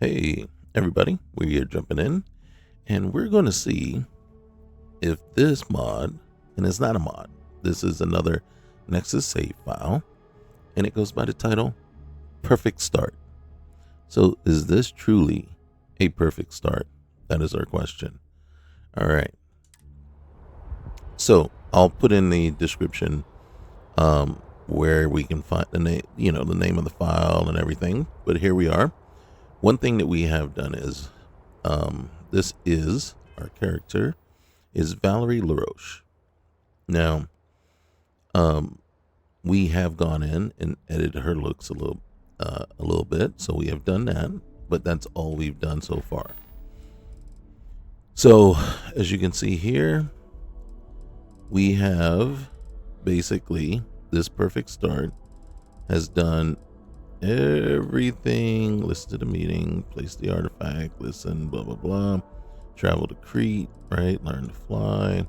Hey, everybody, we are jumping in and we're going to see if this mod, and it's not a mod, this is another Nexus save file, and it goes by the title Perfect Start. So, is this truly a perfect start? That is our question. All right. So, I'll put in the description where we can find the name, the name of the file and everything. But here we are. One thing that we have done is this is our character is Valerie LaRoche. Now, we have gone in and edited her looks a little bit, so we have done that, but that's all we've done so far. So, as you can see here, we have basically this perfect start has done everything. Listen to the meeting, place the artifact, listen, blah blah blah, travel to Crete, right, learn to fly.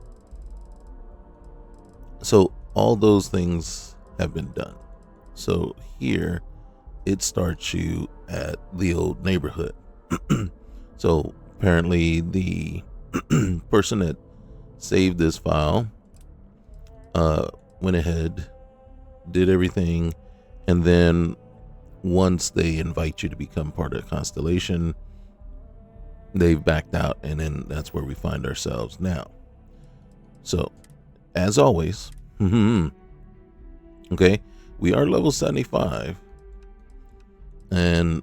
So all those things have been done. So here it starts you at the old neighborhood. So apparently the person that saved this file went ahead, did everything, and then once they invite you to become part of the constellation, they've backed out, and then that's where we find ourselves now. So, as always, okay, we are level 75, and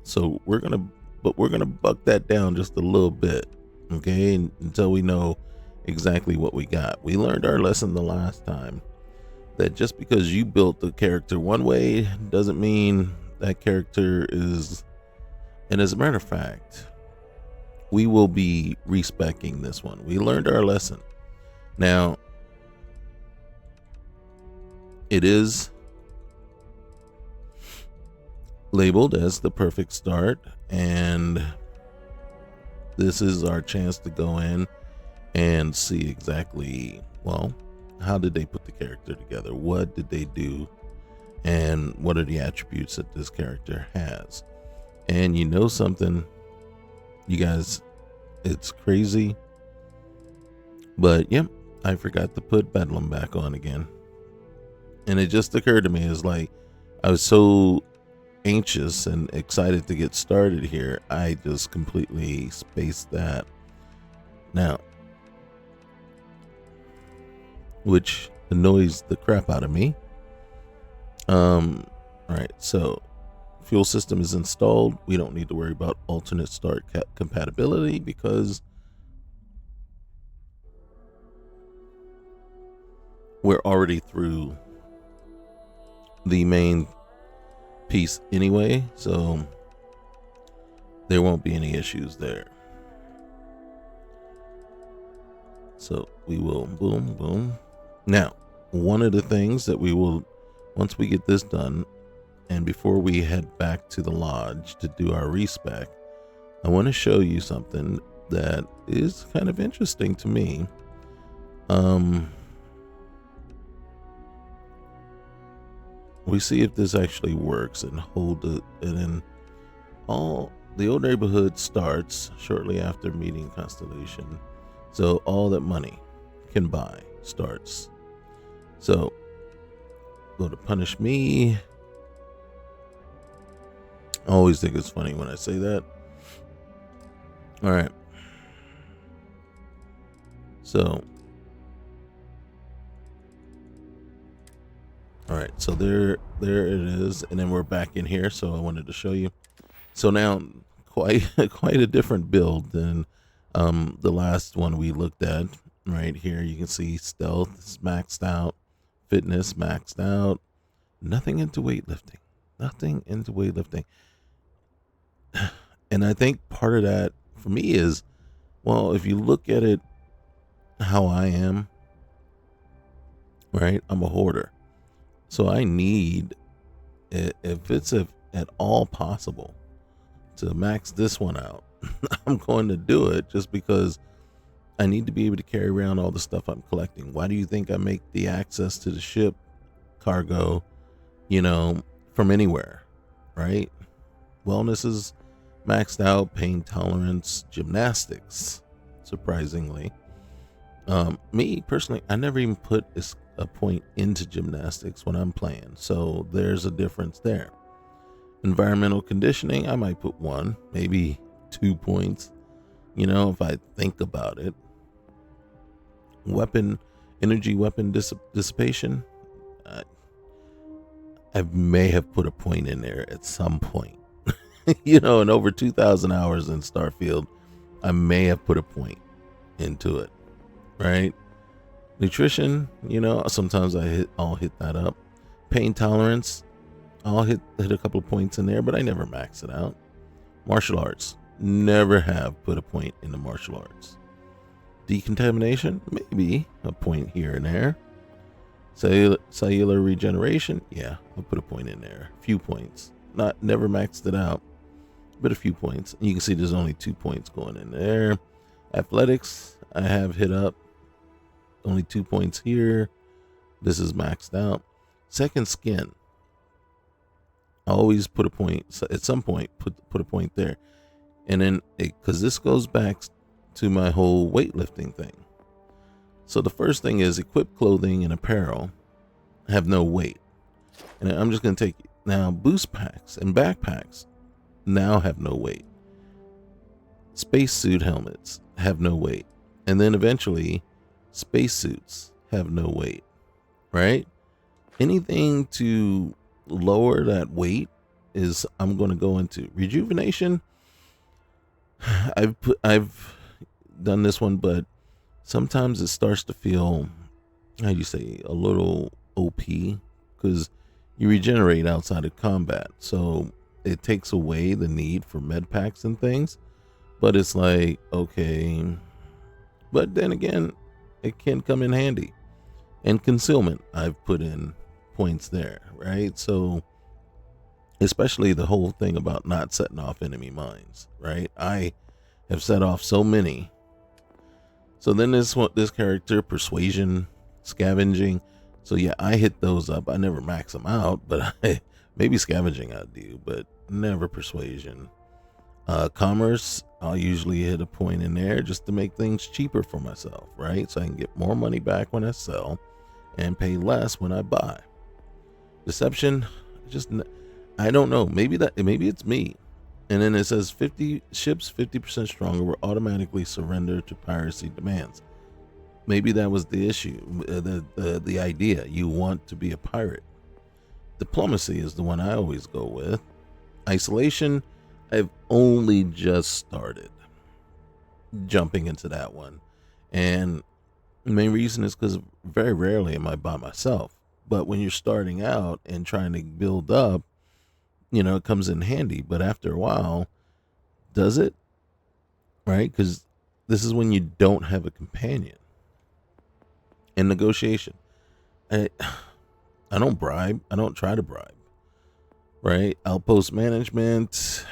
so we're gonna buck that down just a little bit, okay, until we know exactly what we got. We learned our lesson the last time, that just because you built the character one way doesn't mean that character is. And as a matter of fact, we will be respecing this one. We learned our lesson. Now, it is labeled as the perfect start, and this is our chance to go in and see exactly, well, how did they put the character together? What did they do? And what are the attributes that this character has? And you know something, you guys, it's crazy, but yep, I forgot to put Bedlam back on again. And it just occurred to me, is like, I was so anxious and excited to get started here, I just completely spaced that. Now, which annoys the crap out of me. All right, so fuel system is installed. We don't need to worry about alternate start compatibility because we're already through the main piece anyway, so there won't be any issues there. So we will boom. Now, one of the things that we will, once we get this done, and before we head back to the lodge to do our respec, I want to show you something that is kind of interesting to me. We see if this actually works and hold it, and then all the old neighborhood starts shortly after meeting constellation. So all that money can buy starts. So go to punish me. I always think it's funny when I say that. All right. So, all right. So there it is, and then we're back in here. So I wanted to show you. So now, quite a different build than the last one we looked at. Right here, you can see stealth is maxed out, fitness maxed out, nothing into weightlifting. And I think part of that for me is, well, if you look at it how I am, right, I'm a hoarder. So I need, if it's at all possible, to max this one out. I'm going to do it just because I need to be able to carry around all the stuff I'm collecting. Why do you think I make the access to the ship cargo, from anywhere, right? Wellness is maxed out. Pain tolerance, gymnastics, surprisingly. Me personally, I never even put a point into gymnastics when I'm playing, so there's a difference there. Environmental conditioning, I might put 1, maybe 2 points, if I think about it. Energy weapon dissipation, I may have put a point in there at some point. In over 2,000 hours in Starfield, I may have put a point into it, right? Nutrition, sometimes I'll hit that up. Pain tolerance, I'll hit a couple of points in there, but I never max it out. Martial arts, never have put a point in the martial arts. Decontamination, maybe a point here and there. Cellular regeneration, yeah, I'll put a point in there. A few points. Never maxed it out, but a few points. And you can see there's only 2 points going in there. Athletics, I have hit up. Only 2 points here. This is maxed out. Second skin, I always put a point. So at some point, put a point there. And then, because this goes back to my whole weightlifting thing. So the first thing is equipped clothing and apparel have no weight. And I'm just going to take now boost packs and backpacks now have no weight. Spacesuit helmets have no weight. And then eventually spacesuits have no weight, right? Anything to lower that weight is I'm going to go into rejuvenation. I've done this one, but sometimes it starts to feel, how do you say, a little OP, because you regenerate outside of combat. So it takes away the need for med packs and things. But it's like, okay. But then again, it can come in handy. And concealment, I've put in points there, right? So especially the whole thing about not setting off enemy mines, right? I have set off so many. So then this character, persuasion, scavenging. So yeah, I hit those up. I never max them out, but maybe scavenging I do, but never persuasion. Commerce, I'll usually hit a point in there just to make things cheaper for myself, right? So I can get more money back when I sell and pay less when I buy. Deception, I don't know. Maybe it's me. And then it says 50 ships 50% stronger will automatically surrender to piracy demands. Maybe that was the issue, the idea. You want to be a pirate. Diplomacy is the one I always go with. Isolation, I've only just started jumping into that one. And the main reason is because very rarely am I by myself. But when you're starting out and trying to build up, it comes in handy. But after a while, does it? Right? Because this is when you don't have a companion. And negotiation. I don't bribe. I don't try to bribe. Right? Outpost management.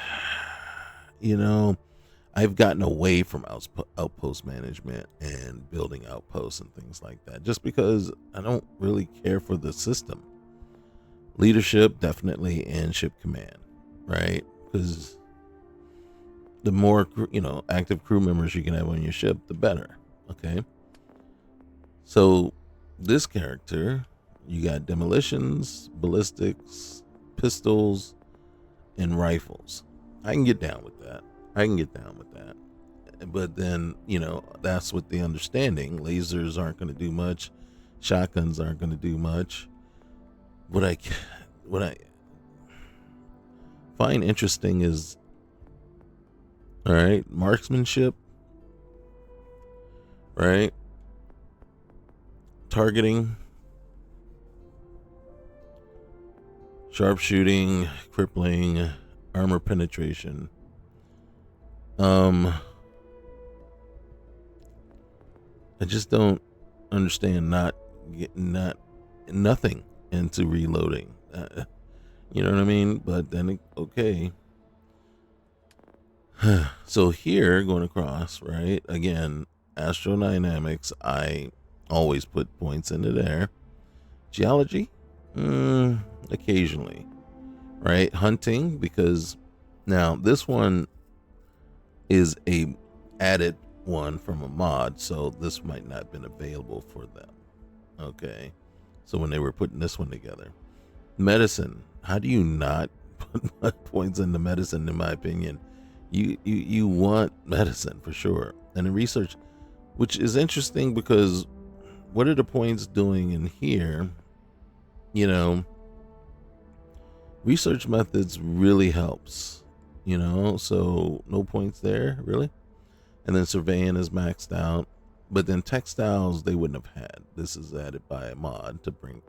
I've gotten away from outpost management and building outposts and things like that, just because I don't really care for the system. Leadership, definitely, and ship command, right? Because the more, active crew members you can have on your ship, the better, okay? So this character, you got demolitions, ballistics, pistols, and rifles. I can get down with that. But then, that's with the understanding. Lasers aren't going to do much. Shotguns aren't going to do much. What I find interesting is, all right, marksmanship, right? Targeting, sharpshooting, crippling, armor penetration. I just don't understand not getting nothing into reloading. You know what I mean? But then, okay. So here, going across, right? Again, astrodynamics, I always put points into there. Geology, occasionally, right? Hunting, because Now, this one is a added one from a mod, so this might not have been available for them. Okay, so when they were putting this one together, medicine. How do you not put points into medicine? In my opinion, you want medicine for sure. And in research, which is interesting because what are the points doing in here? You know, research methods really helps. You know, so no points there really. And then surveying is maxed out, but then textiles they wouldn't have had. This is added by a mod to bring,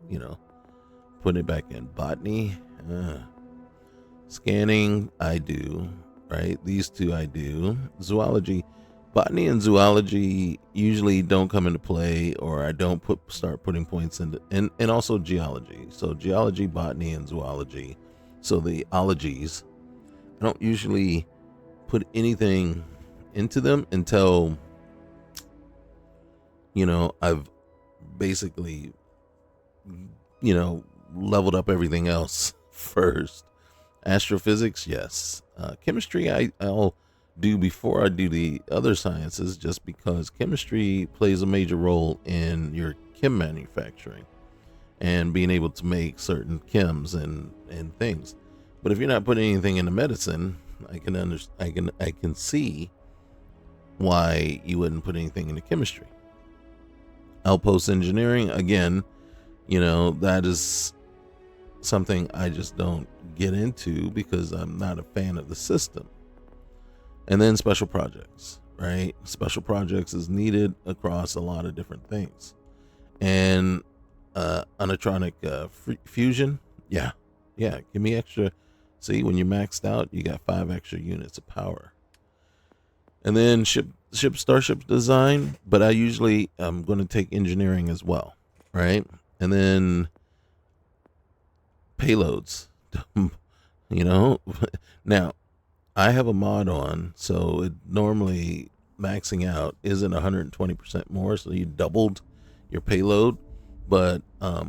put it back in. Botany, scanning, I do, right? These two I do. Zoology, botany and zoology usually don't come into play, or I don't start putting points into, and also geology. So geology, botany, and zoology. So the ologies, I don't usually put anything into them until I've basically leveled up everything else first. Astrophysics, yes. Chemistry I'll do before I do the other sciences, just because chemistry plays a major role in your chem manufacturing and being able to make certain chems and things. But if you're not putting anything into medicine, I can see why you wouldn't put anything into chemistry. Outpost engineering, again, that is something I just don't get into because I'm not a fan of the system. And then special projects, right? Special projects is needed across a lot of different things. And unelectronic fusion, yeah, give me extra. See, when you're maxed out, you got 5 extra units of power. And then starship design, but I usually am going to take engineering as well, right? And then payloads, Now, I have a mod on, so it normally maxing out isn't 120% more, so you doubled your payload, but I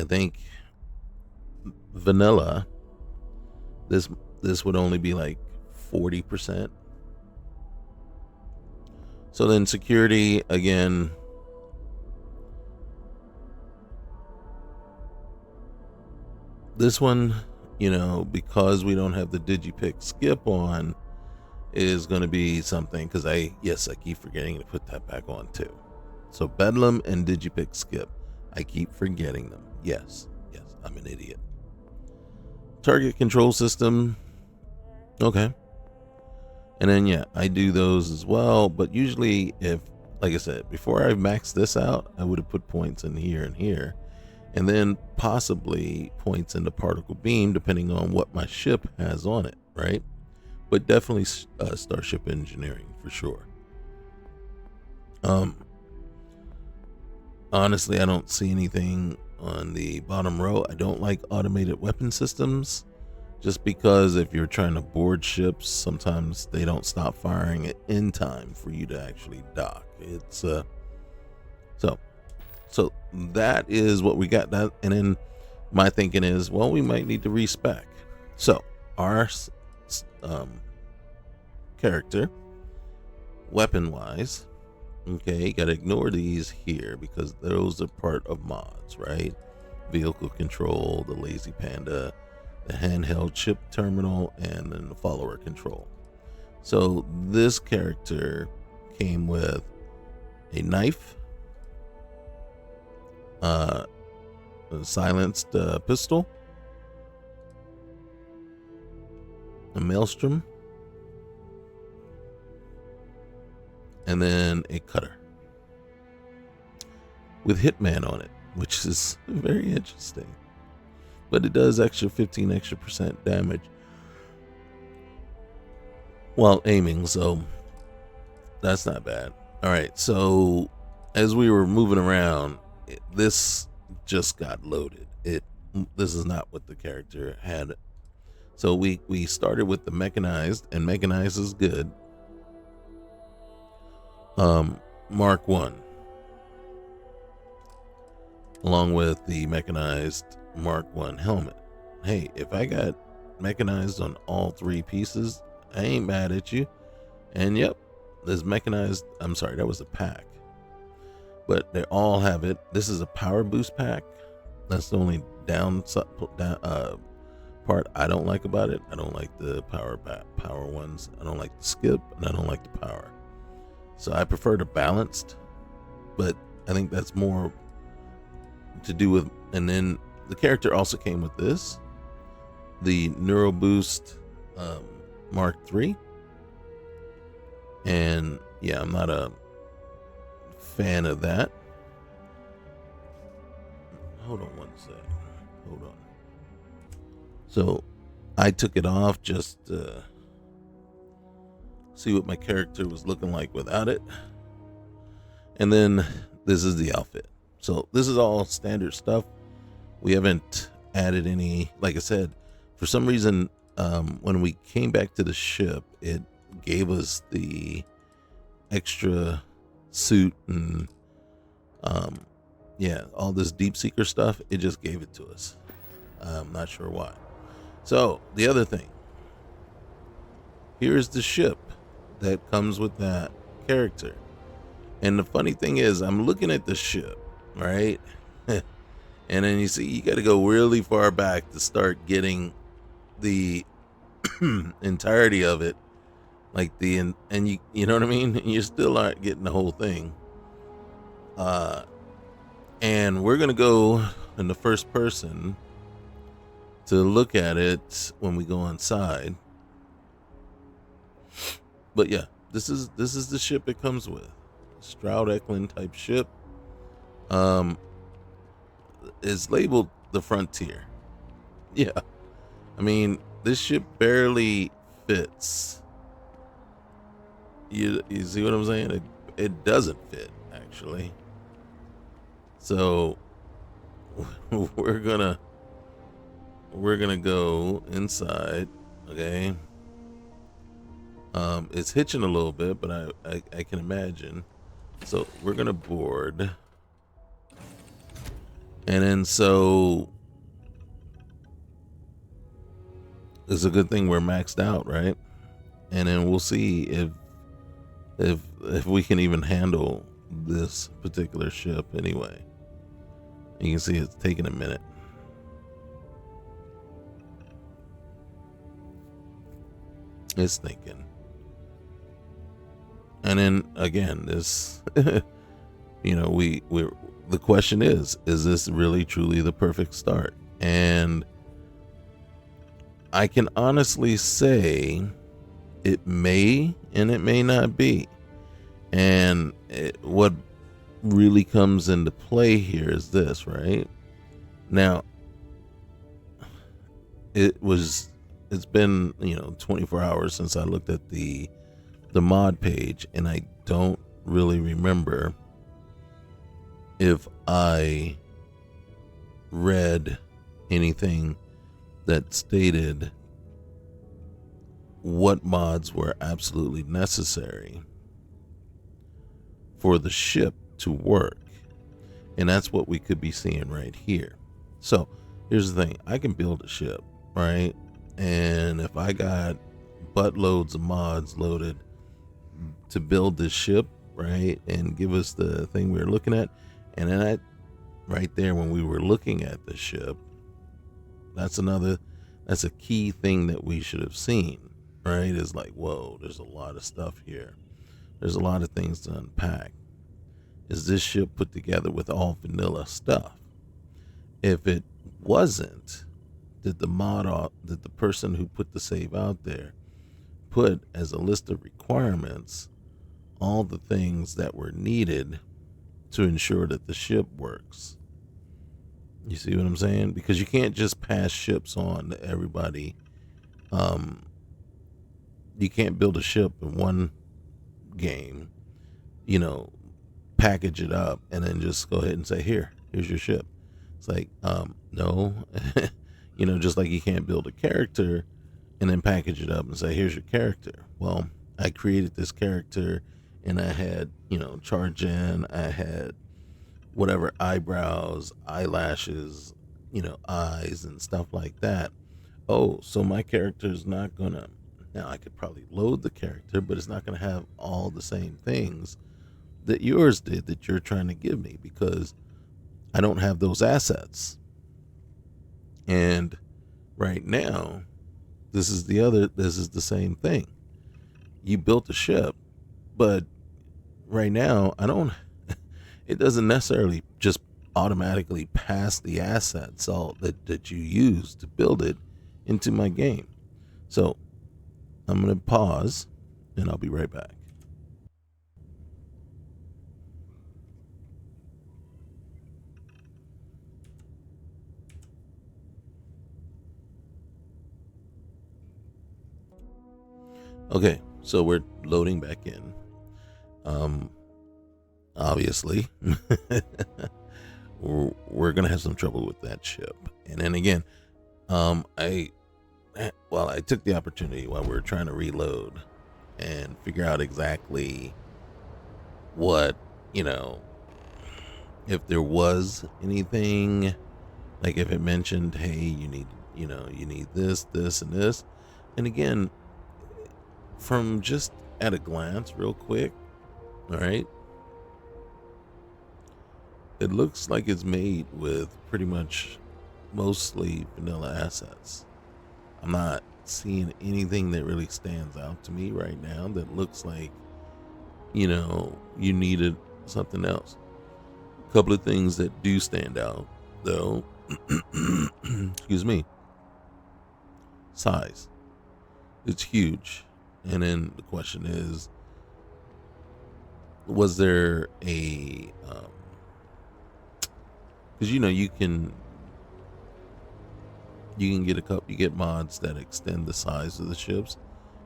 think vanilla, this would only be like 40%. So then security, again, this one, because we don't have the digipick skip on, is going to be something, because I keep forgetting to put that back on too. So Bedlam and digipick skip, I keep forgetting them. Yes, I'm an idiot. Target control system, okay. And then, I do those as well. But usually, if, like I said, before I max this out, I would have put points in here and here. And then possibly points in the particle beam, depending on what my ship has on it, right? But definitely starship engineering for sure. Honestly, I don't see anything on the bottom row. I don't like automated weapon systems. Just because if you're trying to board ships, sometimes they don't stop firing in time for you to actually dock. It's so that is what we got. That, and then my thinking is, well, we might need to respec. So our character, weapon wise, okay, got to ignore these here because those are part of mods, right? Vehicle control, the lazy panda, the handheld chip terminal, and then the follower control. So this character came with a knife, a silenced pistol, a maelstrom, and then a cutter with Hitman on it, which is very interesting. But it does 15 extra % damage while aiming, so that's not bad. All right, so as we were moving around, this just got loaded. This is not what the character had. So we started with the mechanized, and mechanized is good. Mark 1, along with the mechanized Mark 1 helmet. Hey, if I got mechanized on all 3 pieces. I ain't mad at you. And yep, there's mechanized. I'm sorry, that was a pack. But they all have it. This is a power boost pack. That's the only part I don't like about it. I don't like the power ones. I don't like the skip, and I don't like the power. So I prefer the balanced, but I think that's more to do with. And then the character also came with this, the Neuro Boost Mark III. And yeah, I'm not a fan of that. Hold on one sec. Hold on. So I took it off just to see what my character was looking like without it. And then this is the outfit. So this is all standard stuff. We haven't added any, like I said, for some reason, when we came back to the ship, it gave us the extra suit and all this deep seeker stuff. It just gave it to us. I'm not sure why. So the other thing, here's the ship that comes with that character. And the funny thing is, I'm looking at the ship, right? And then you see, you got to go really far back to start getting the entirety of it. Like and you know what I mean? You still aren't getting the whole thing. And we're going to go in the first person to look at it when we go inside. But yeah, this is the ship it comes with. Stroud Eklund type ship. Is labeled the Frontier. Yeah. I mean, this ship barely fits. You see what I'm saying? It doesn't fit, actually. So we're gonna go inside, okay? It's hitching a little bit, but I can imagine. So we're gonna board, and then so it's a good thing we're maxed out, right? And then we'll see if we can even handle this particular ship anyway. You can see it's taking a minute. It's thinking. And then again, this, we're the question is this really truly the perfect start? And I can honestly say it may and it may not be. And what really comes into play here is this, right? Now, it's been 24 hours since I looked at the mod page, and I don't really remember if I read anything that stated what mods were absolutely necessary for the ship to work. And that's what we could be seeing right here. So here's the thing. I can build a ship, right? And if I got buttloads of mods loaded to build this ship, right, and give us the thing we were looking at, and then that right there, when we were looking at the ship, that's a key thing that we should have seen, right? Is like, whoa, there's a lot of stuff here. There's a lot of things to unpack. Is this ship put together with all vanilla stuff? If it wasn't, did the person who put the save out there put as a list of requirements all the things that were needed to ensure that the ship works? You see what I'm saying? Because you can't just pass ships on to everybody. You can't build a ship in one game, package it up and then just go ahead and say, here's your ship. It's like, no, just like you can't build a character and then package it up and say, here's your character. Well, I created this character and I had, charge in, I had whatever eyebrows, eyelashes, eyes and stuff like that. Oh, so my character is not gonna. Now I could probably load the character, but it's not gonna have all the same things that yours did that you're trying to give me because I don't have those assets. And right now, this is the same thing. You built a ship, but right now I don't it doesn't necessarily just automatically pass the assets all that you use to build it into my game. So I'm gonna pause and I'll be right back. Okay, so we're loading back in. Um Obviously we're gonna have some trouble with that ship. And then again, I well, I took the opportunity while we were trying to reload and figure out exactly what, you know, if there was anything, like if it mentioned, hey, you need this, this, and this. And again, from just at a glance, real quick, all right, it looks like it's made with pretty much mostly vanilla assets. I'm not seeing anything that really stands out to me right now that looks like, you needed something else. A couple of things that do stand out, though, excuse me, size. It's huge. And then the question is, was there a, because you can get you get mods that extend the size of the ships,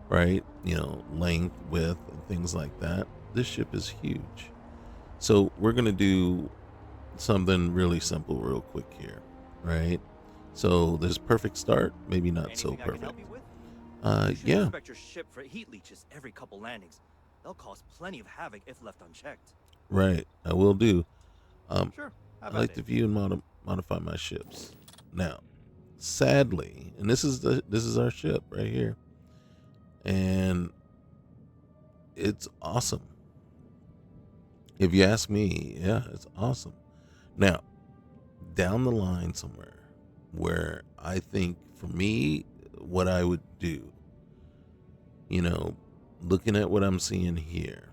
right? Length, width, and things like that. This ship is huge. So we're gonna do something really simple, real quick here, right? So there's perfect start, maybe not so Anything I can help perfect. you with? You should Yeah, inspect your ship for heat leeches every couple landings. They'll cause plenty of havoc if left unchecked. right. I will do. Sure, how I about like it? to view and modify my ships. Now, sadly, and this is our ship right here, and it's awesome. If you ask me, yeah, it's awesome. Now, down the line somewhere, where I think for me, what I would do, you know, looking at what I'm seeing here,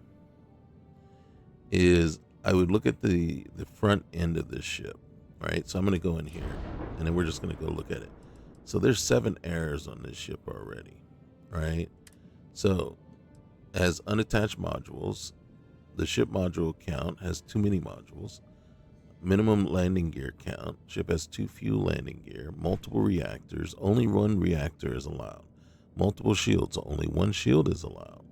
is I would look at the front end of this ship, right? So I'm going to go in here, and then we're just going to go look at it. So there's 7 errors on this ship already, right? So as unattached modules, the ship module count has too many modules. Minimum landing gear count. Ship has too few landing gear. Multiple reactors. Only one reactor is allowed. Multiple shields. Only one shield is allowed.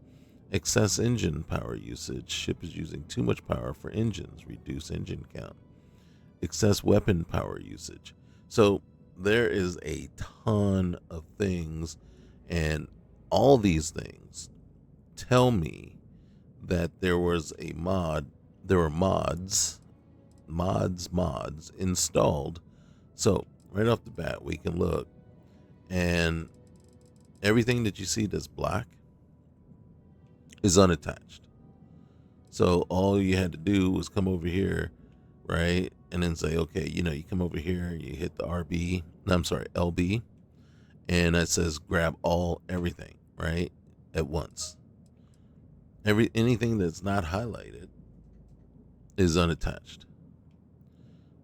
Excess engine power usage. Ship is using too much power for engines. Reduce engine count. Excess weapon power usage. So there is a ton of things, and all these things tell me that there were mods installed. So right off the bat, we can look, and everything that you see that's black is unattached. So all you had to do was come over here, right? And then say, okay, you come over here, you hit the RB, no, I'm sorry, LB, and it says grab everything, right? At once. Anything that's not highlighted is unattached.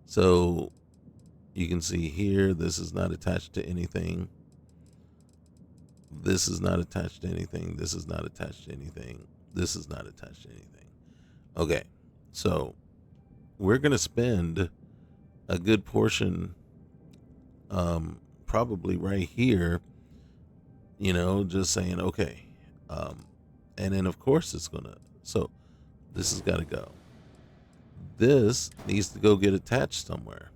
So you can see here, this is not attached to anything. This is not attached to anything. This is not attached to anything. This is not attached to anything. Okay, so we're going to spend a good portion, probably right here, just saying, okay. And then, of course, it's going to. So this has got to go. This needs to go get attached somewhere.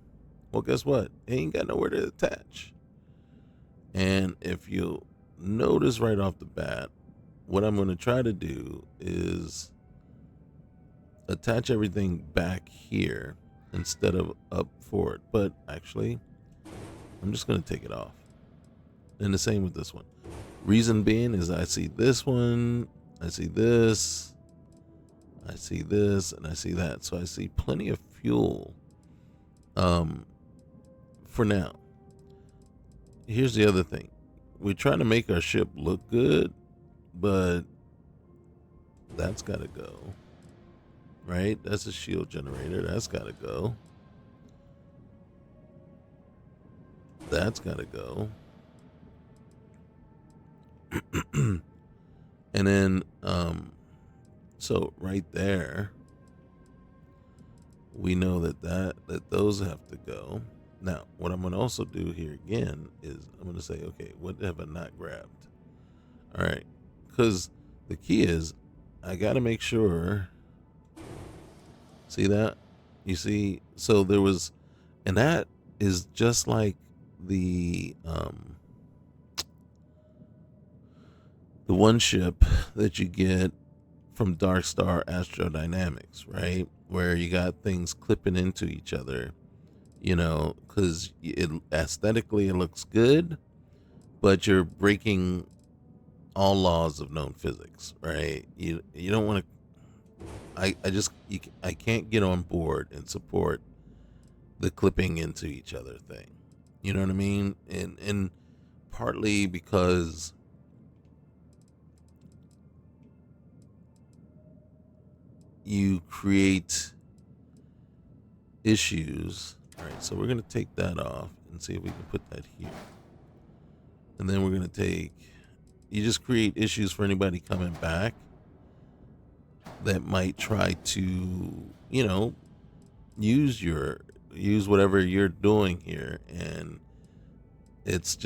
Well, guess what? It ain't got nowhere to attach. And if you notice right off the bat, what I'm going to try to do is attach everything back here instead of up forward. But actually, I'm just going to take it off. And the same with this one. Reason being is I see this one, I see this, I see this, and I see that. So I see plenty of fuel for now. Here's the other thing. We're trying to make our ship look good, but that's got to go. Right? That's a shield generator. That's got to go. That's got to go. And then, so right there, we know that those have to go. Now, what I'm going to also do here again is I'm going to say, okay, what have I not grabbed? All right. Because the key is I got to make sure. See that? You see? So there was, and that is just like the one ship that you get from Dark Star Astrodynamics, right? Where you got things clipping into each other, you know, because it aesthetically it looks good, but you're breaking all laws of known physics, right? You don't want to. I can't get on board and support the clipping into each other thing. You know what I mean? And partly because you create issues. All right, so we're going to take that off and see if we can put that here. And then we're going to take, you just create issues for anybody coming back that might try to, you know, use whatever you're doing here, and it's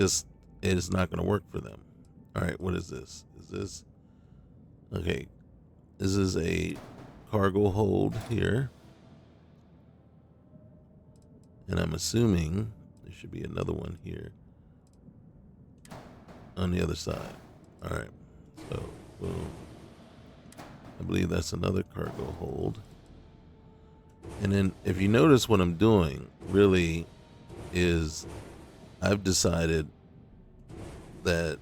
not going to work for them. All right, what is this? Is this, okay, this is a cargo hold here. And I'm assuming there should be another one here on the other side. All right. So, boom. I believe that's another cargo hold. And then if you notice what I'm doing really is I've decided that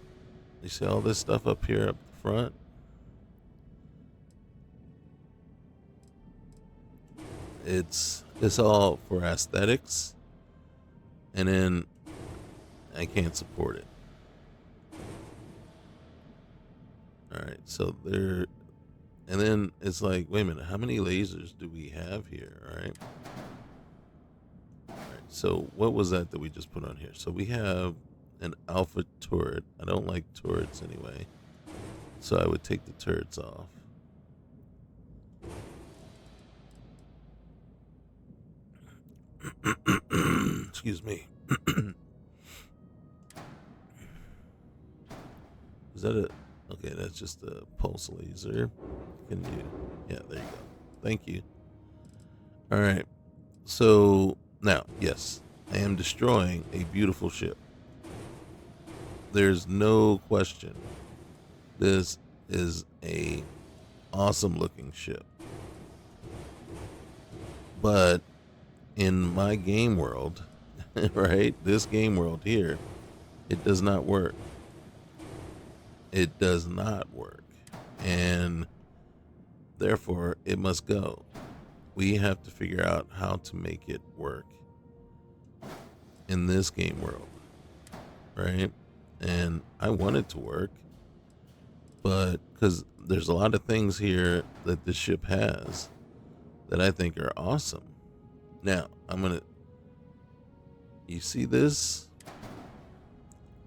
you see all this stuff up here up front. It's all for aesthetics, and then I can't support it. All right, so there, and then it's like, wait a minute, how many lasers do we have here? All right. All right, so what was that we just put on here? So we have an alpha turret. I don't like turrets anyway, so I would take the turrets off. Excuse me. Is that a, okay, that's just a pulse laser. Can you, yeah, there you go. Thank you. All right. So now, yes, I am destroying a beautiful ship. There's no question. This is a awesome looking ship. But in my game world, right? This game world here, it does not work. It does not work. And therefore, it must go. We have to figure out how to make it work in this game world, right? And I want it to work, but because there's a lot of things here that this ship has that I think are awesome. Now, you see this?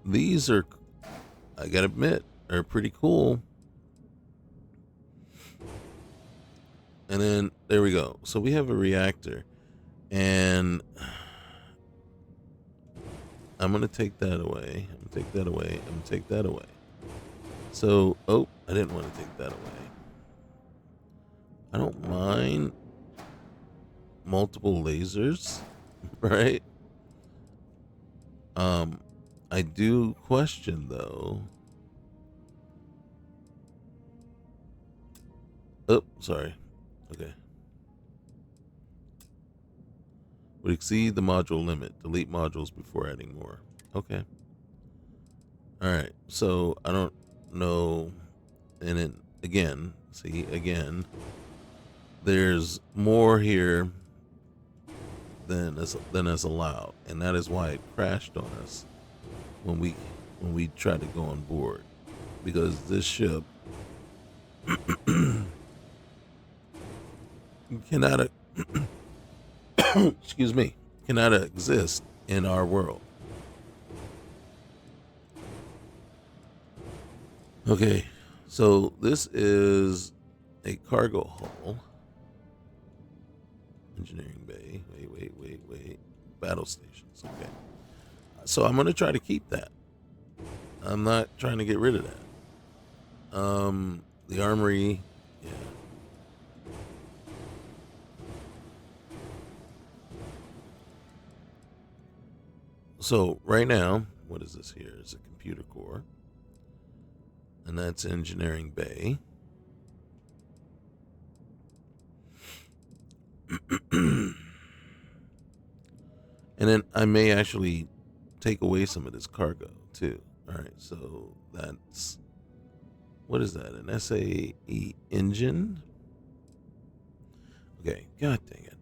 These are, I gotta admit, are pretty cool. And then there we go. So we have a reactor, and I'm gonna take that away. I'm gonna take that away. I'm gonna take that away. So, oh, I didn't want to take that away. I don't mind multiple lasers, right? I do question though. Oh, sorry. Okay. Would exceed the module limit. Delete modules before adding more. Okay. All right. So I don't know. And it, again, see, again, there's more here than is allowed, and that is why it crashed on us when we tried to go on board, because this ship cannot excuse me, cannot exist in our world. Okay, so this is a cargo hull, engineering bay. Wait. Battle stations. Okay, so I'm gonna try to keep that. I'm not trying to get rid of that. The armory, yeah. So right now, what is this here? It's a computer core, and that's engineering bay. And then I may actually take away some of this cargo too. All right, so that's, what is that? An SAE engine? Okay, god dang it.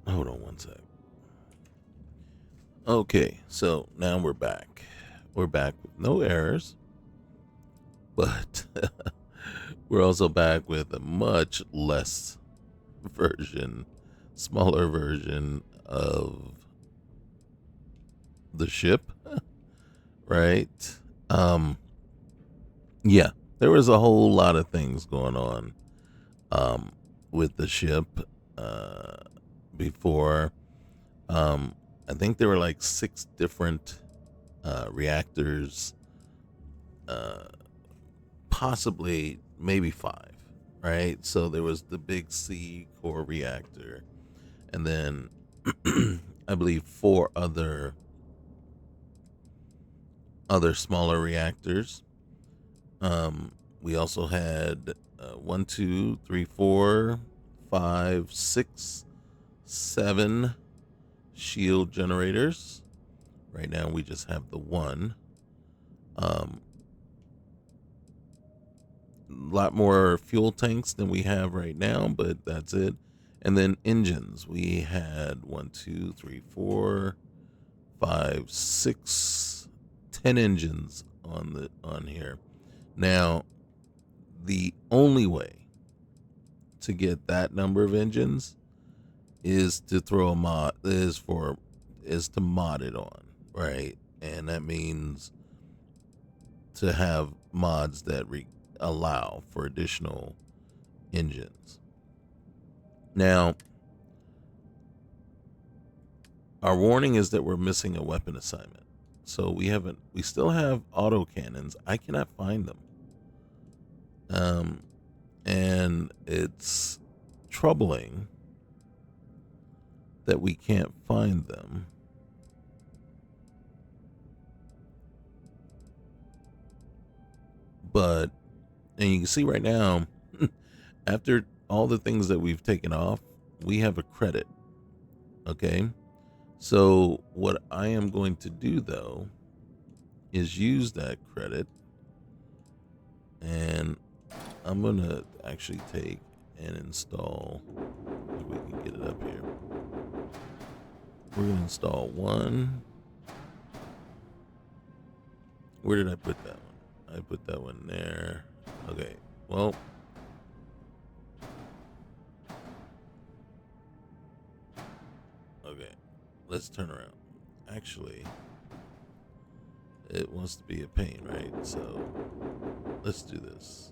Hold on one sec. Okay, so now we're back. We're back with no errors, but we're also back with a much less version, smaller version of the ship, right? Yeah, there was a whole lot of things going on um with the ship uh before. I think there were like 6 different reactors, uh possibly maybe 5, right? So there was the big C core reactor, and then I believe 4 other smaller reactors. We also had 1, 2, 3, 4, 5, 6, 7 shield generators. Right now, we just have the one. A lot more fuel tanks than we have right now, but that's it. And then engines. We had 1, 2, 3, 4, 5, 6, 10 engines on here. Now, the only way to get that number of engines is to throw a mod is to mod it on, right? And that means to have mods that allow for additional engines. Now, our warning is that we're missing a weapon assignment. So we still have autocannons. I cannot find them. And it's troubling that we can't find them. But, and you can see right now, after all the things that we've taken off, we have a credit. Okay. So what I am going to do though is use that credit, and I'm going to actually take and install, if we can get it up here. We're going to install one. Where did I put that one? I put that one there. Okay. Well, okay. Let's turn around. Actually, it wants to be a pain, right? So let's do this.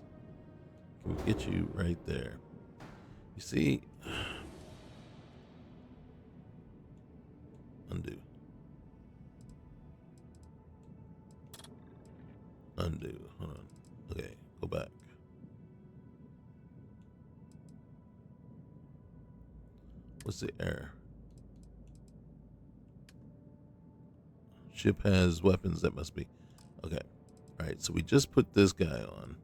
Can we get you right there? You see? Undo. Undo. Hold on. Okay, go back. What's the error? Ship has weapons that must be. Okay. All right, so we just put this guy on.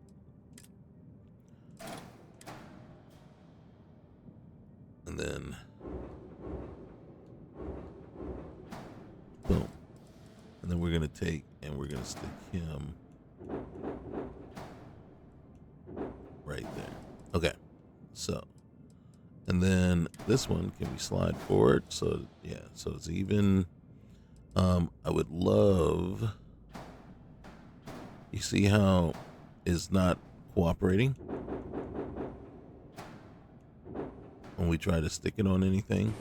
And then boom. And then we're going to take and we're going to stick him Right there. Okay. So, and then this one, can we slide forward? So yeah, so it's even. I would love. You see how it's not cooperating when we try to stick it on anything?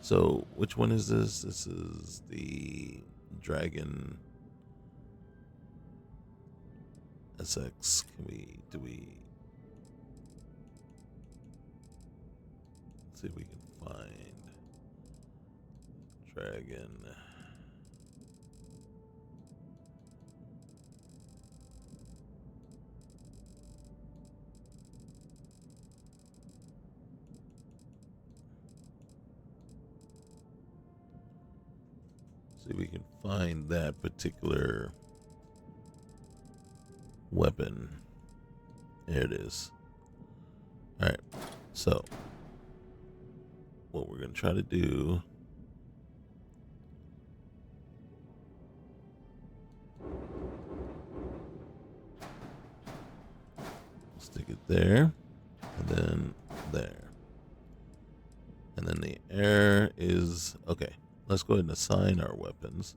So which one is this? This is the Dragon SX. Do we, let's see if we can find Dragon. See if we can find that particular weapon. There it is. All right. So what we're going to try to do, stick it there, and then there. And then the air is, okay, let's go ahead and assign our weapons.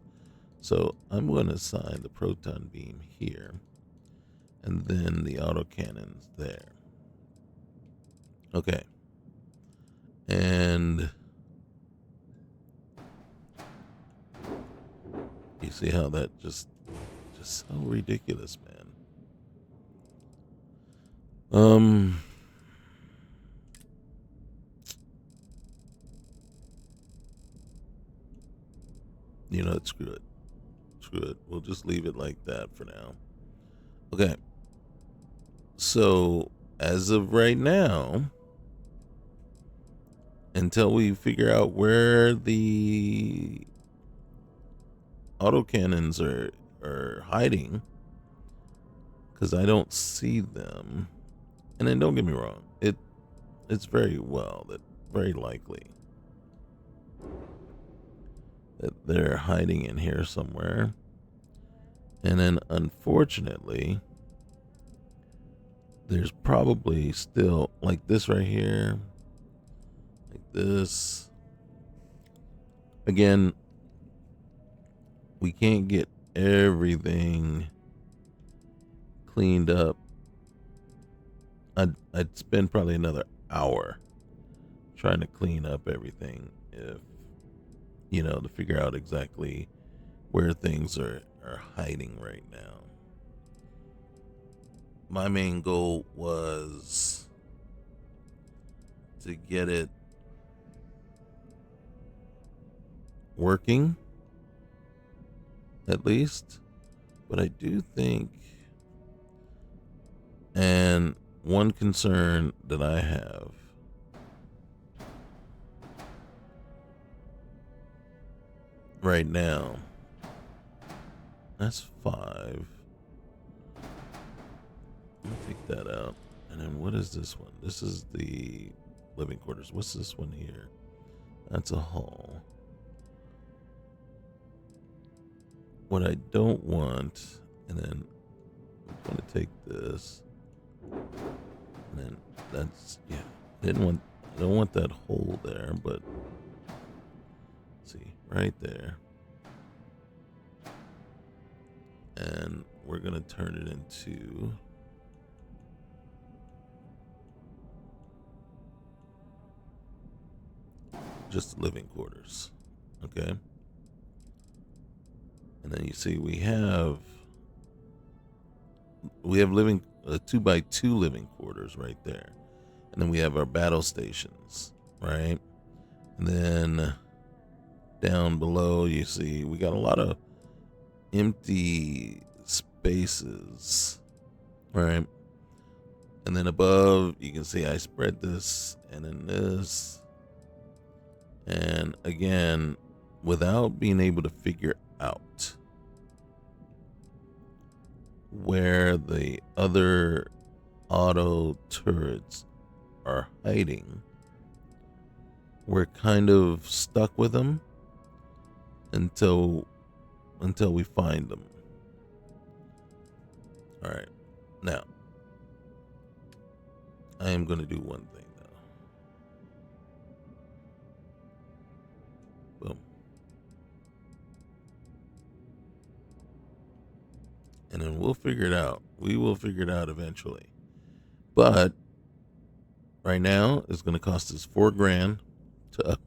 So I'm going to assign the proton beam here, and then the autocannons there. Okay. And you see how that just so ridiculous, man. You know what, screw it. Screw it. We'll just leave it like that for now. Okay. So as of right now, until we figure out where the autocannons are hiding, because I don't see them. And then don't get me wrong, it's very likely that they're hiding in here somewhere. And then unfortunately, there's probably still like this right here, like this. Again, we can't get everything cleaned up. I'd spend probably another hour trying to clean up everything, if to figure out exactly where things are hiding right now. My main goal was to get it working, at least. But I do think, and one concern that I have, right now, that's 5. Let me take that out. And then what is this one? This is the living quarters. What's this one here? That's a hall. What I don't want, and then I'm going to take this, and then that's, yeah, I don't want that hole there, but see, right there. And we're going to turn it into just living quarters. Okay. And then you see we have living 2x2 living quarters right there. And then we have our battle stations, right? And then down below you see we got a lot of empty spaces, right? And then above you can see I spread this and then this. And again, without being able to figure out where the other auto turrets are hiding, we're kind of stuck with them until we find them. All right. Now, I am going to do one thing though. Boom. And then we'll figure it out. We will figure it out eventually. But right now, it's going to cost us $4,000 to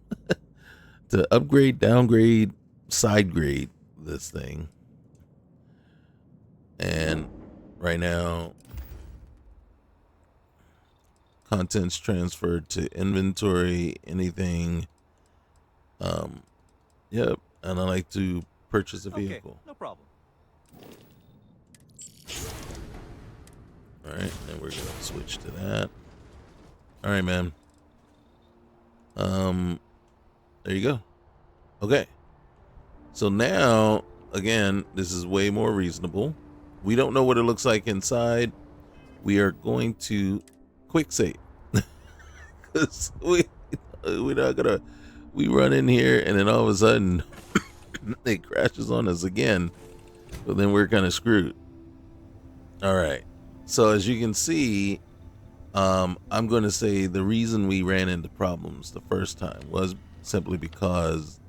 to upgrade, downgrade, side grade this thing. And right now, contents transferred to inventory, anything. Yep. And I like to purchase a vehicle. Okay, no problem. All right, and we're gonna switch to that. All right, man. There you go. Okay. So now, again, this is way more reasonable. We don't know what it looks like inside. We are going to quick save. Because we're not gonna, we run in here and then all of a sudden it crashes on us again. But then we're kind of screwed. All right. So as you can see, I'm going to say the reason we ran into problems the first time was simply because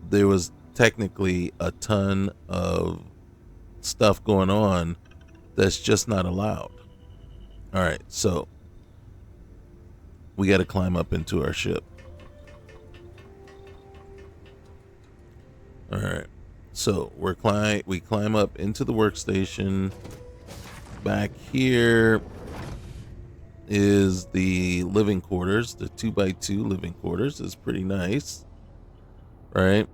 there was technically a ton of stuff going on that's just not allowed. All right, so we got to climb up into our ship. All right, so we climb up into the workstation. Back here is the living quarters. The 2x2 living quarters is pretty nice, right?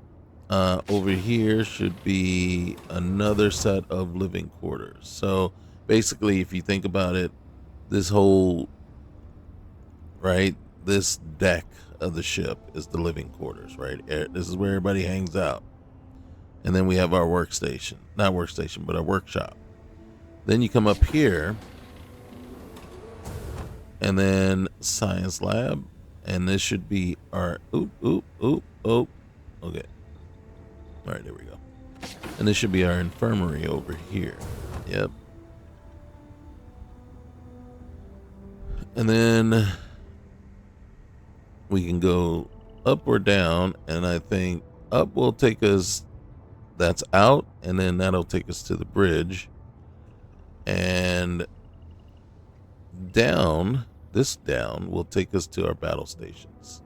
Over here should be another set of living quarters. So basically, if you think about it, this whole, right, this deck of the ship is the living quarters, right? This is where everybody hangs out. And then we have our workstation, not workstation, but our workshop. Then you come up here, and then science lab, and this should be our okay. All right, there we go. And this should be our infirmary over here. Yep. And then we can go up or down, and I think up will take us, that's out, and then that'll take us to the bridge. And down, this down will take us to our battle stations,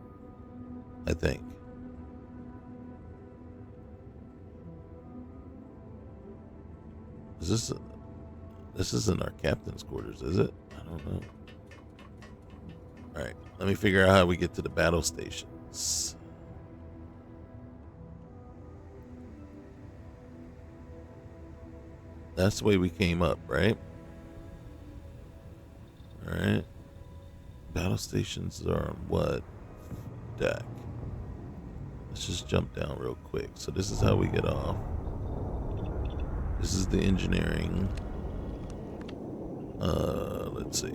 I think. This isn't our captain's quarters, is it? I don't know. All right, let me figure out how we get to the battle stations. That's the way we came up, right? All right. Battle stations are on what deck? Let's just jump down real quick. So this is how we get off. This is the engineering. Let's see.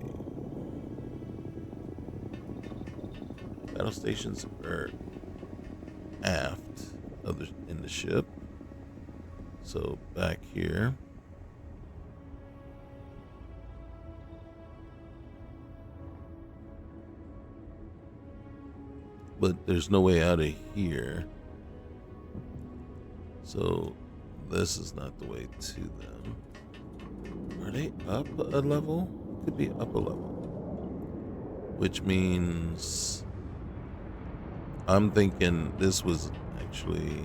Battle stations are aft in the ship. So back here. But there's no way out of here. So this is not the way to them. Are they up a level? Could be up a level. Which means I'm thinking this was actually,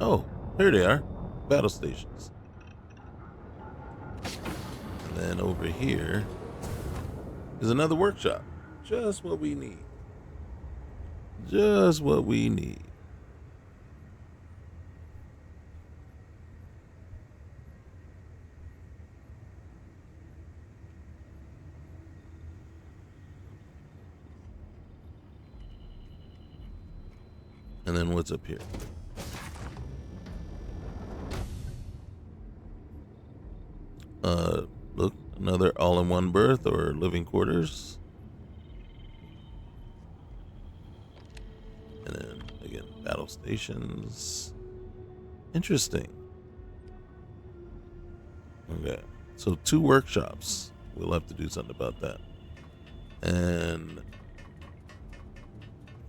oh, here they are. Battle stations. And then over here is another workshop. Just what we need. Just what we need. And then what's up here? Look, another all-in-one berth or living quarters. And then again, battle station. stations. Interesting. Okay, so 2 workshops. We'll have to do something about that. And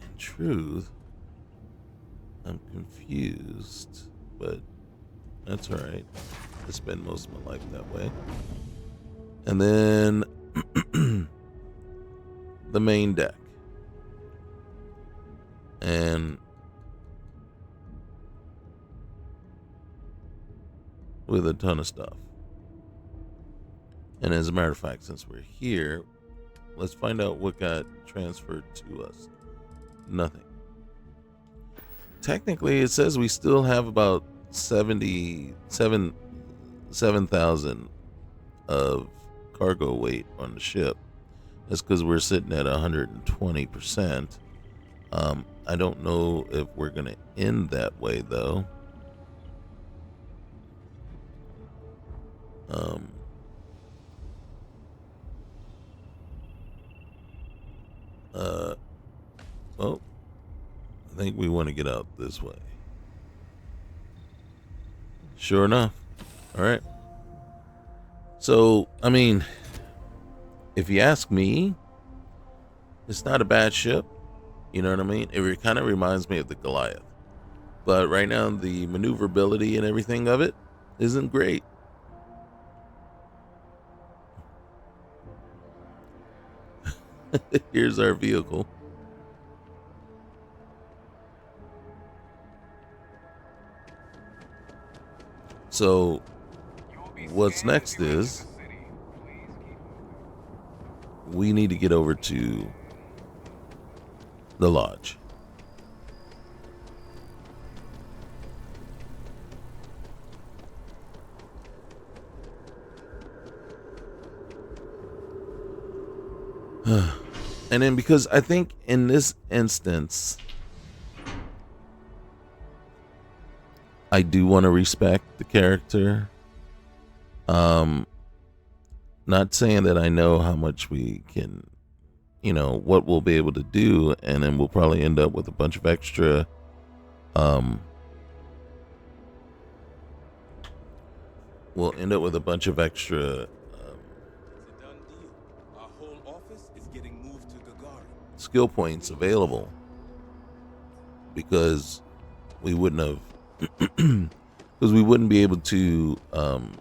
in truth, I'm confused, but that's all right. I spend most of my life that way. And then the main deck. And with a ton of stuff. And as a matter of fact, since we're here, let's find out what got transferred to us. Nothing. Technically, it says we still have about 7,000 of cargo weight on the ship. That's because we're sitting at 120%. I don't know if we're going to end that way, though. Well, I think we want to get out this way. Sure enough. All right. So, I mean, if you ask me, it's not a bad ship. You know what I mean? It kind of reminds me of the Goliath. But right now, the maneuverability and everything of it isn't great. Here's our vehicle. So, what's next is we need to get over to the lodge. And then because I think in this instance, I do want to respect the character. Not saying that I know how much we can, what we'll be able to do, and then we'll probably end up with a bunch of extra we'll end up with a bunch of extra skill points available, because we wouldn't have because we wouldn't be able to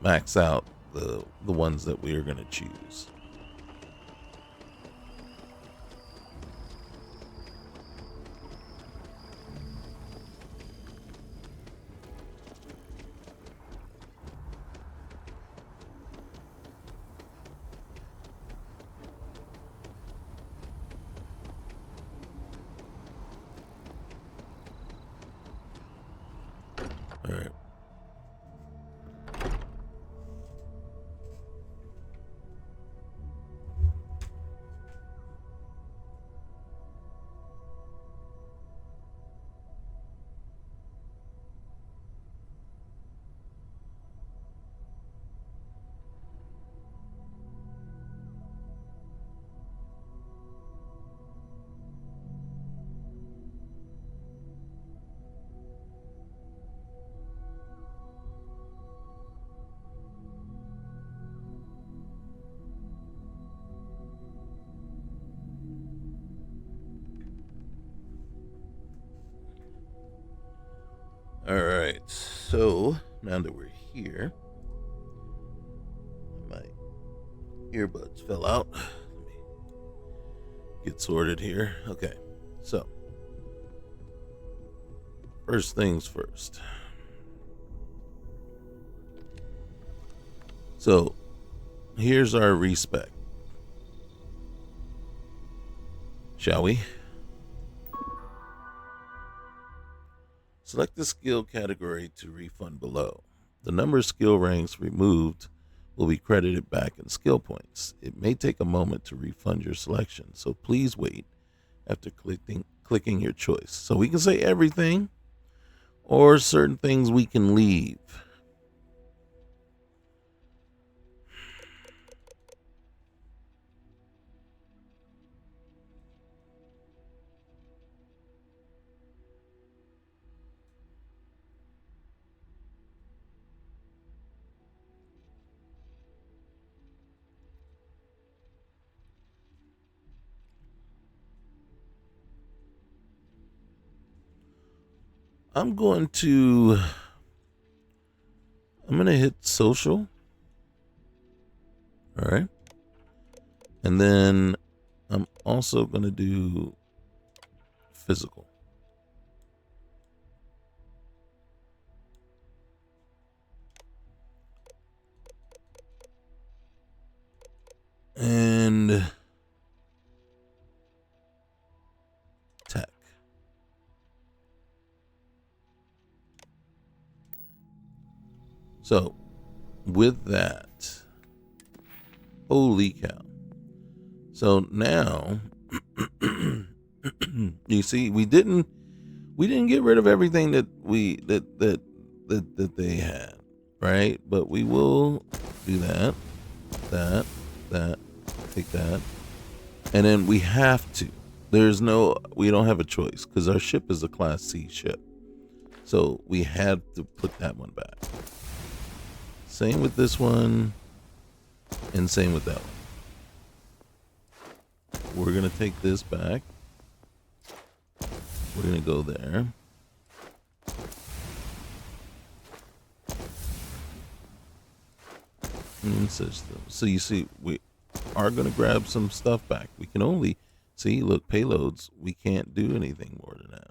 max out the ones that we are going to choose. All right. All right, so now that we're here, my earbuds fell out. Let me get sorted here. Okay, so first things first. So here's our respec. Shall we? Select the skill category to refund below. The number of skill ranks removed will be credited back in skill points. It may take a moment to refund your selection, so please wait after clicking your choice. So we can say everything, or certain things we can leave. I'm going to hit social. All right. And then I'm also going to do physical. And tech. So with that, holy cow. So now you see we didn't get rid of everything that that they had, right? But we will do that, take that. And then we have to. We don't have a choice because our ship is a Class C ship. So we had to put that one back. Same with this one, and same with that one. We're going to take this back. We're going to go there. System. So you see, we are going to grab some stuff back. We can only see, look, payloads. We can't do anything more than that.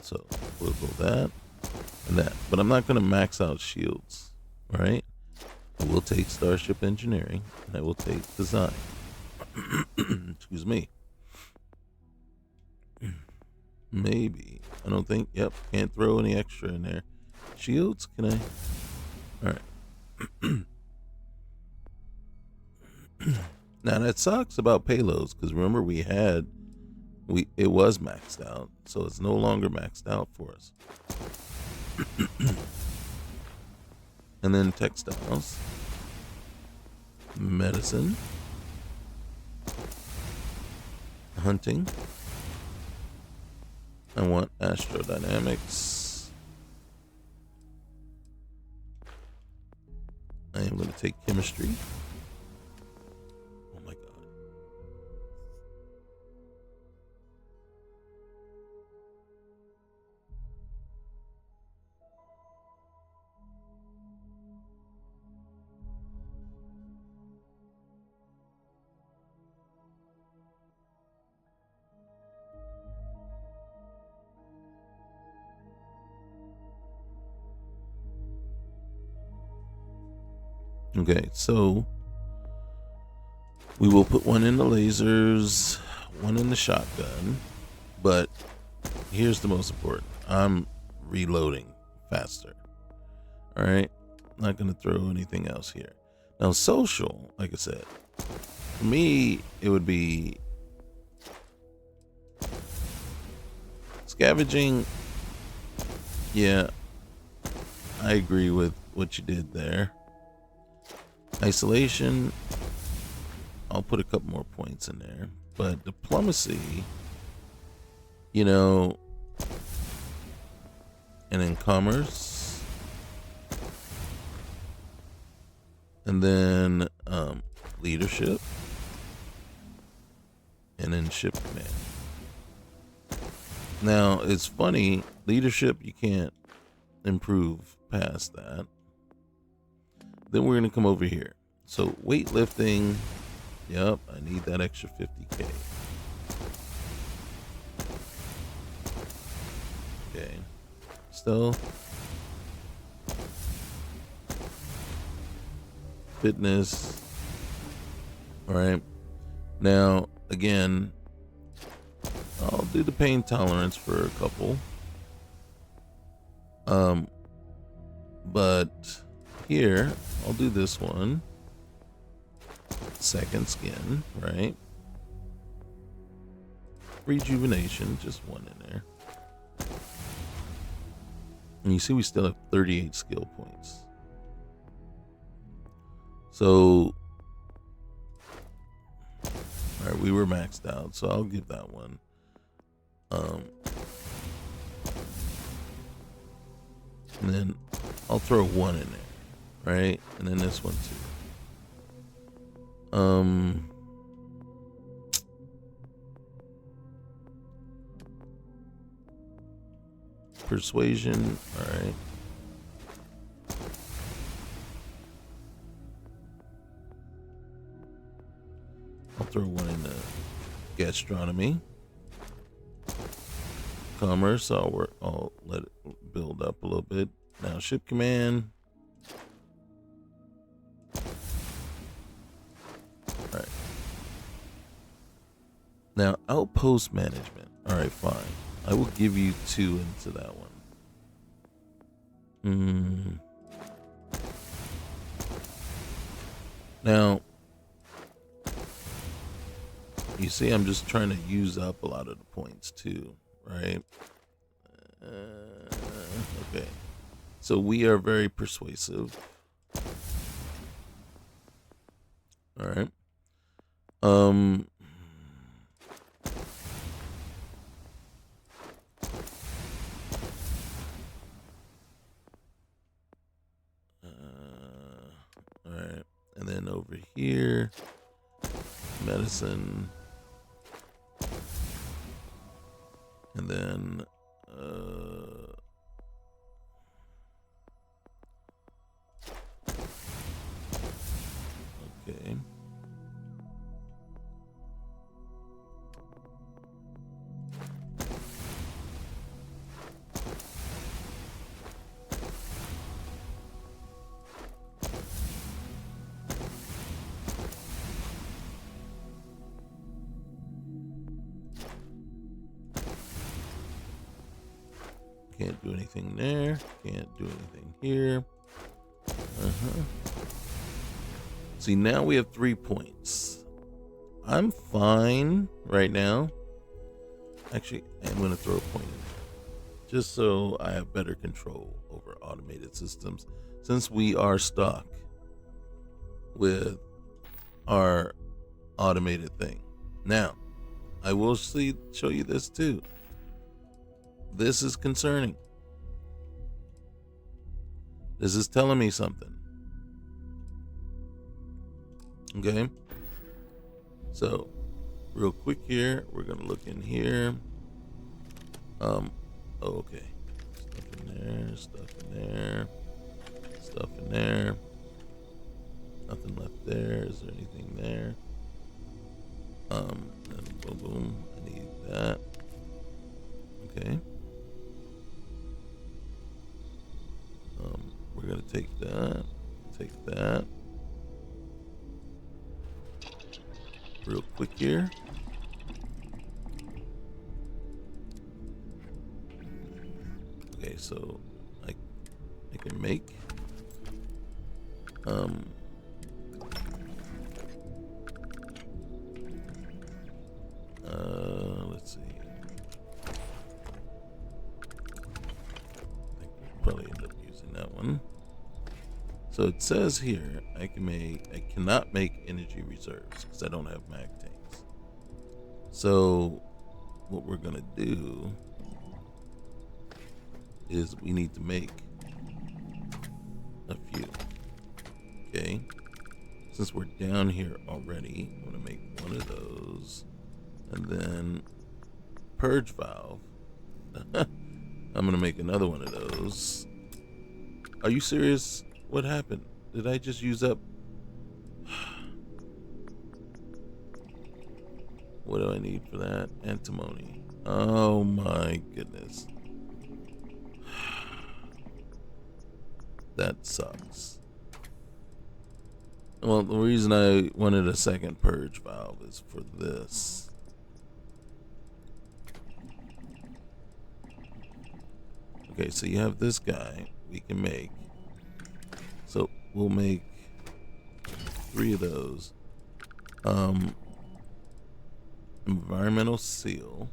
So we'll go that and that. But I'm not going to max out shields. All right. I will take Starship Engineering, and I will take Design. Excuse me. Maybe. I don't think. Yep. Can't throw any extra in there. Shields? Can I? All right. Now that sucks about payloads because remember it was maxed out, so it's no longer maxed out for us. And then textiles, medicine, hunting. I want astrodynamics. I am going to take chemistry. Oh my god. Okay, so we will put one in the lasers, one in the shotgun, but here's the most important. I'm reloading faster. All right, not going to throw anything else here. Now, social, like I said, for me, it would be scavenging. Yeah, I agree with what you did there. Isolation, I'll put a couple more points in there. But diplomacy, and then commerce, and then leadership, and then ship command. Now, it's funny, leadership, you can't improve past that. Then we're going to come over here. So weightlifting, yep, I need that extra 50K. Okay, stealth, fitness. All right, now again, I'll do the pain tolerance for a couple. But here, I'll do this one. Second skin, right? Rejuvenation, just one in there. And you see we still have 38 skill points. So, alright, we were maxed out, so I'll give that one. And then I'll throw one in there, right? And then this one too. Persuasion. All right. I'll throw one in the gastronomy. Commerce, I'll let it build up a little bit. Now ship command. All right. Now outpost management. All right, fine. I will give you 2 into that one. Now, you see, I'm just trying to use up a lot of the points too, right? Okay. So we are very persuasive. All right. All right. And then over here, medicine. And then okay. Can't do anything there. Can't do anything here. See, now we have 3 points. I'm fine right now. Actually, I'm going to throw a point in just so I have better control over automated systems, since we are stuck with our automated thing. Now, I will show you this too. This is concerning. This is telling me something. Okay. So, real quick here, we're gonna look in here. Okay. Stuff in there, stuff in there, stuff in there. Nothing left there. Is there anything there? And boom, boom. I need that. Okay. We're gonna take that. Real quick here. Okay, so I can make let's see. I think we'll probably end up using that one. So it says here I cannot make energy reserves because I don't have mag tanks. So what we're gonna do is we need to make a few. Okay. Since we're down here already, I'm gonna make one of those, and then purge valve. I'm gonna make another one of those. Are you serious? What happened? Did I just use up? What do I need for that? Antimony. Oh my goodness. That sucks. Well, the reason I wanted a second purge valve is for this. Okay, so you have this guy we can make. So we'll make 3 of those. Environmental seal.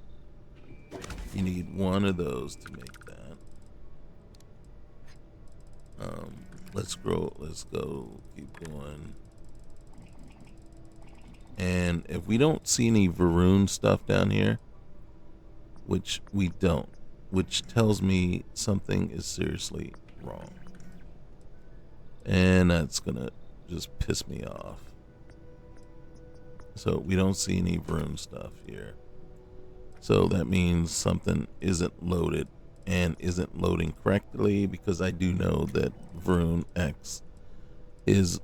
You need 1 of those to make that. Let's go, keep going. And if we don't see any Varun stuff down here, which we don't, which tells me something is seriously wrong. And that's gonna just piss me off. So we don't see any Varun stuff here. So that means something isn't loaded and isn't loading correctly, because I do know that Varun X is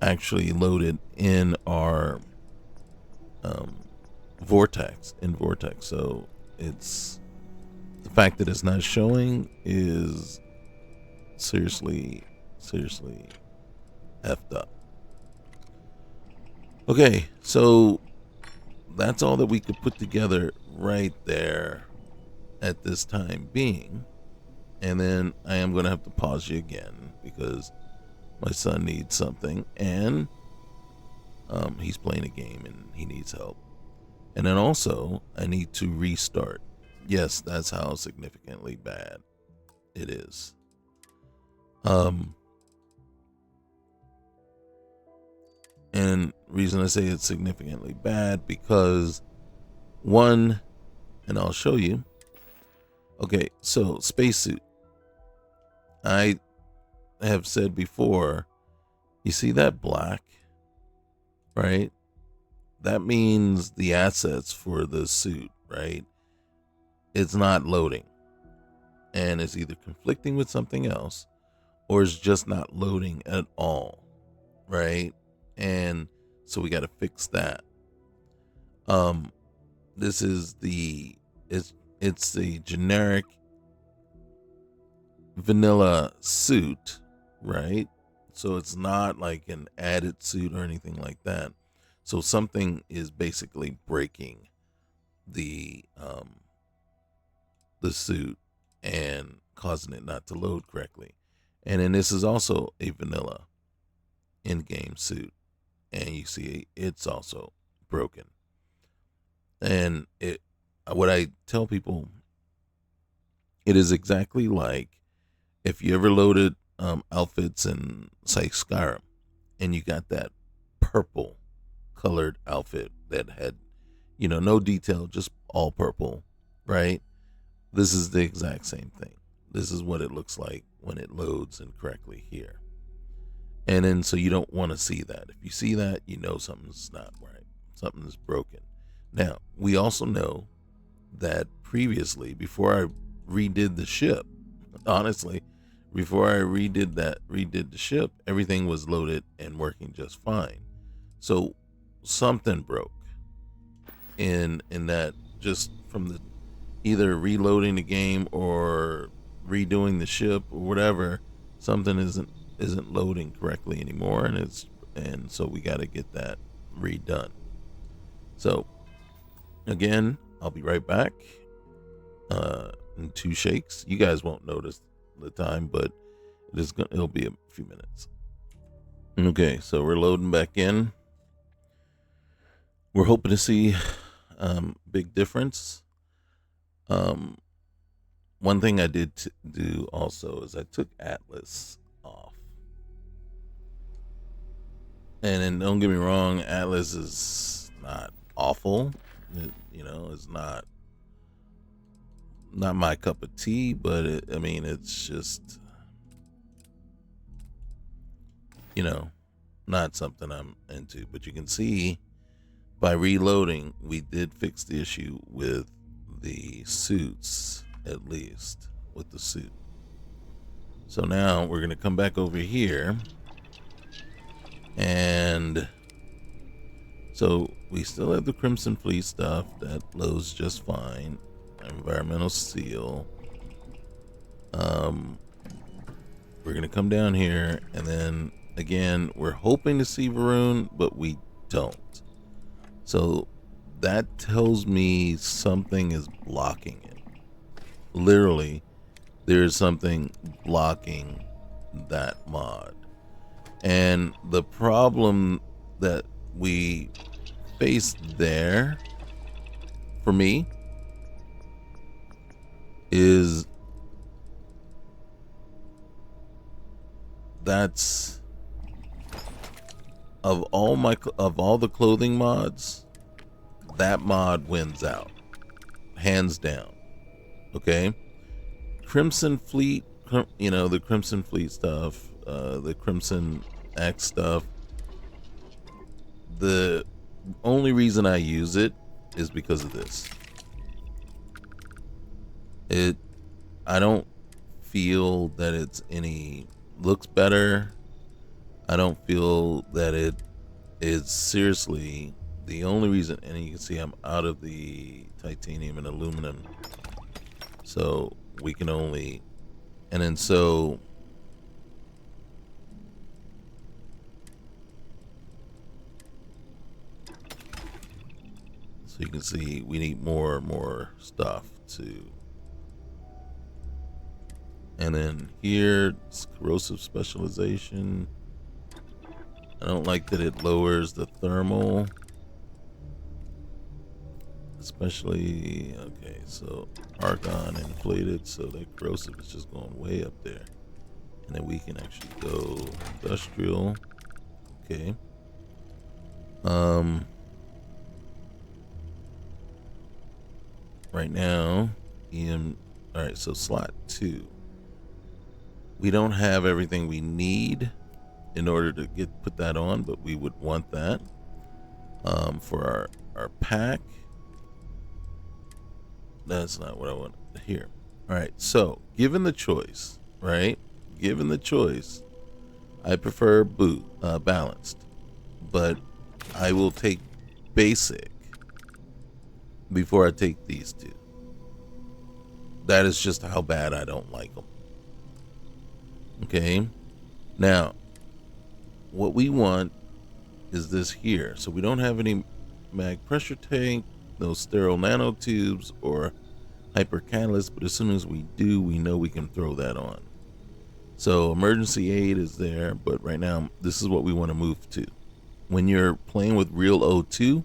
actually loaded in our vortex, so it's the fact that it's not showing is seriously effed up. Okay, so that's all that we could put together right there at this time being. And then I am going to have to pause you again because my son needs something, and he's playing a game and he needs help. And then also I need to restart. Yes, that's how significantly bad it is. And reason I say it's significantly bad because one, and I'll show you. Okay, so spacesuit. I have said before, you see that black, right? That means the assets for the suit, right? It's not loading. And it's either conflicting with something else or it's just not loading at all, right? And so we got to fix that. This is it's the generic vanilla suit, right? So it's not like an added suit or anything like that. So something is basically breaking the suit and causing it not to load correctly. And then this is also a vanilla in-game suit, and you see it's also broken. And what I tell people, it is exactly like if you ever loaded outfits in, say, Skyrim, and you got that purple colored outfit that had, no detail, just all purple, right? This is the exact same thing. This is what it looks like when it loads incorrectly here. And then, so you don't want to see that. If you see that, you know something's not right. Something is broken. Now, we also know that previously, before I redid the ship, honestly, before I redid the ship, everything was loaded and working just fine. So something broke in that, just from the either reloading the game or redoing the ship or whatever. Something isn't loading correctly anymore, and so we got to get that redone. So again, I'll be right back in 2 shakes. You guys won't notice the time, but it'll be a few minutes. Okay, so we're loading back in. We're hoping to see big difference. One thing I did do also is I took Atlas off. And then don't get me wrong, Atlas is not awful. It's not my cup of tea, but it's just, not something I'm into. But you can see by reloading, we did fix the issue with the suits, at least with the suit. So now we're going to come back over here, and so we still have the Crimson Fleet stuff that loads just fine. Environmental seal. We're going to come down here, and then again, we're hoping to see Varun, but we don't. So that tells me something is blocking it. Literally, there's something blocking that mod. And the problem that we face there, for me, is that's of all the clothing mods, that mod wins out, hands down. Okay, Crimson Fleet, the Crimson Fleet stuff, the Crimson X stuff. The only reason I use it is because of this. I don't feel that it's any looks better. I don't feel that it is seriously the only reason. And you can see I'm out of the titanium and aluminum, so we can only, and then so you can see we need more and more stuff to. And then here it's corrosive specialization. I don't like that it lowers the thermal, especially, okay, so argon inflated, so that corrosive is just going way up there. And then we can actually go industrial. Okay. Right now, all right, so slot 2. We don't have everything we need in order to put that on, but we would want that for our pack. That's not what I want here. All right, so given the choice, right? Given the choice, I prefer balanced, but I will take basic before I take these two. That is just how bad I don't like them. Okay, now what we want is this here. So we don't have any mag pressure tank, no sterile nanotubes or hyper catalyst, but as soon as we do, we know we can throw that on. So emergency aid is there, but right now this is what we want to move to. When you're playing with real O2,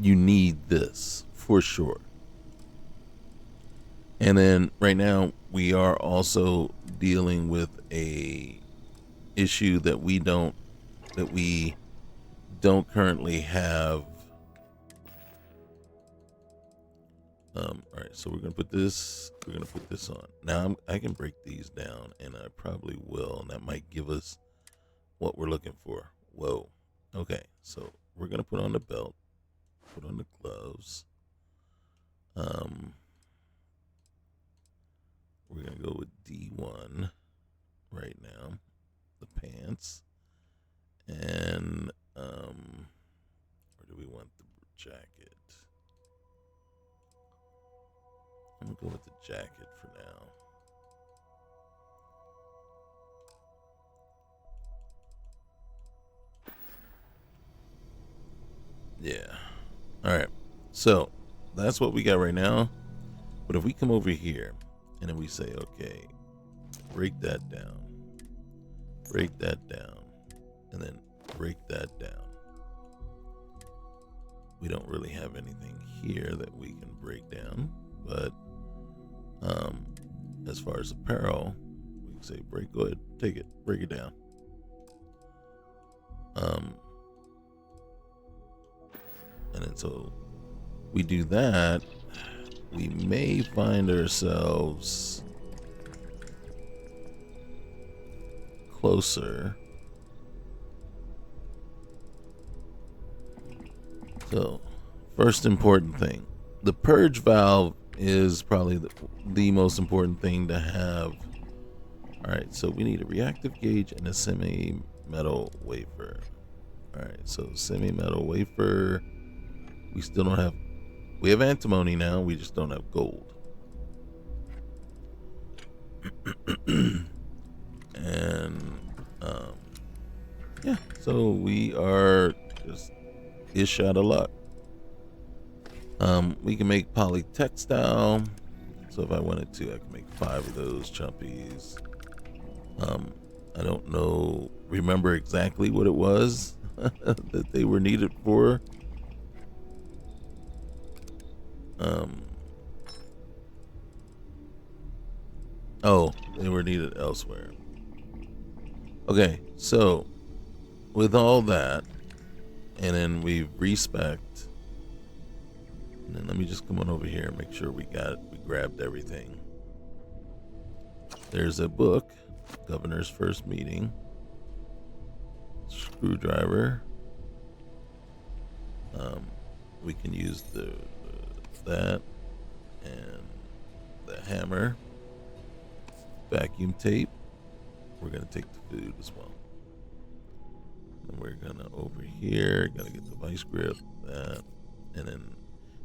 you need this for sure. And then right now we are also dealing with a issue that we don't currently have. All right, so we're gonna put this on. Now I can break these down, and I probably will, and that might give us what we're looking for. Whoa. Okay, so we're gonna put on the belt, put on the gloves. We're gonna go with D1 right now. The pants, and where do we want the jacket? I'm gonna go with the jacket for now. Yeah. All right. So that's what we got right now. But if we come over here and then we say, okay, break that down, and then break that down. We don't really have anything here that we can break down, but as far as apparel, we can say go ahead, take it, break it down. And then so we do that, we may find ourselves closer. So first important thing, the purge valve is probably the most important thing to have. All right, so we need a reactive gauge and a semi-metal wafer. All right, so semi-metal wafer. We still don't have. We have antimony now. We just don't have gold. And yeah, so we are just ish out of luck. We can make polytextile. So if I wanted to, I can make 5 of those chumpies. I don't remember exactly what it was that they were needed for. Oh, they were needed elsewhere. Okay, so with all that, and then we respec. And then let me just come on over here and make sure we grabbed everything. There's a book, Governor's First Meeting, screwdriver. We can use that and the hammer. vacuum tape. We're gonna take the food as well. And we're gonna over here, gotta get the vice grip, that, and then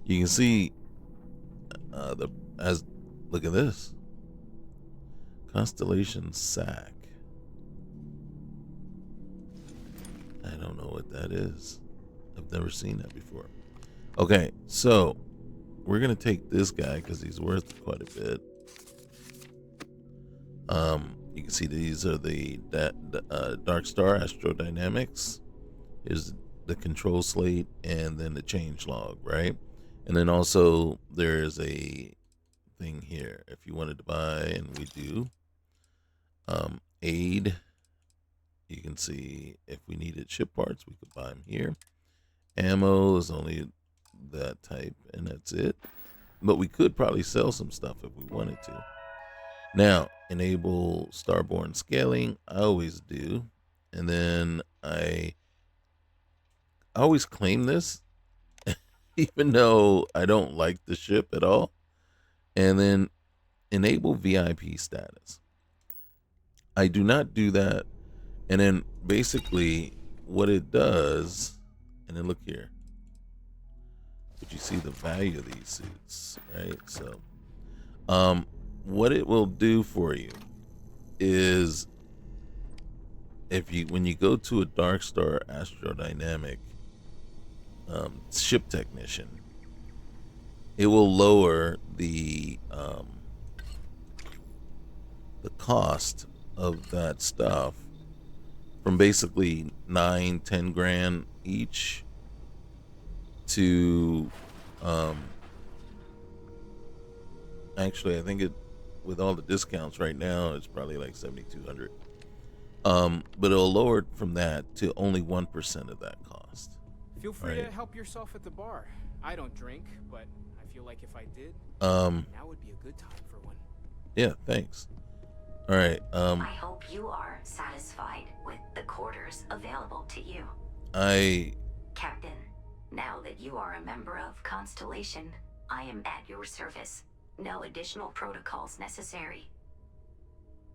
you can see look at this. Constellation sack. I don't know what that is. I've never seen that before. Okay, so we're gonna take this guy because he's worth quite a bit. You can see these are the Dark Star Astrodynamics. Here's the control slate and then the change log, right? And then also there's a thing here if you wanted to buy, and we do. Aid. You can see if we needed ship parts, we could buy them here. Ammo is only that type, and that's it. But we could probably sell some stuff if we wanted to. Now, enable Starborn scaling. I always do. And then I always claim this, even though I don't like the ship at all. And then enable VIP status. I do not do that. And then basically what it does, and then look here. But you see the value of these suits, right? So what it will do for you is when you go to a Dark Star Astrodynamic ship technician, it will lower the cost of that stuff from basically 9-10 grand each to actually I think it, with all the discounts right now, it's probably like 7,200. But it'll lower it from that to only 1% of that cost. Feel free to help yourself at the bar. I don't drink, but I feel like if I did, now would be a good time for one. Yeah, thanks. All right. I hope you are satisfied with the quarters available to you. Captain, now that you are a member of Constellation, I am at your service. No additional protocols necessary.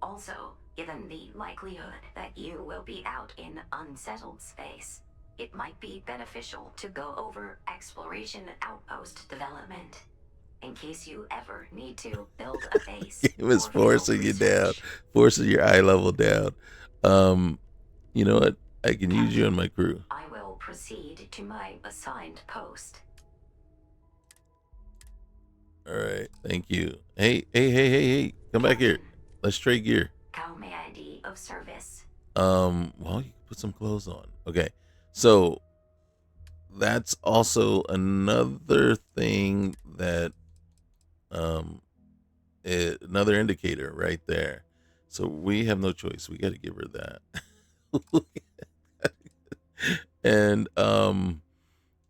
Also, given the likelihood that you will be out in unsettled space, it might be beneficial to go over exploration outpost development in case you ever need to build a base. It was forcing you down, forcing your eye level down. You know what? I can use you on my crew. I will proceed to my assigned post. All right, thank you. Hey, come back here. Let's trade gear. How may I be of service? Well, you can put some clothes on. Okay, so that's also another thing that, another indicator right there. So we have no choice. We got to give her that. And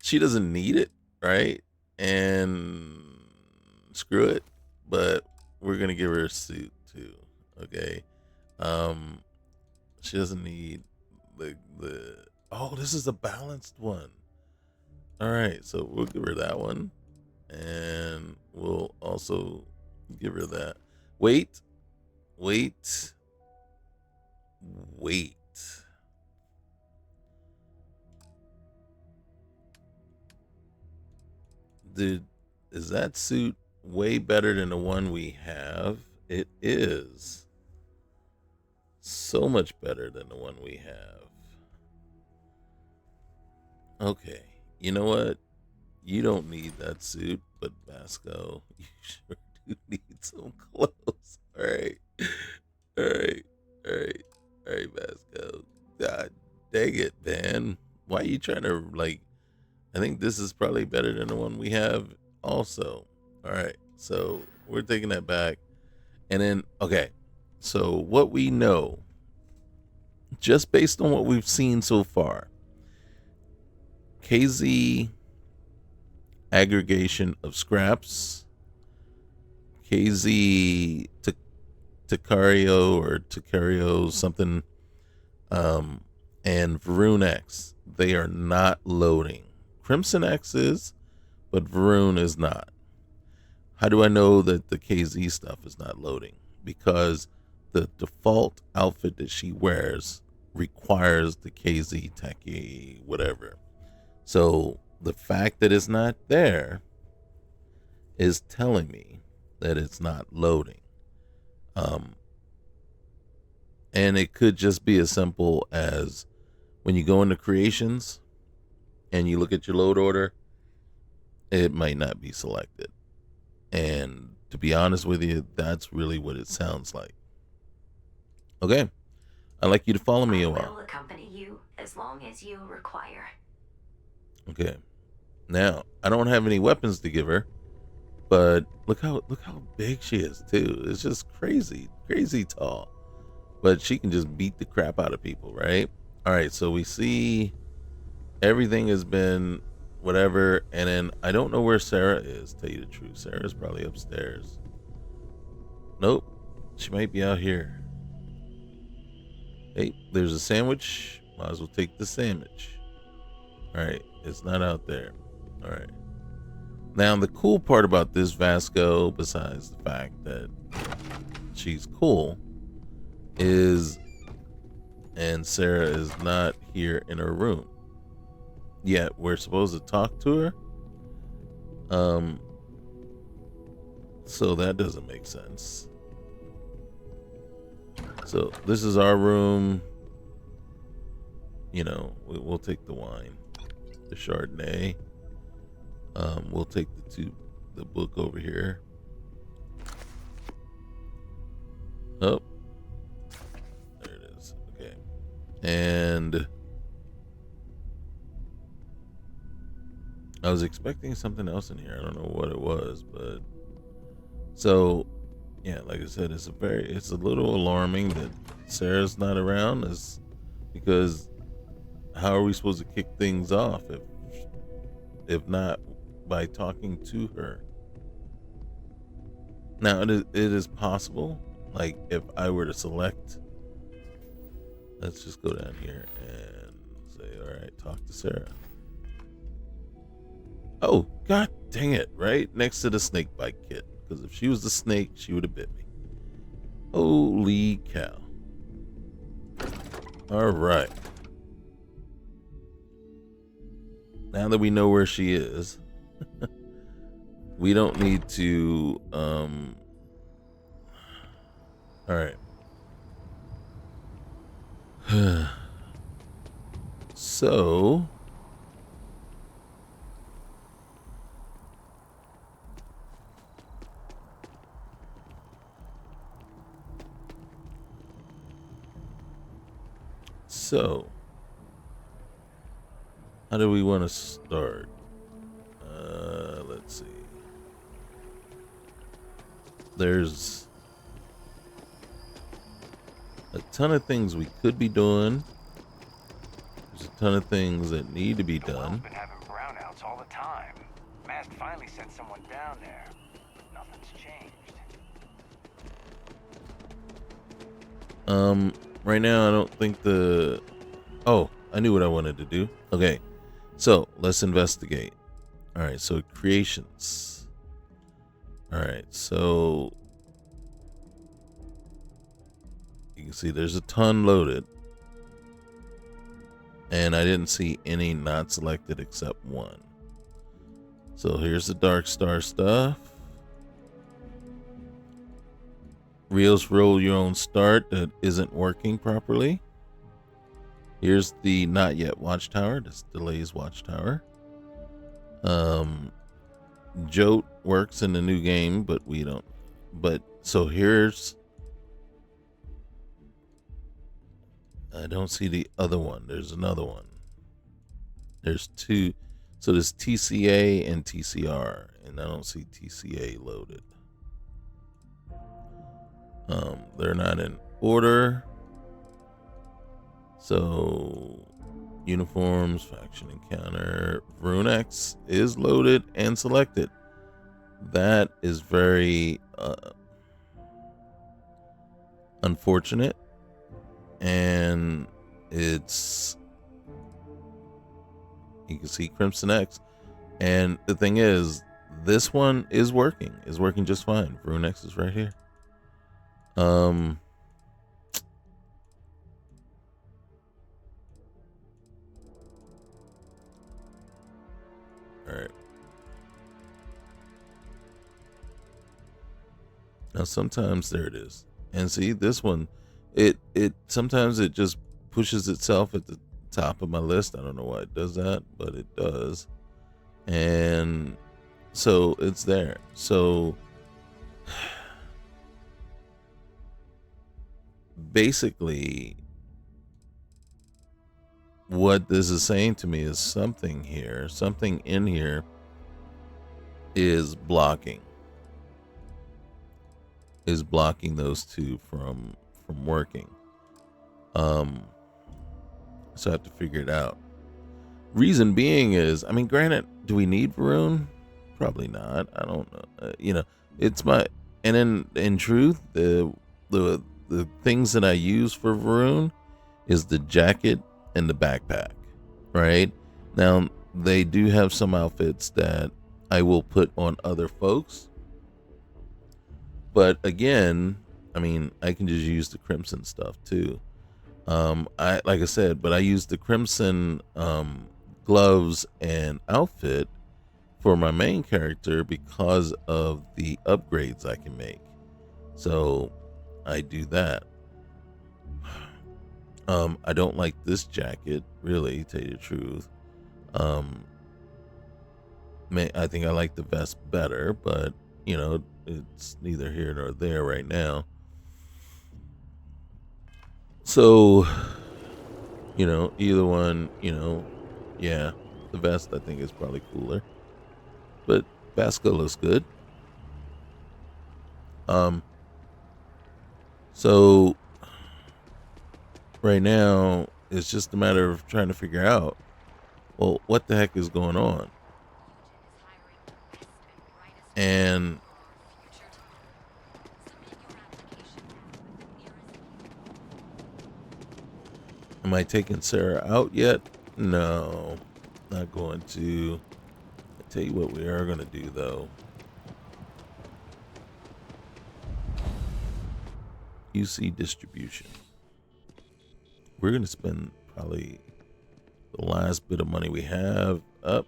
she doesn't need it, right? And screw it, but we're gonna give her a suit too. Okay. She doesn't need the oh, this is a balanced one. All right, so we'll give her that one, and we'll also give her that. Wait. Dude, is that suit way better than the one we have? It is. So much better than the one we have. Okay, you know what? You don't need that suit, but Vasco, you sure do need some clothes. All right, Vasco. God dang it, man. Why are you trying to, like, I think this is probably better than the one we have also. All right, so we're taking that back. And then, okay, so what we know, just based on what we've seen so far, KZ aggregation of scraps, KZ Tacario something, and Varun X, they are not loading. Crimson X is, but Varun is not. How do I know that the KZ stuff is not loading? Because the default outfit that she wears requires the KZ Techie whatever. So the fact that it's not there is telling me that it's not loading. And it could just be as simple as when you go into creations and you look at your load order, it might not be selected. And to be honest with you, that's really what it sounds like. Okay. I'd like you to follow me a while. I will accompany you as long as you require. Okay. Now, I don't have any weapons to give her, but look how big she is too. It's just crazy tall. But she can just beat the crap out of people, right? All right, so we see everything has been whatever, and then I don't know where Sarah is, tell you the truth. Sarah's probably upstairs. Nope. She might be out here. Hey, there's a sandwich. Might as well take the sandwich. All right, it's not out there. All right. Now, the cool part about this Vasco, besides the fact that she's cool, is, and Sarah is not here in her room. Yet we're supposed to talk to her. So that doesn't make sense. So this is our room. You know, we'll take the wine, the Chardonnay. We'll take the book over here. Oh, there it is. Okay, and I was expecting something else in here. I don't know what it was, but so yeah, like I said, it's a little alarming that Sarah's not around, is because how are we supposed to kick things off if not by talking to her? Now it is possible, like if I were to select, let's just go down here and say, all right, talk to Sarah. Oh, god dang it, right next to the snake bite kit. Because if she was the snake, she would have bit me. Holy cow. All right. Now that we know where she is, we don't need to, all right. So, how do we want to start? Let's see. There's a ton of things we could be doing. There's a ton of things that need to be done. Been having brownouts all the time. Mast finally sent someone down there. Nothing's changed. Right now I don't think oh, I knew what I wanted to do. Okay, so let's investigate. All right, so creations. All right, so you can see there's a ton loaded, and I didn't see any not selected except one. So here's the Dark Star stuff. Reels roll your own start that isn't working properly. Here's the not yet watchtower. This delays watchtower. Jote works in the new game, but we don't. But so here's. I don't see the other one. There's another one. There's two. So there's TCA and TCR, and I don't see TCA loaded. They're not in order. So uniforms, faction encounter, Runex is loaded and selected. That is very unfortunate, and it's, you can see Crimson X, and the thing is, this one is working just fine. Runex is right here. sometimes there it is. And see this one, it sometimes it just pushes itself at the top of my list. I don't know why it does that, but it does. And so it's there. So basically what this is saying to me is something in here is blocking those two from working. So I have to figure it out. Reason being is, I mean, granted, do we need Varun? Probably not. I don't know. It's my, and in truth, the things that I use for Varun is the jacket and the backpack. Right now, they do have some outfits that I will put on other folks. But again, I mean, I can just use the crimson stuff too. I like I said, but I use the crimson gloves and outfit for my main character because of the upgrades I can make. So I do that. I don't like this jacket, really, to tell you the truth. I think I like the vest better, but it's neither here nor there right now. So, either one, yeah, the vest I think is probably cooler, but Vasco looks good. So right now it's just a matter of trying to figure out, well, what the heck is going on? And am I taking Sarah out yet? No, not going to. I tell you what we are going to do though. UC distribution. We're going to spend probably the last bit of money we have up.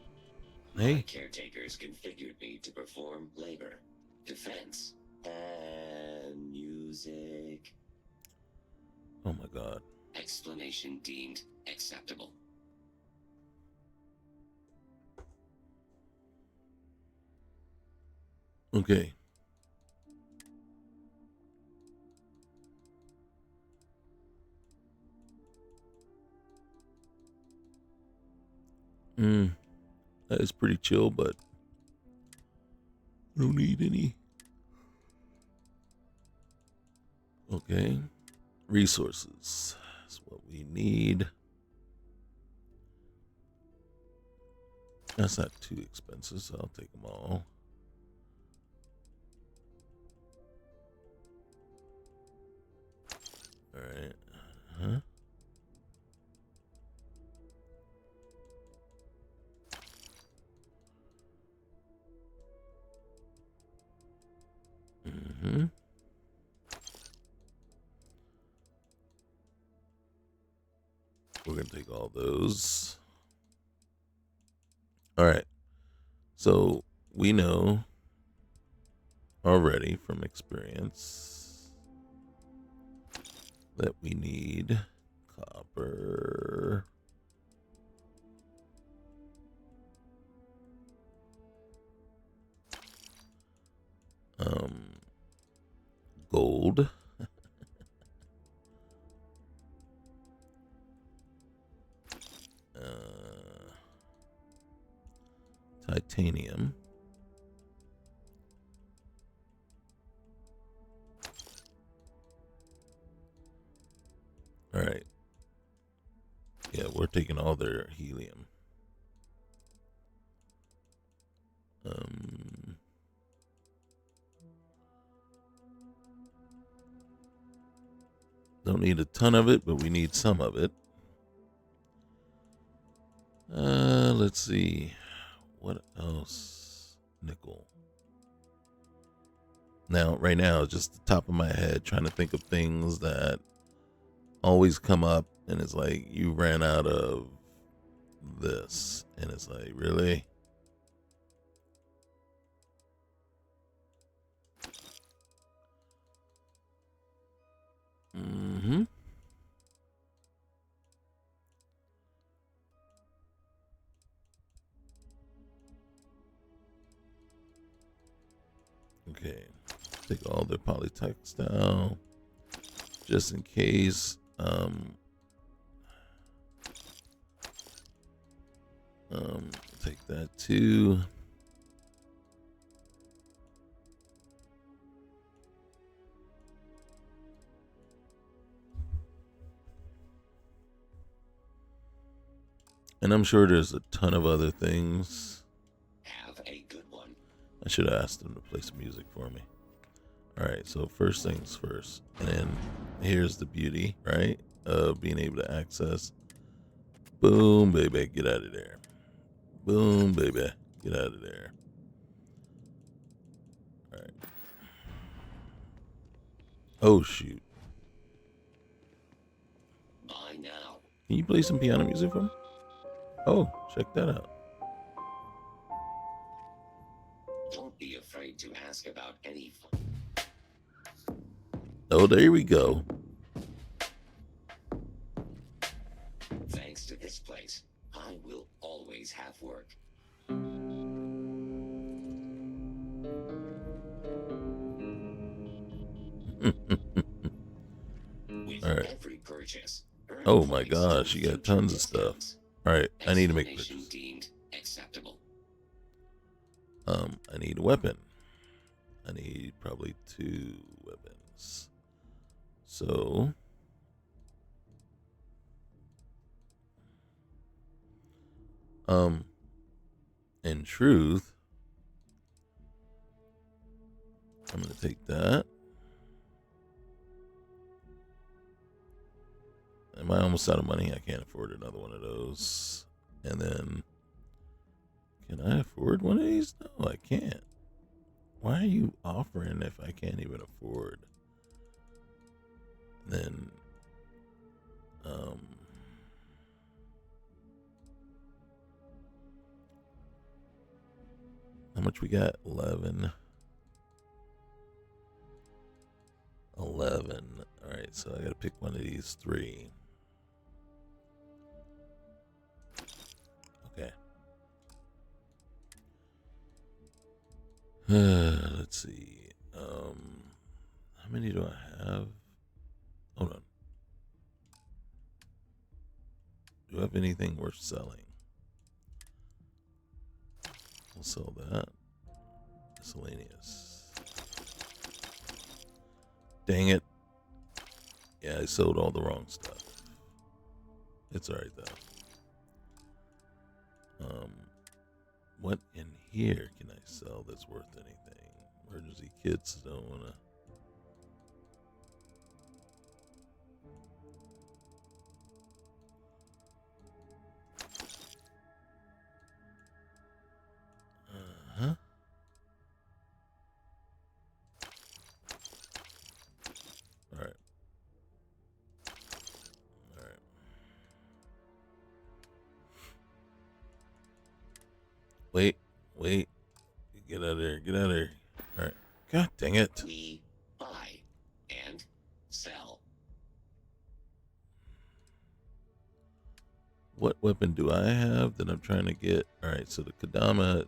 Hey. My caretakers configured me to perform labor, defense, and music. Oh my God. Explanation deemed acceptable. Okay. That is pretty chill, but I don't need any. Okay. Resources. That's what we need. That's not too expensive, so I'll take them all. All right. Huh? Mm-hmm. We're going to take all those. All right. So we know already from experience that we need copper. Gold. Titanium. All right. Yeah, we're taking all their helium. Don't need a ton of it, but we need some of it. Let's see. What else? Nickel. Now, right now, just the top of my head, trying to think of things that always come up, and it's like, you ran out of this. And it's like, really? Mm-hmm. Okay. Take all their polytextile just in case. Take that too. And I'm sure there's a ton of other things. Have a good one. I should have asked them to play some music for me. All right, so first things first. And then here's the beauty, right, of being able to access. Boom, baby, get out of there. Boom, baby, get out of there. All right. Oh, shoot. Buy now. Can you play some piano music for me? Oh, check that out. Don't be afraid to ask about any. Oh, there we go. Thanks to this place, I will always have work. With All right. every purchase. Oh my gosh, you got tons of stuff. All right, I need to make purchases. Deemed acceptable. I need a weapon. I need probably 2 weapons. So in truth, I'm gonna take that. Am I almost out of money? I can't afford another one of those. And then, can I afford one of these? No, I can't. Why are you offering if I can't even afford? Then, how much we got? 11. 11. All right, so I gotta pick one of these 3. Okay. Let's see. How many do I have? Hold on. Do I have anything worth selling? I'll sell that. Miscellaneous. Dang it. Yeah, I sold all the wrong stuff. It's alright though. What in here can I sell that's worth anything? Emergency kits, don't wanna. Uh-huh. Alright. Alright. Wait. Get out of there. Get out of there. Alright. God dang it. We buy and sell. What weapon do I have that I'm trying to get? Alright, so the Kodama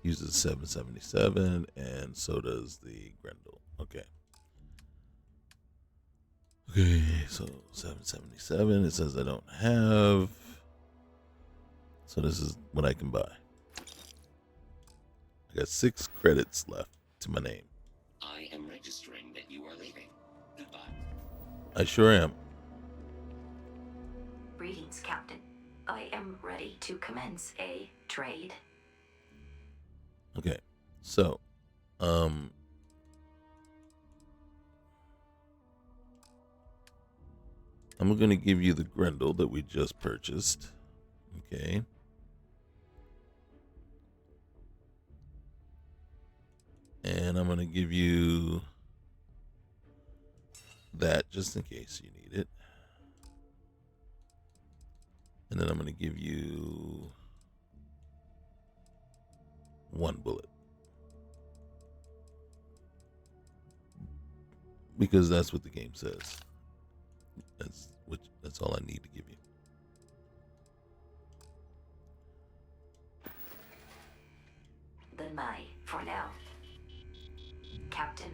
uses 777, and so does the Grendel. Okay. Okay, so 777, it says I don't have. So this is what I can buy. I got 6 credits left to my name. I am registering that you are leaving. Goodbye. I sure am. Greetings, Captain. I am ready to commence a trade. Okay, so, I'm going to give you the Grendel that we just purchased. Okay. And I'm going to give you that just in case you need it. And then I'm going to give you 1 bullet. Because that's what the game says. That's all I need to give you. Then bye for now. Captain,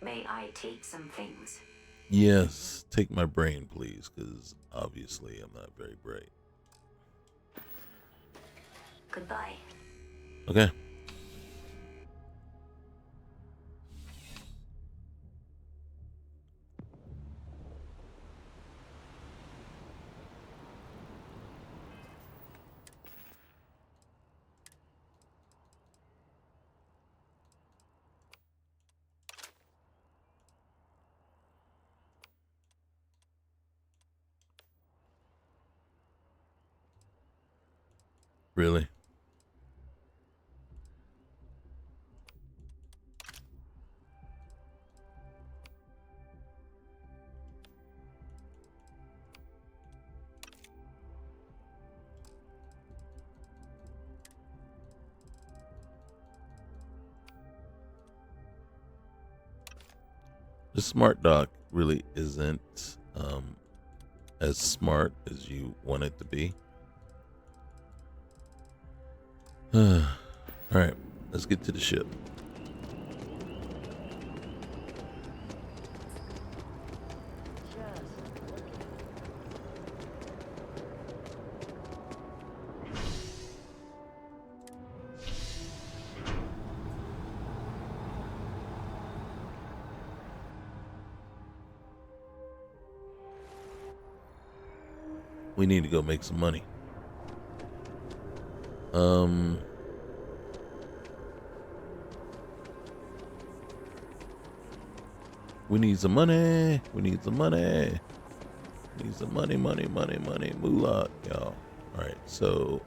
may I take some things? Yes, take my brain, please, because obviously I'm not very bright. Goodbye. Okay. Really? The smart dock really isn't as smart as you want it to be. All right, let's get to the ship. We need to go make some money. We need some money. We need some money. Need some money, moolah, y'all. All right, so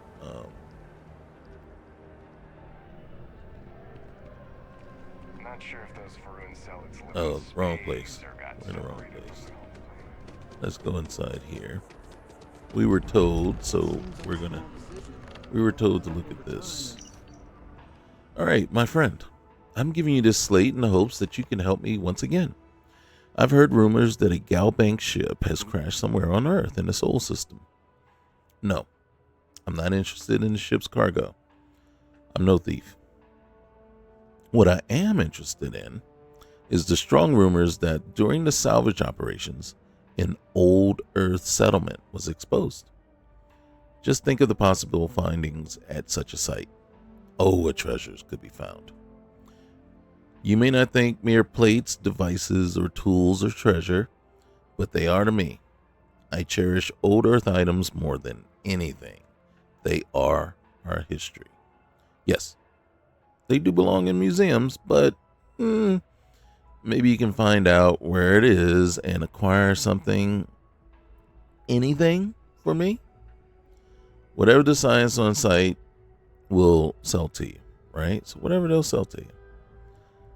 Not sure if those Varun sell its oh, wrong place. We're in the wrong place. Let's go inside here. We were told, so we were told to look at this. All right, my friend. I'm giving you this slate in the hopes that you can help me once again. I've heard rumors that a Galbank ship has crashed somewhere on Earth in the Sol system. No, I'm not interested in the ship's cargo. I'm no thief. What I am interested in is the strong rumors that during the salvage operations, an old Earth settlement was exposed. Just think of the possible findings at such a site. Oh, what treasures could be found. You may not think mere plates, devices, or tools are treasure, but they are to me. I cherish old Earth items more than anything. They are our history. Yes, they do belong in museums, but maybe you can find out where it is and acquire something, anything for me. Whatever the science on site will sell to you, right? So whatever they'll sell to you.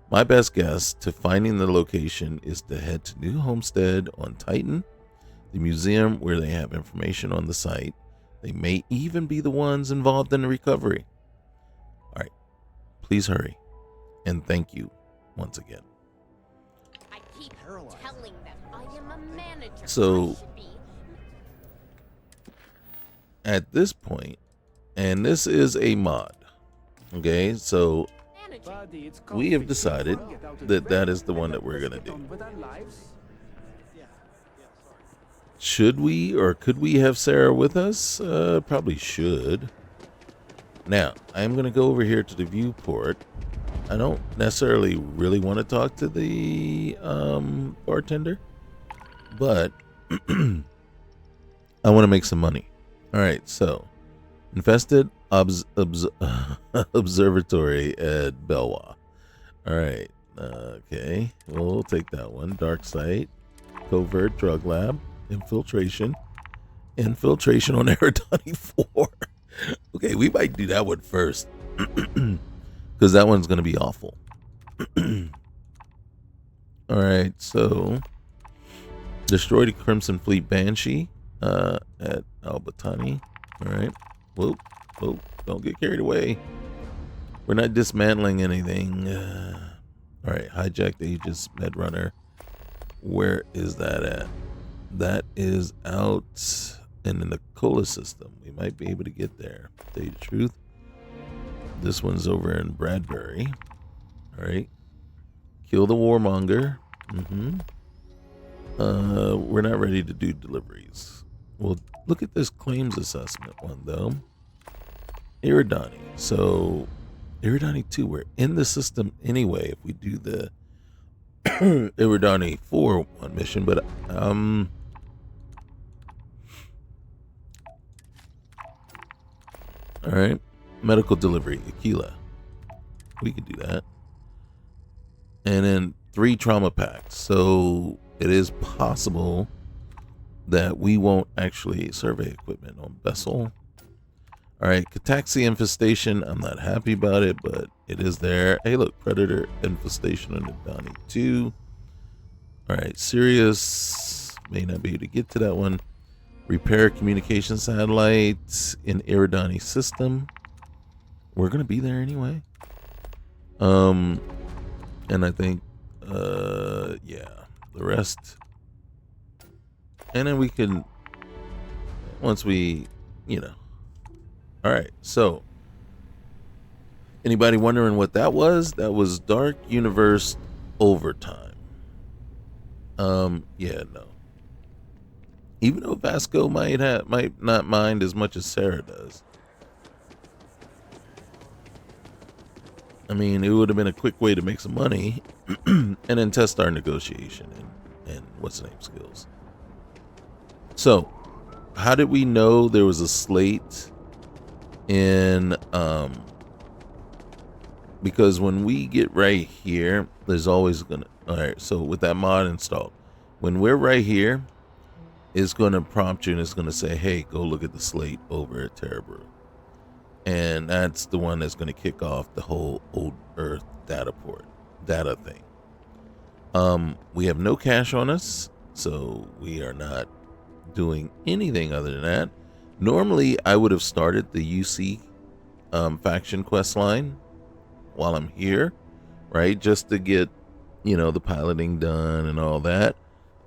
My best guess to finding the location is to head to New Homestead on Titan, the museum where they have information on the site. They may even be the ones involved in the recovery. All right, please hurry, and thank you once again. I keep telling them I am a manager. So at this point, and this is a mod, okay, so we have decided that that is the one that we're gonna do. Should we or could we have Sarah with us? Probably should. Now, I'm gonna go over here to the viewport. I don't necessarily really want to talk to the bartender, but I want to make some money. All right, so infested observatory at Belwa. All right, okay, we'll take that one. Dark site, covert drug lab, infiltration on Era 24. Okay, we might do that one first because that one's gonna be awful. All right, so destroy the Crimson Fleet Banshee at Albatani. All right, whoop, don't get carried away. We're not dismantling anything. All right, hijack the Aegis Med Runner. Where is that at? that is out in the Nicola system. We might be able to get there. To tell you the truth. This one's over in Bradbury. All right. Kill the warmonger. We're not ready to do deliveries. Well, look at this claims assessment one though. Iridani. So Iridani 2, we're in the system anyway if we do the Iridani 4 one mission, but all right. Medical delivery, Aquila. We can do that. And then 3 trauma packs. So it is possible that we won't actually survey equipment on Vessel. All right, Cataxi infestation. I'm not happy about it, but it is there. Hey, look, Predator infestation on the Donnie 2. All right, Sirius may not be able to get to that one. Repair communication satellites in Iridani system. We're gonna be there anyway. And I think, yeah, the rest. And then we can, once we, you know. All right, so anybody wondering what that was? That was Dark Universe Overtime. Yeah, no. Even though Vasco might not mind as much as Sarah does. I mean, it would have been a quick way to make some money and then test our negotiation and what's the name skills. So, how did we know there was a slate in because when we get right here, there's always gonna, all right, so with that mod installed, when we're right here, it's gonna prompt you and it's gonna say, hey, go look at the slate over at Terrabrew. And that's the one that's gonna kick off the whole old Earth data thing. We have no cash on us, so we are not doing anything other than that. Normally, I would have started the UC faction quest line while I'm here, right? Just to get, the piloting done and all that.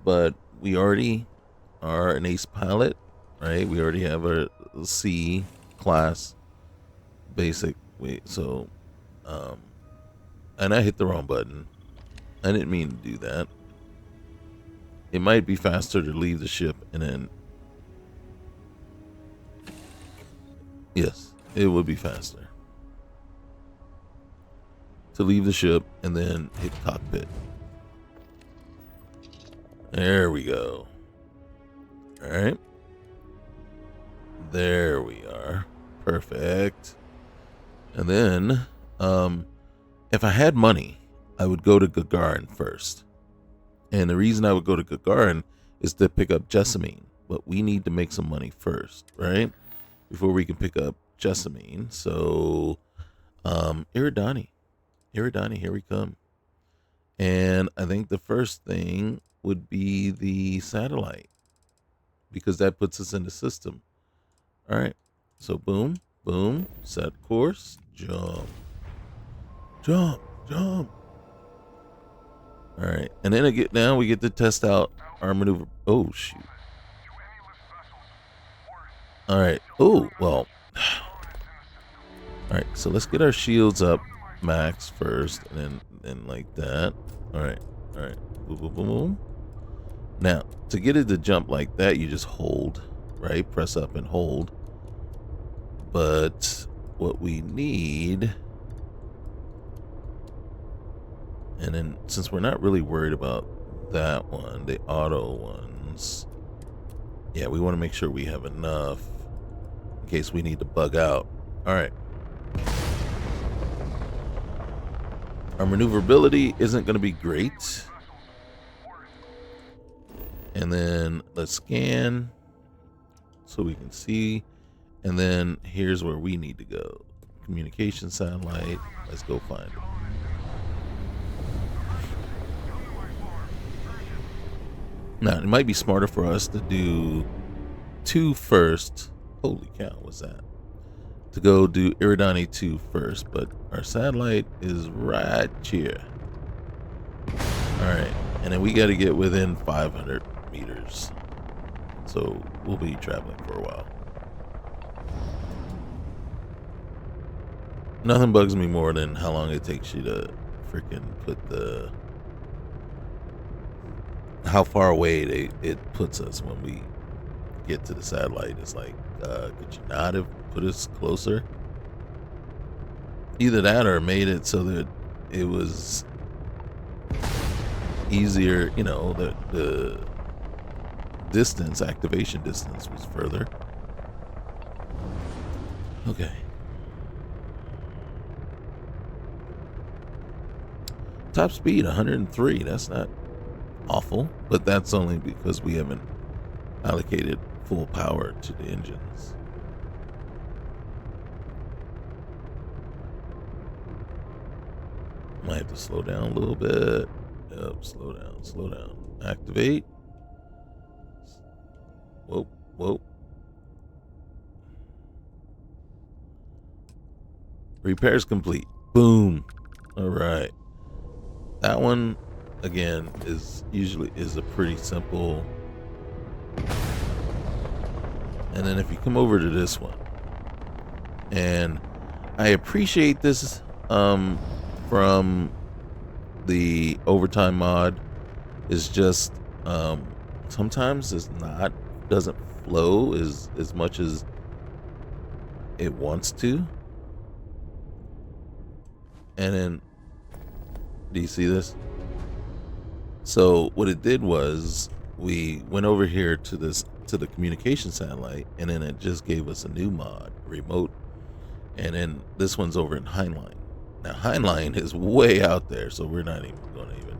But we already are an ace pilot, right? We already have a C class basic. So, and I hit the wrong button. I didn't mean to do that. It might be faster to leave the ship and then, yes, it would be faster to leave the ship and then hit cockpit. There we go. All right. There we are. Perfect. And then, if I had money, I would go to Gagarin first. And the reason I would go to Gagarin is to pick up Jessamine. But we need to make some money first, right? Before we can pick up Jessamine. So, Iridani, here we come. And I think the first thing would be the satellite, because that puts us in the system. All right. So boom, boom, set course, jump. All right. And then we get to test out our maneuver. Oh, shoot. All right. Oh, well. All right. So let's get our shields up max first, and then like that. All right. Boom, boom, boom, boom. Now, to get it to jump like that, you just hold, right? Press up and hold. But what we need, and then since we're not really worried about that one, the auto ones, yeah, we want to make sure we have enough in case we need to bug out. All right. Our maneuverability isn't going to be great. And then let's scan so we can see. And then here's where we need to go. Communication satellite. Let's go find it. Now, it might be smarter for us to do 2 first. Holy cow, what's that? To go do Iridani 2 first, but our satellite is right here. All right, and then we got to get within 500 meters. so we'll be traveling for a while. Nothing bugs me more than how long it takes you to freaking put how far away it puts us when we get to the satellite. It's like, could you not have put us closer? Either that or made it so that it was easier, the distance, activation distance was further. Okay. Top speed 103. That's not awful, but that's only because we haven't allocated full power to the engines. Might have to slow down a little bit. Yep, slow down. Activate. Whoa. Repairs complete. Boom. All right. That one, again, is a pretty simple. And then if you come over to this one, and I appreciate this from the overtime mod, is just sometimes doesn't flow as much as it wants to. And then, do you see this? So what it did was we went over here to the communication satellite, and then it just gave us a new mod, remote. And then this one's over in Heinlein. Now Heinlein is way out there, so we're not even going to even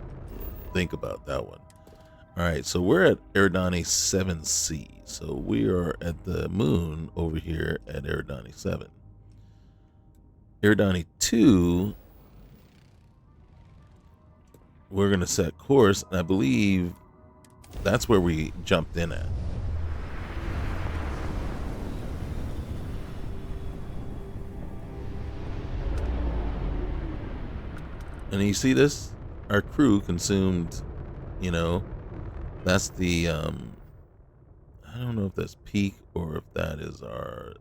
think about that one. All right, so we're at Eridani 7C. So we are at the moon over here at Eridani 7. Eridani 2, we're going to set course, and I believe that's where we jumped in at. And you see this? Our crew consumed, that's the, I don't know if that's peak or if that is our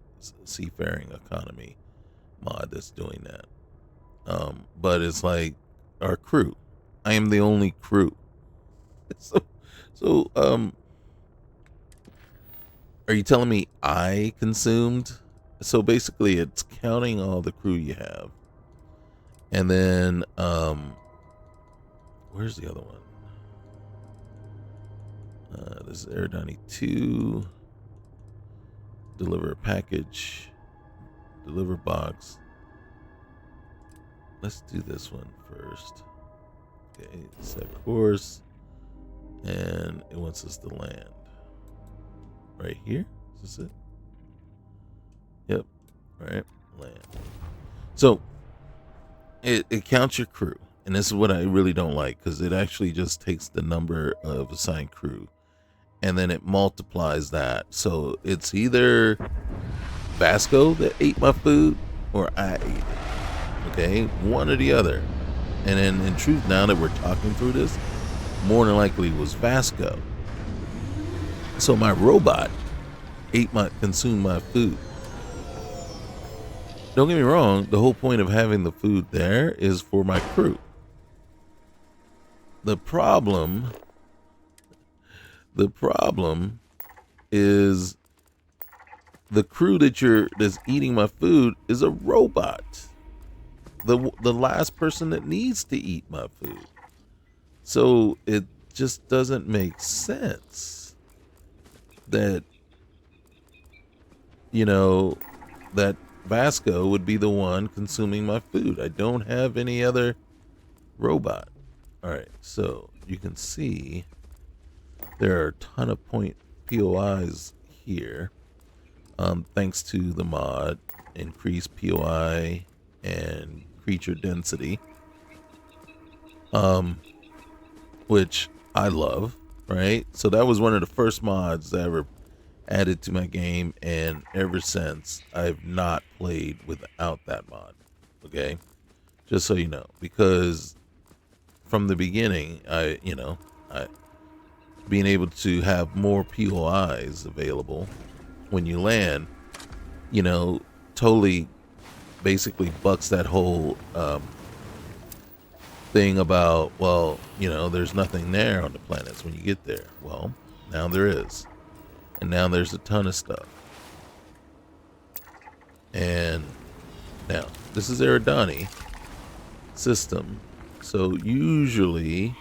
seafaring economy mod that's doing that. But it's like our crew. I am the only crew. So, are you telling me I consumed? So basically it's counting all the crew you have. And then, where's the other one? This is Eridani 2. Deliver a package. Deliver box. Let's do this one first. Okay, set course. And it wants us to land. Right here? Is this it? Yep. All right, land. So, it counts your crew. And this is what I really don't like, because it actually just takes the number of assigned crew and then it multiplies that. So it's either Vasco that ate my food or I ate it. Okay, one or the other. And then in truth, now that we're talking through this, more than likely was Vasco. So my robot consumed my food. Don't get me wrong, the whole point of having the food there is for my crew. The problem is the crew that's eating my food is a robot. The last person that needs to eat my food. So it just doesn't make sense that, that Vasco would be the one consuming my food. I don't have any other robot. All right, so you can see there are a ton of POIs here. Thanks to the mod, increased POI and creature density, which I love, right? So that was one of the first mods that I ever added to my game, and ever since I've not played without that mod. Okay, just so you know, because from the beginning, being able to have more POIs available when you land, you know, totally basically bucks that whole thing about, well, you know, there's nothing there on the planets when you get there. Well, now there is. And now there's a ton of stuff. And now, this is Eridani system. So usually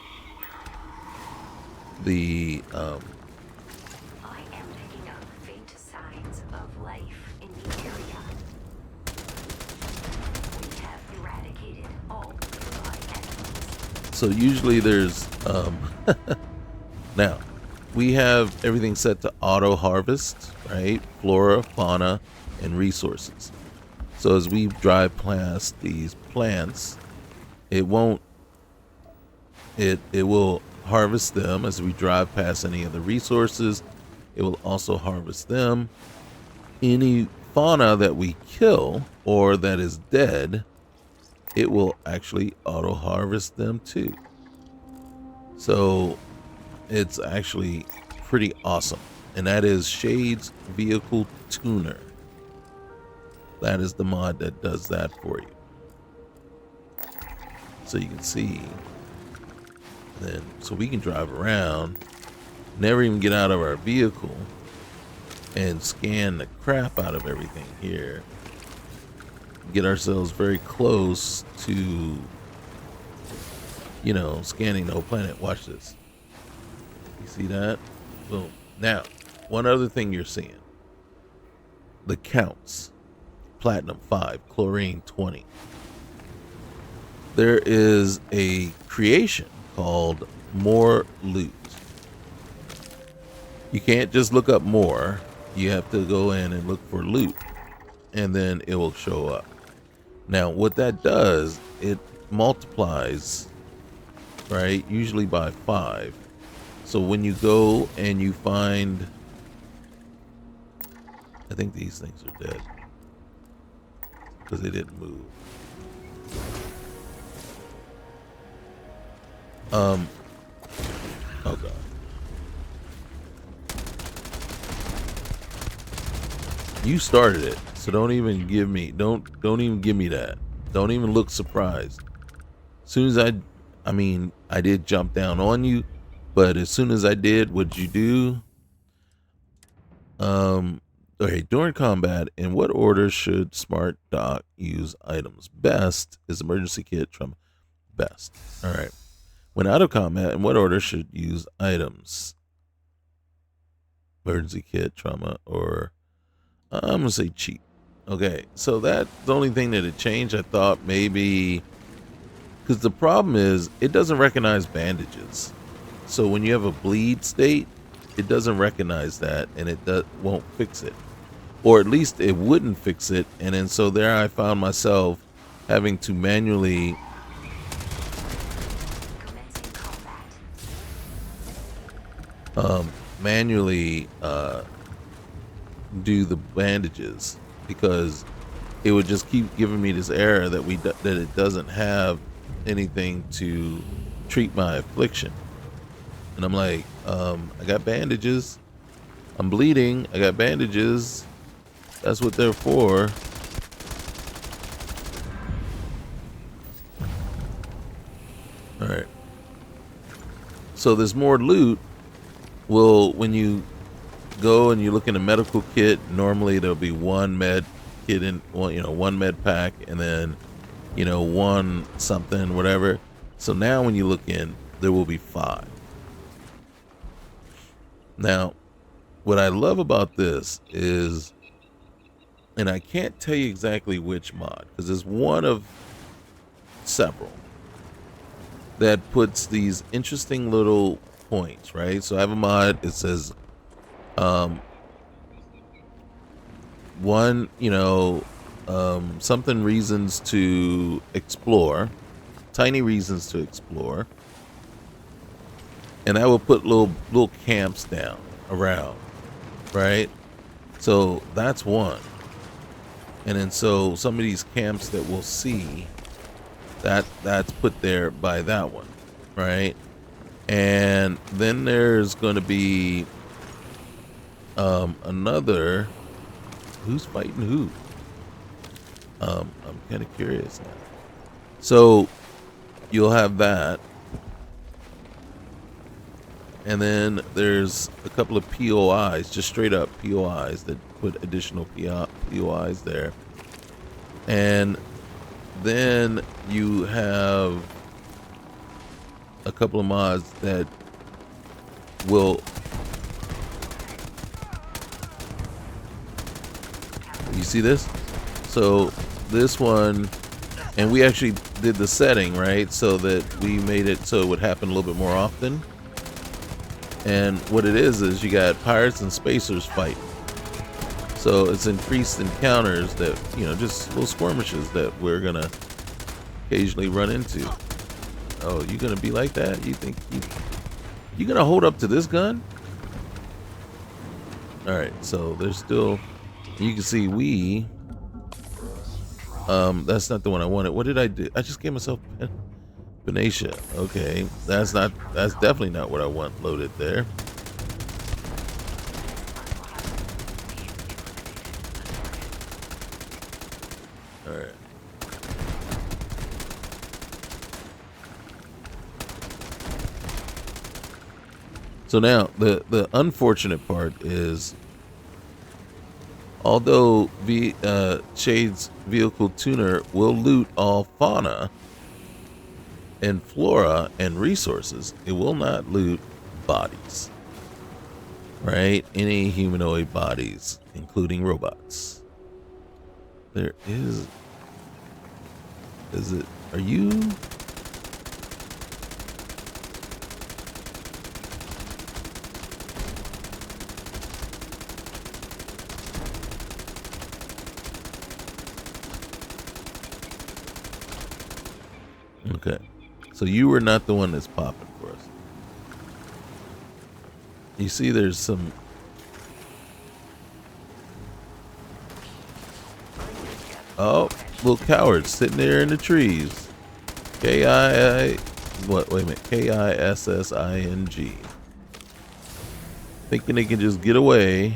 the I am picking up faint signs of life in the area. We have eradicated all nearby enemies. so usually there's now we have everything set to auto harvest, right? Flora, fauna, and resources. So as we drive past these plants, it won't it will harvest them. As we drive past any of the resources, it will also harvest them. Any fauna that we kill or that is dead, it will actually auto harvest them too. So it's actually pretty awesome. And that is Shade's Vehicle Tuner. That is the mod that does that for you. So you can see. Then, so we can drive around, never even get out of our vehicle, and scan the crap out of everything here. Get ourselves very close to, you know, scanning the whole planet. Watch this. You see that? Boom. Now, one other thing you're seeing. The counts. Platinum 5, chlorine 20. There is a creation called More Loot. You can't just look up more. You have to go in and look for loot, and then it will show up. Now, what that does, it multiplies, right? Usually by 5. So when you go and you find, I think these things are dead because they didn't move. Oh god. You started it, so don't even give me that. Don't even look surprised. As soon as I mean, I did jump down on you, but as soon as I did, what'd you do? Okay, during combat, in what order should Smart Dock use items? Best is emergency kit, trauma. Best. All right. When out of combat, in what order should use items? Emergency kit, trauma, or I'm gonna say cheap. Okay, so that's the only thing that it changed. I thought maybe because the problem is it doesn't recognize bandages. So when you have a bleed state, it doesn't recognize that, and it won't fix it, or at least it wouldn't fix it. And then so there, I found myself having to manually do the bandages, because it would just keep giving me this error that it doesn't have anything to treat my affliction. And I'm like, I got bandages, I'm bleeding, I got bandages, that's what they're for. All right, so there's more loot. Well, when you go and you look in a medical kit, normally there'll be one med kit in one med pack, and then one something, whatever. So now when you look in, there will be 5. Now, what I love about this is, and I can't tell you exactly which mod, because it's one of several that puts these interesting little points, right? So I have a mod, it says something reasons to explore, tiny reasons to explore, and I will put little camps down around, right? So that's one. And then so some of these camps that we'll see, that's put there by that one, right? And then there's going to be another. Who's fighting who? I'm kind of curious now. So you'll have that. And then there's a couple of POIs, just straight up POIs that put additional POIs there. And then you have a couple of mods that will. You see this? So this one, and we actually did the setting, right? So that we made it so it would happen a little bit more often. And what it is you got pirates and spacers fighting. So it's increased encounters that, you know, just little skirmishes that we're gonna occasionally run into. Oh, you gonna be like that? You think you gonna hold up to this gun? All right, so there's still. You can see that's not the one I wanted. What did I do? I just gave myself Venetia. Okay, that's definitely not what I want loaded there. All right. So now the unfortunate part is, although Shade's vehicle tuner will loot all fauna and flora and resources, it will not loot bodies, right? Any humanoid bodies, including robots. There is it, are you? Okay, so you were not the one that's popping for us. You see there's some. Oh, little cowards sitting there in the trees. Wait a minute, KISSING. Thinking they can just get away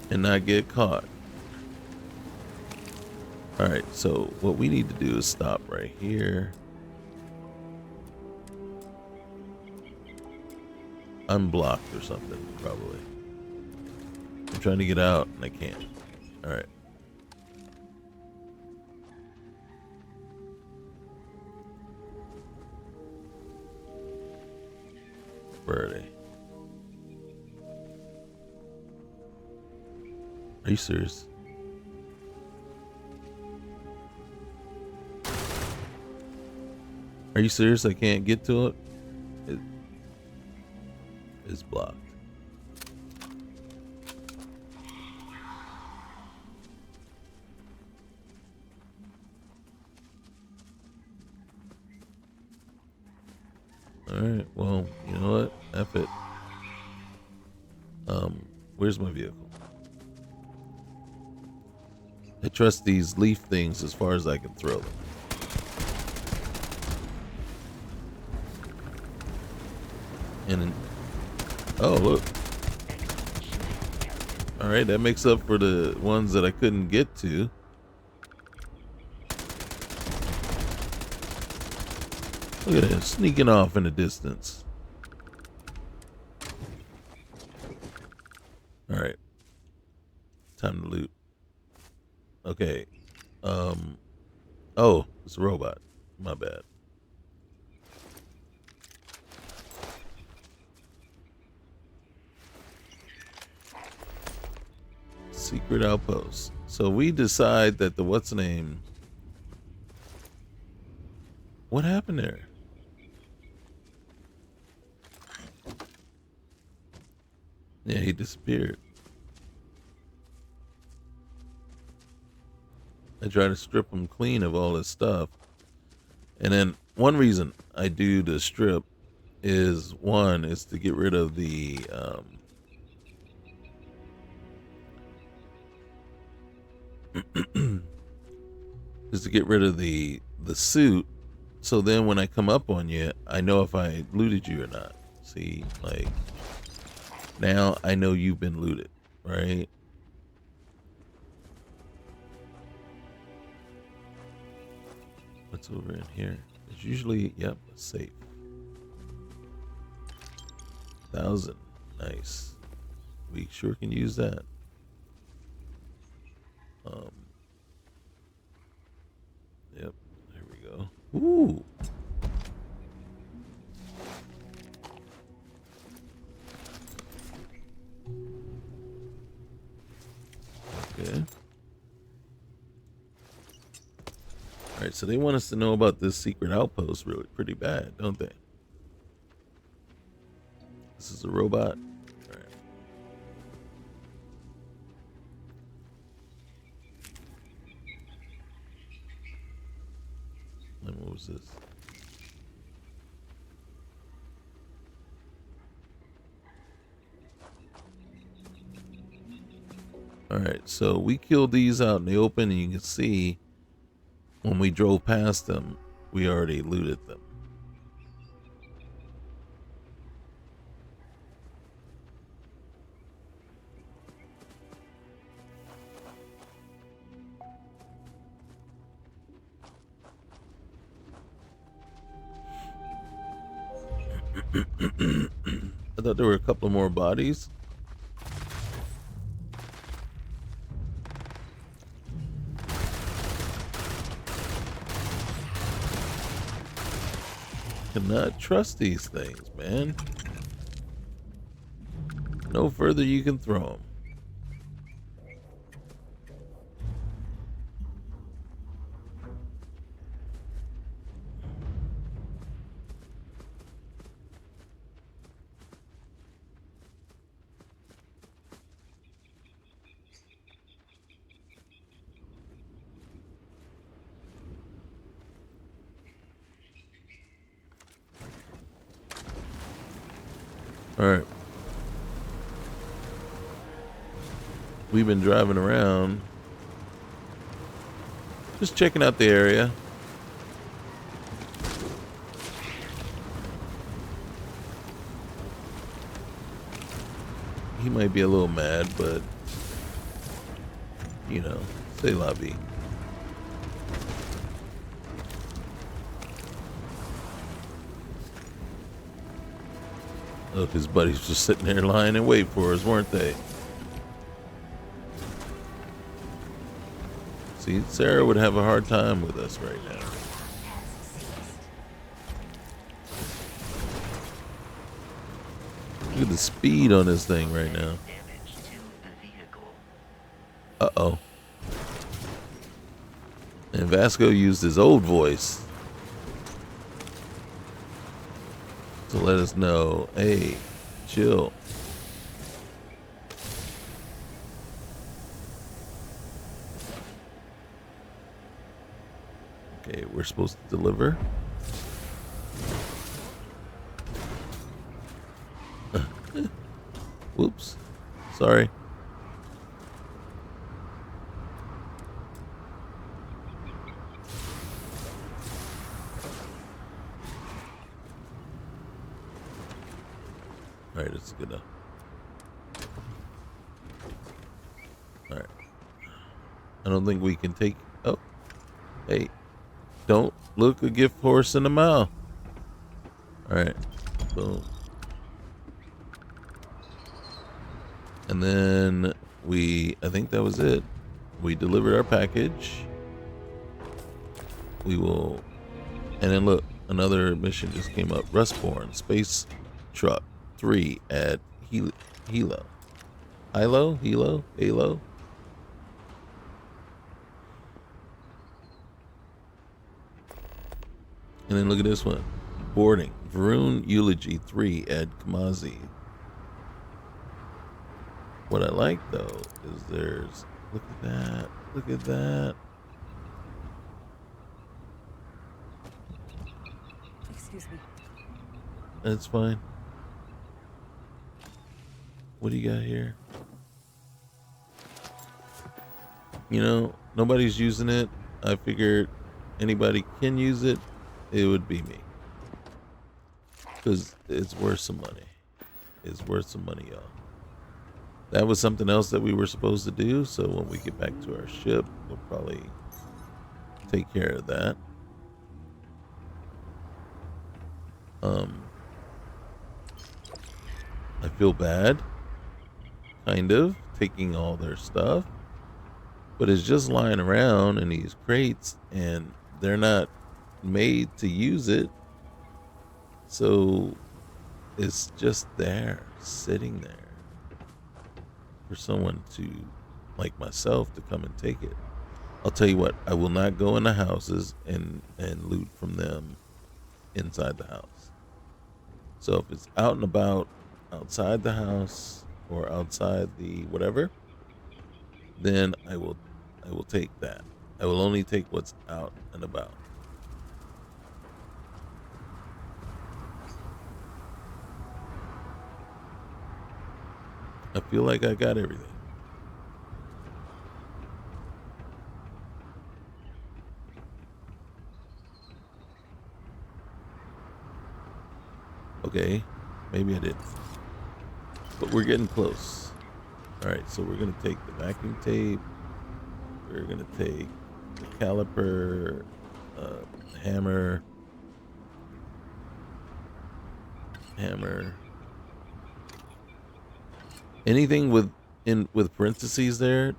and not get caught. All right, so what we need to do is stop right here. Unblocked or something, probably. I'm trying to get out and I can't. All right. Where are they? Are you serious? Are you serious? I can't get to it? It is blocked. Alright, well, you know what? F it. Where's my vehicle? I trust these leaf things as far as I can throw them. And oh, look. All right, that makes up for the ones that I couldn't get to. Look at that, sneaking off in the distance. All right, time to loot. Okay. Oh, it's a robot. My bad. Secret outpost. So we decide that the what's name. What happened there? Yeah, he disappeared. I try to strip him clean of all his stuff. And then one reason I do the strip is to get rid of the is to get rid of the suit So then when I come up on you, I know if I looted you or not. See, like, now I know you've been looted, right? What's over in here? It's usually, yep, a safe. 1,000. Nice. We sure can use that. Yep, there we go. Ooh. Okay. All right, so they want us to know about this secret outpost really pretty bad, don't they? This is a robot. All right. And what was this? All right, so we killed these out in the open, and you can see when we drove past them, we already looted them. I thought there were a couple more bodies. Cannot trust these things, man. No further you can throw them. All right. We've been driving around, just checking out the area. He might be a little mad, but, you know, say la vie. Look, his buddies just sitting there lying in wait for us, weren't they? See, Sarah would have a hard time with us right now. Look at the speed on this thing right now. Uh-oh. And Vasco used his old voice to let us know, hey, chill. Okay, we're supposed to deliver. Whoops. Sorry. Alright, it's good enough. Alright. I don't think we can take... Oh. Hey. Don't look a gift horse in the mouth. Alright. Boom. And then I think that was it. We delivered our package. We will... And then look, another mission just came up. Rustborn Space Truck 3 at Hilo. Hilo? And then look at this one. Boarding. Varun Eulogy 3 at Kamazi. What I like though is there's... Look at that. Look at that. Excuse me. That's fine. What do you got here? You know, nobody's using it. I figured anybody can use it It would be me. Because it's worth some money. It's worth some money, y'all. That was something else that we were supposed to do. So when we get back to our ship, we'll probably take care of that. I feel bad, kind of, taking all their stuff. But it's just lying around in these crates, and they're not made to use it. So it's just there, sitting there, for someone to, like myself, to come and take it. I'll tell you what, I will not go in the houses and loot from them inside the house. So if it's out and about, outside the house or outside the whatever, then I will take that. I will only take what's out and about. I feel like I got everything. Okay, maybe I didn't. But we're getting close. Alright, so we're going to take the vacuum tape. We're going to take the caliper, hammer. Anything with parentheses there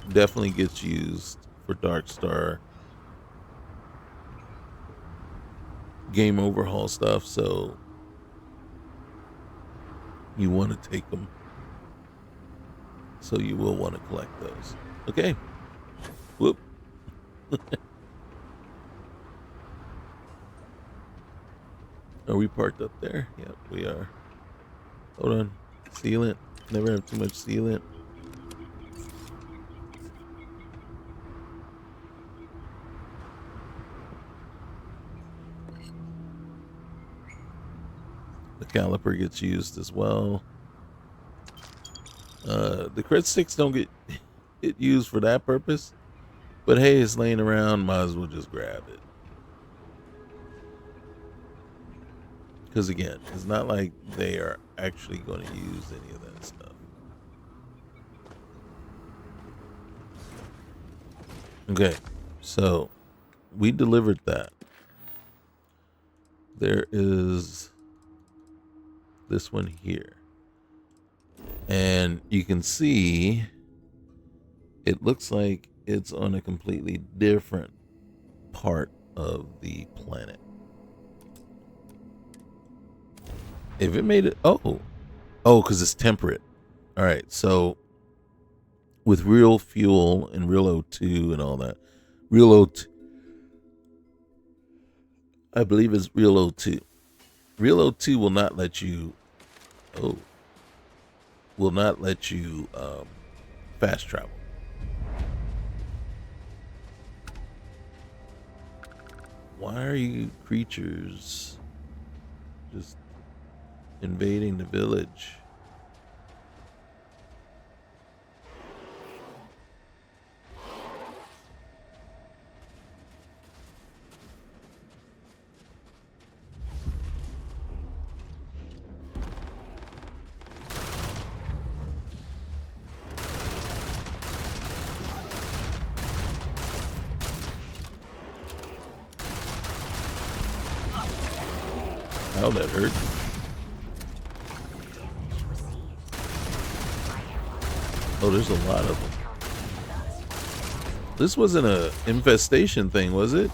definitely gets used for Dark Star game overhaul stuff, so you want to take them. So you will want to collect those. Okay. Whoop. Are we parked up there? Yep, we are. Hold on. Sealant. Never have too much sealant. The caliper gets used as well. The crit sticks don't get used for that purpose, but hey, it's laying around, might as well just grab it. Because again, it's not like they are actually going to use any of that stuff. Okay, so we delivered that. There is this one here. And you can see it looks like it's on a completely different part of the planet. If it made it, because it's temperate. All right, so with real fuel and real O2 and all that, real O2, I believe it's real O2. Real O2 will not let you, fast travel. Why are you creatures just invading the village? Oh, that hurt. Oh, there's a lot of them. This wasn't a infestation thing, was it?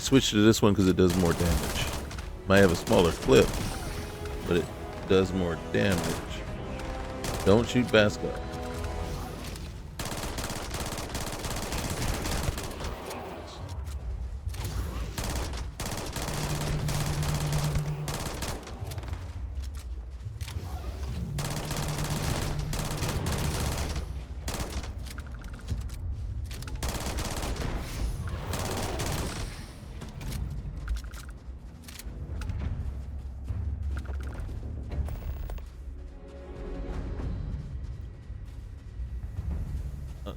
Switch to this one because it does more damage. Might have a smaller clip, but it does more damage. Don't shoot Basco.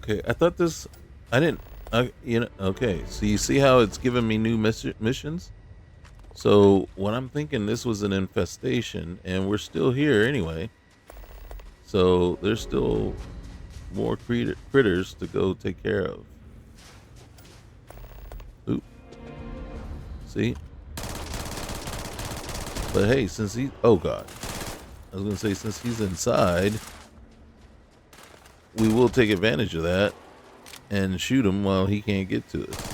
Okay, I thought this. I didn't. Okay, so you see how it's giving me new missions? So what I'm thinking, this was an infestation, and we're still here anyway. So there's still more critters to go take care of. Oop. See? But hey, since he... Oh, God. I was going to say, since he's inside, we will take advantage of that and shoot him while he can't get to us.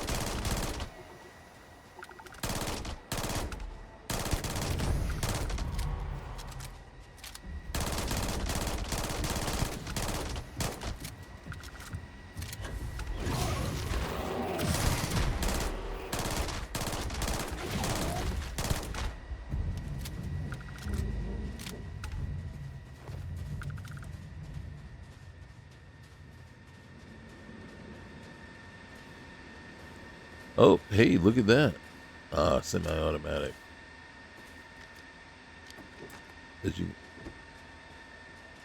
Oh, hey, look at that. Semi-automatic.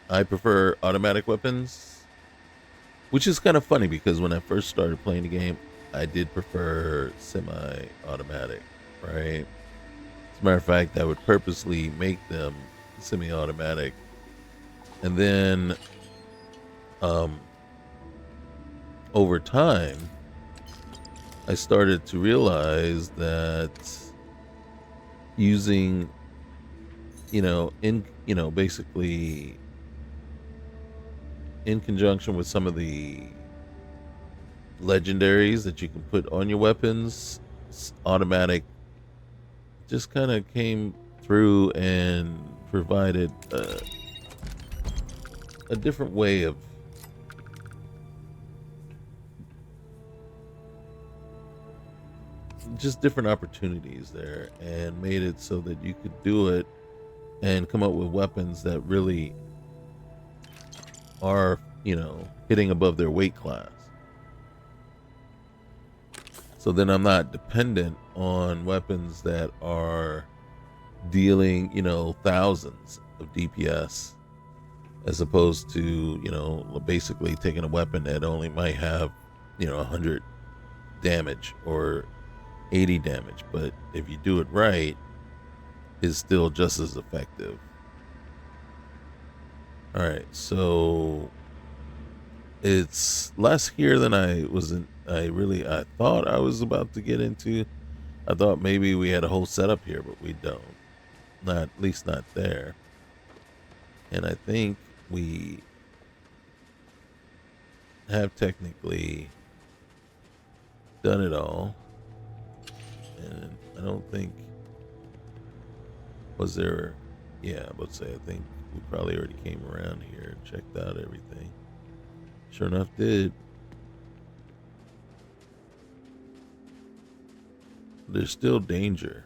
I prefer automatic weapons, which is kind of funny because when I first started playing the game, I did prefer semi-automatic, right? As a matter of fact, I would purposely make them semi-automatic. And then, over time, I started to realize that using, basically in conjunction with some of the legendaries that you can put on your weapons, automatic just kind of came through and provided a different way of just different opportunities there, and made it so that you could do it and come up with weapons that really are, hitting above their weight class. So then I'm not dependent on weapons that are dealing, thousands of DPS, as opposed to, basically taking a weapon that only might have, 100 damage or 80 damage, but if you do it right, is still just as effective. All right, so it's less here than I thought I was about to get into. I thought maybe we had a whole setup here, but we don't. Not, at least not there. And I think we have technically done it all. And I don't think, was there, yeah, I would say, I think we probably already came around here and checked out everything. Sure enough, did. There's still danger.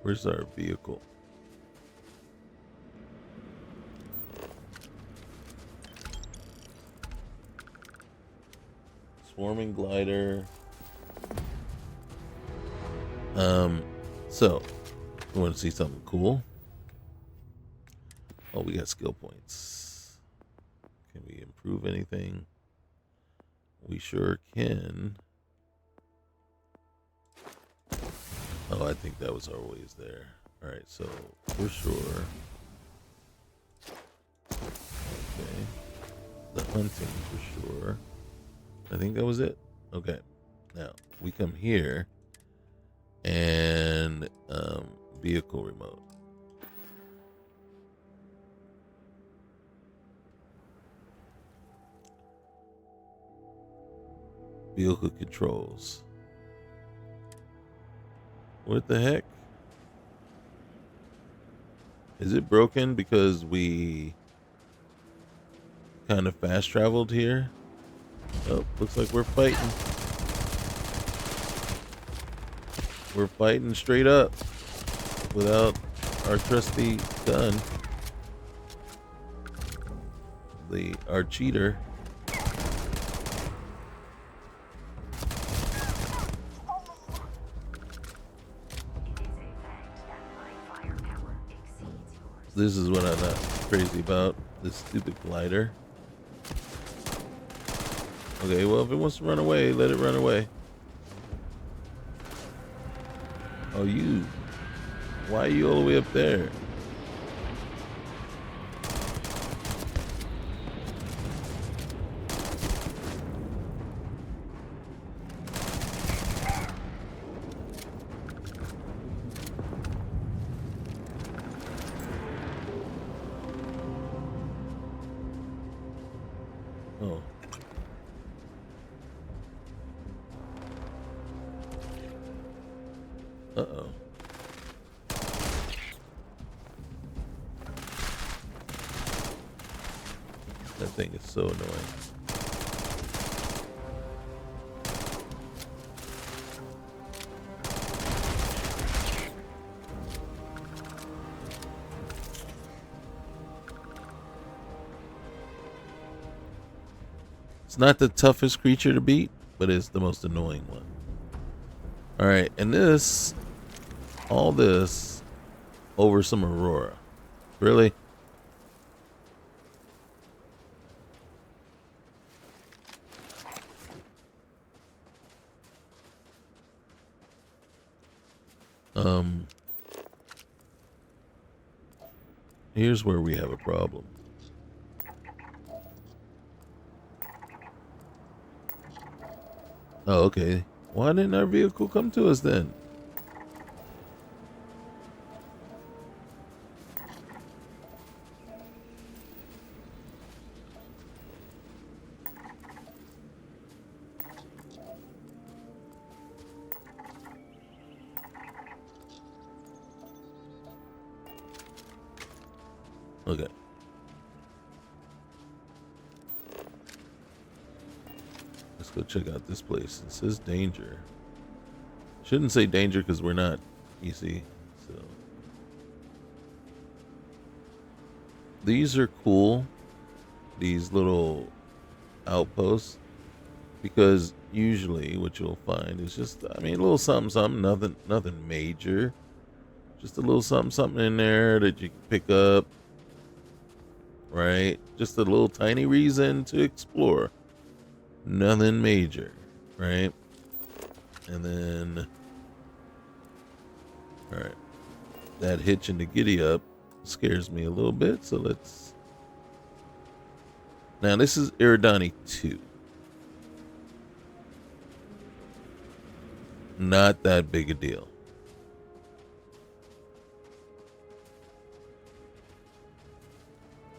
Where's our vehicle? Swarming glider. So we want to see something cool. Oh, we got skill points. Can we improve anything? We sure can. Oh, I think that was always there. All right, so for sure. Okay. The hunting for sure. I think that was it. Okay. Now we come here and vehicle remote. Vehicle controls. What the heck? Is it broken because we kind of fast traveled here? Oh, looks like we're fighting. We're fighting straight up without our trusty gun. Our cheater. This is what I'm not crazy about. This stupid glider. Okay, well, if it wants to run away, let it run away. Oh, you. Why are you all the way up there? Oh. Uh-oh. That thing is so annoying. It's not the toughest creature to beat, but it's the most annoying one. Alright, and this, all this, over some Aurora. Really? Here's where we have a problem. Oh, okay. Why didn't our vehicle come to us then? Okay. Let's go check out this place. It says danger. Shouldn't say danger because we're not, you see. So these are cool. These little outposts, because usually what you'll find is just, I mean, a little something, something, nothing major. Just a little something, something in there that you can pick up. Right? Just a little tiny reason to explore. Nothing major, right? And then, all right, that hitch in the giddy up scares me a little bit. So let's, now this is Iridani 2. Not that big a deal.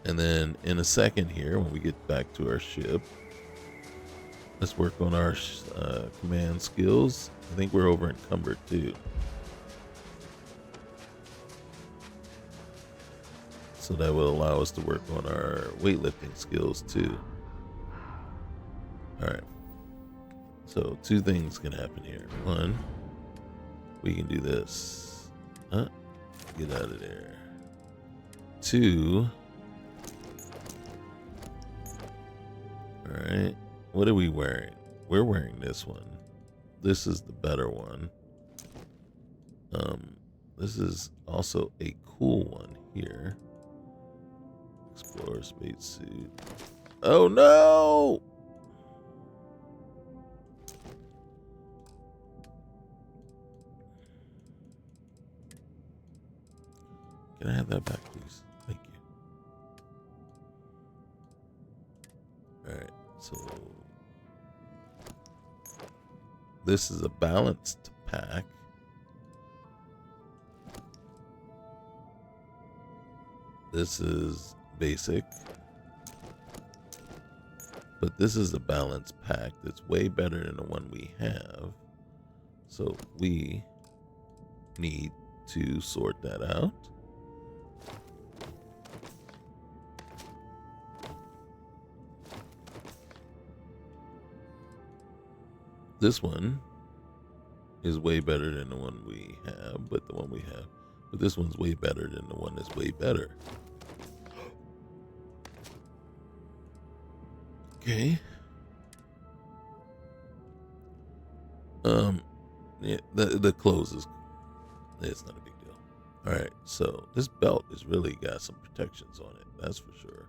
And then in a second here, when we get back to our ship, let's work on our command skills. I think we're over encumbered too. So that will allow us to work on our weightlifting skills too. All right. So 2 things can happen here. 1, we can do this. Huh? Get out of there. 2. All right. What are we wearing? We're wearing this one. This is the better one. This is also a cool one here. Explorer spacesuit. Oh no! Can I have that back, please? Thank you. All right. So this is a balanced pack. This is basic. But this is a balanced pack that's way better than the one we have. So we need to sort that out. This one is way better than the one we have, but this one's way better than the one that's way better. Okay. Yeah, the clothes it's not a big deal. All right, so this belt has really got some protections on it. That's for sure.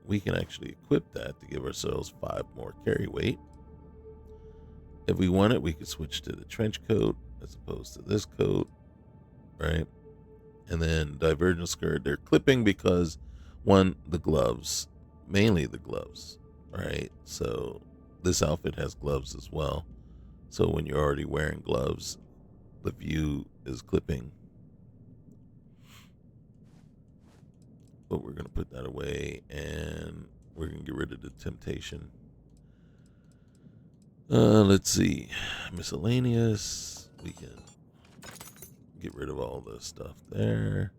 We can actually equip that to give ourselves 5 more carry weight. If we want it, we could switch to the trench coat as opposed to this coat, right? And then divergent skirt, they're clipping because the gloves, mainly the gloves, right? So this outfit has gloves as well. So when you're already wearing gloves, the view is clipping. But we're going to put that away, and we're going to get rid of the temptation. Let's see. Miscellaneous. We can get rid of all the stuff there.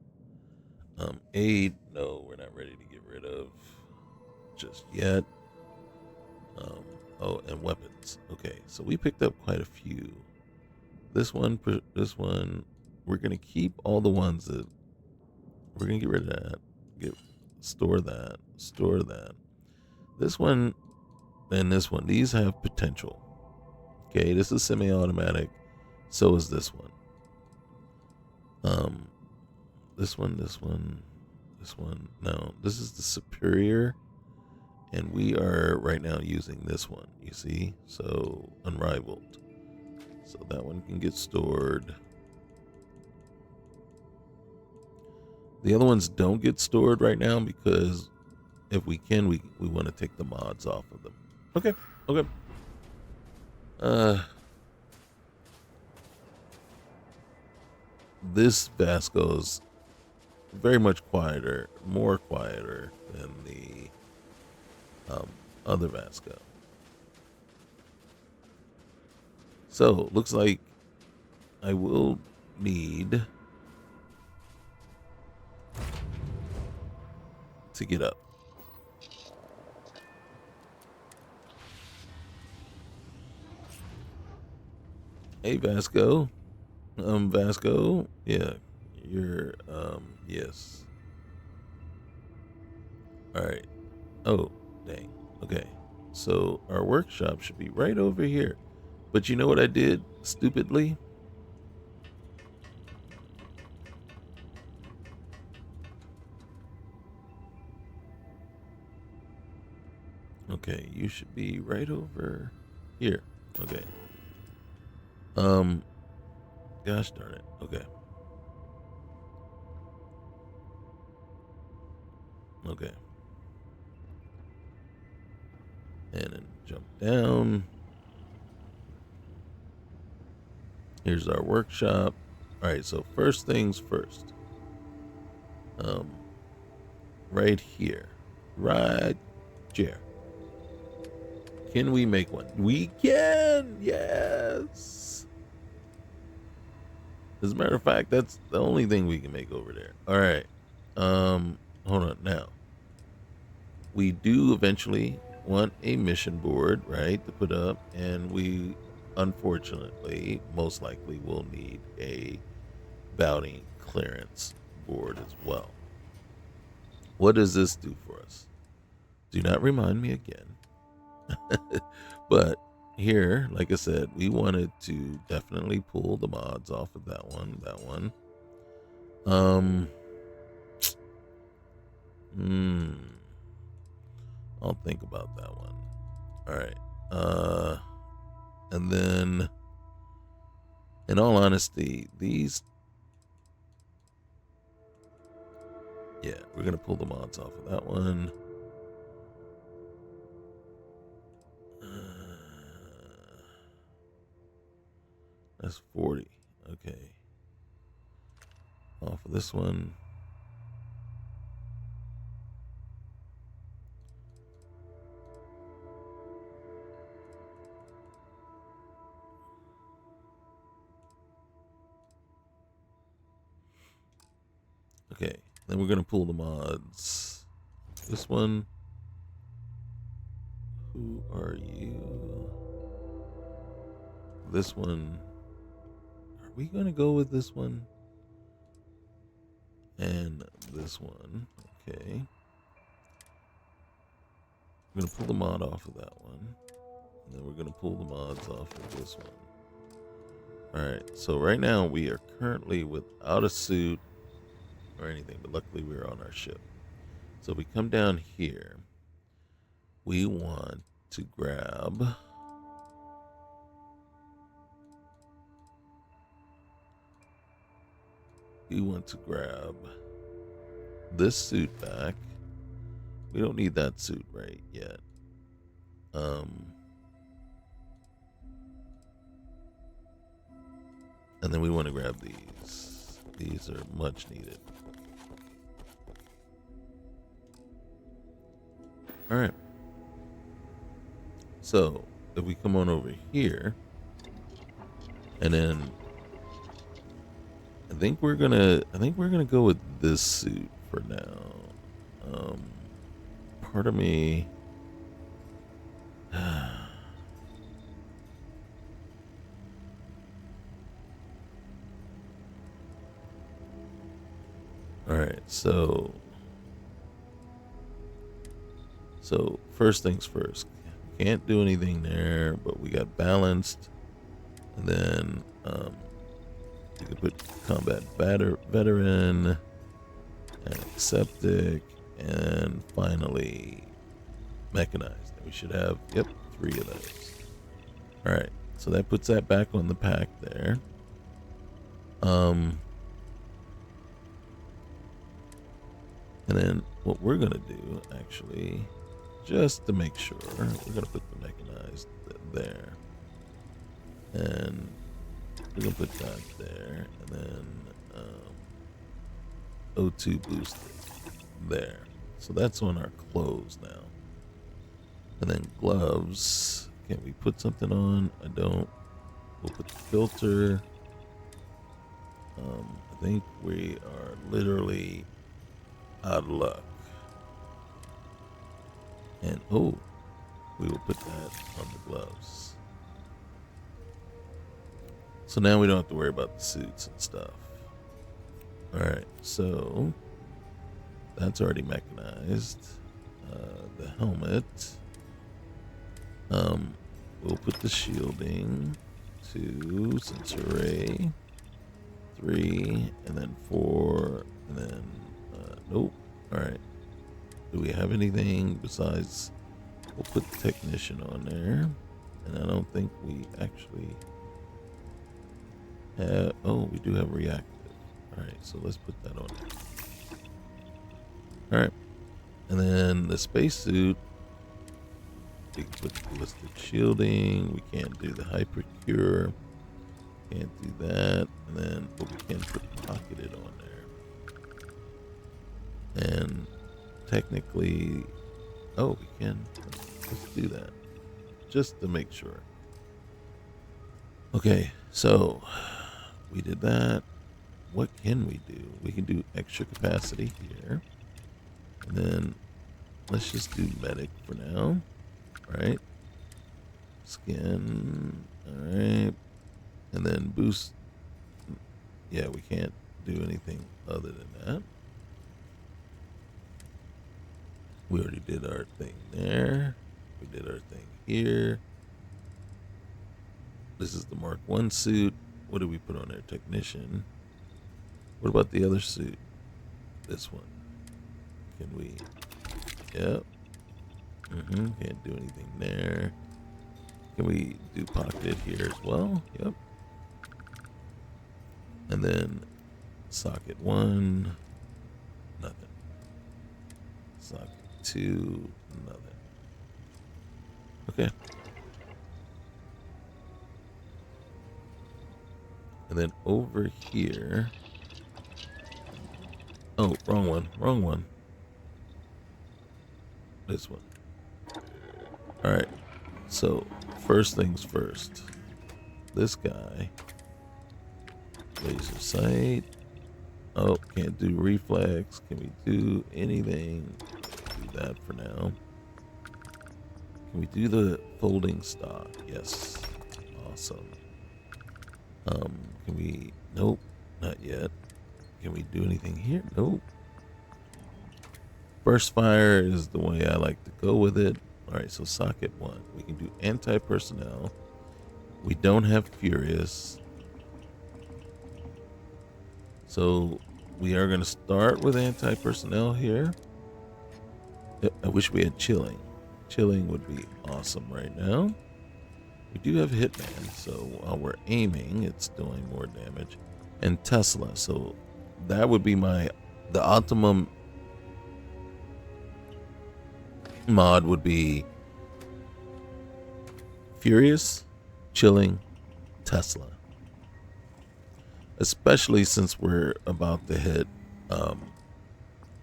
Aid. No, we're not ready to get rid of just yet. Oh, and weapons. Okay, so we picked up quite a few. This one, we're going to keep all the ones that we're going to get rid of that. Store that. This one and this one, these have potential. Okay, this is semi-automatic. So is this one. This one. No, this is the superior. And we are right now using this one, you see? So, unrivaled. So that one can get stored. The other ones don't get stored right now because if we can, we want to take the mods off of them. Okay. This Vasco's very much more quieter than the other Vasco. So, looks like I will need to get up. Hey, Vasco. Vasco. Yeah, you're, yes. All right. Oh, dang. Okay. So our workshop should be right over here. But you know what I did stupidly? Okay, you should be right over here. Okay. Gosh darn it. Okay. And then jump down. Here's our workshop. All right, so first things first. Right here. Right here. Can we make one? We can! Yes! As a matter of fact, that's the only thing we can make over there. All right. Hold on. Now, we do eventually want a mission board, right, to put up, and we unfortunately most likely will need a bounty clearance board as well. What does this do for us? Do not remind me again. But here, like I said, we wanted to definitely pull the mods off of that one. I'll think about that one. All right. And then, in all honesty, these, yeah, we're going to pull the mods off of that one. That's 40. Okay. Off of this one. Okay, then we're gonna pull the mods. This one. Who are you? This one. Are we gonna go with this one? And this one. Okay. I'm gonna pull the mod off of that one. And then we're gonna pull the mods off of this one. Alright, so right now we are currently without a suit or anything, but luckily we're on our ship. So we come down here. We want to grab this suit back. We don't need that suit right yet. And then we want to grab these. These are much needed. All right. So if we come on over here, and then I think we're gonna go with this suit for now. Part of me. All right, so first things first. Can't do anything there, but we got balanced, and then you can put combat veteran and acceptic, and finally mechanized. And we should have 3 of those. All right, so that puts that back on the pack there. And then what we're gonna do, actually, just to make sure, we're gonna put the mechanized there, and we're gonna put that there, and then O2 boosted there. So that's on our clothes now. And then gloves. Can we put something on? I don't. We'll put the filter. I think we are literally out of luck. And we will put that on the gloves. So now we don't have to worry about the suits and stuff. Alright, so that's already mechanized. The helmet. We'll put the shielding 2, sensor array 3, and then 4, and then nope. Alright. Do we have anything besides, we'll put the technician on there, and I don't think we actually have, we do have reactive. Alright, so let's put that on there. Alright, and then the spacesuit, we can put ballistic shielding, we can't do the hypercure, can't do that, and then, but we can put pocketed on there. And technically, we can. Let's do that, just to make sure. Okay, so we did that. What can we do? We can do extra capacity here, and then let's just do medic for now. All right, skin. All right, and then boost. Yeah, we can't do anything other than that. We already did our thing there. We did our thing here. This is the Mark 1 suit. What did we put on there? Technician. What about the other suit? This one. Can we? Yep. Can't do anything there. Can we do pocketed here as well? Yep. And then socket 1. Nothing. Socket 2. Nothing. Okay. And then over here. Oh, wrong one. Wrong one. This one. Alright. So, first things first. This guy. Laser sight. Oh, can't do reflex. Can we do anything? Do that for now. Can we do the folding stock? Yes. Awesome. Can we? Nope, not yet. Can we do anything here? Nope. Burst fire is the way I like to go with it. All right, so socket 1. We can do anti-personnel. We don't have furious. So we are going to start with anti-personnel here. I wish we had chilling. Chilling would be awesome right now. We do have hitman, so while we're aiming, it's doing more damage. And Tesla, so that would be the optimum mod would be Furious, Chilling, Tesla. Especially since we're about to hit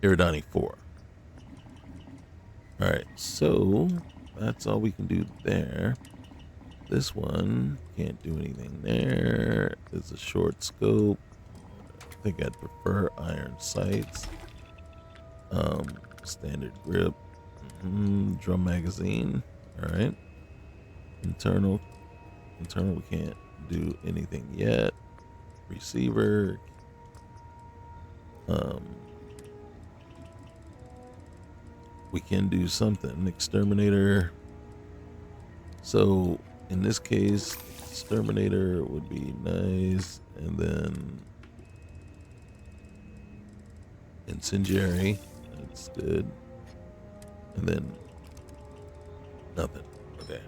Iridani 4. Alright, so that's all we can do there. This one can't do anything there. It's a short scope. I think I'd prefer iron sights. Standard grip. Drum magazine. Alright. Internal we can't do anything yet. Receiver. We can do something. Exterminator. So in this case, exterminator would be nice, and then incendiary. That's good. And then nothing. Okay.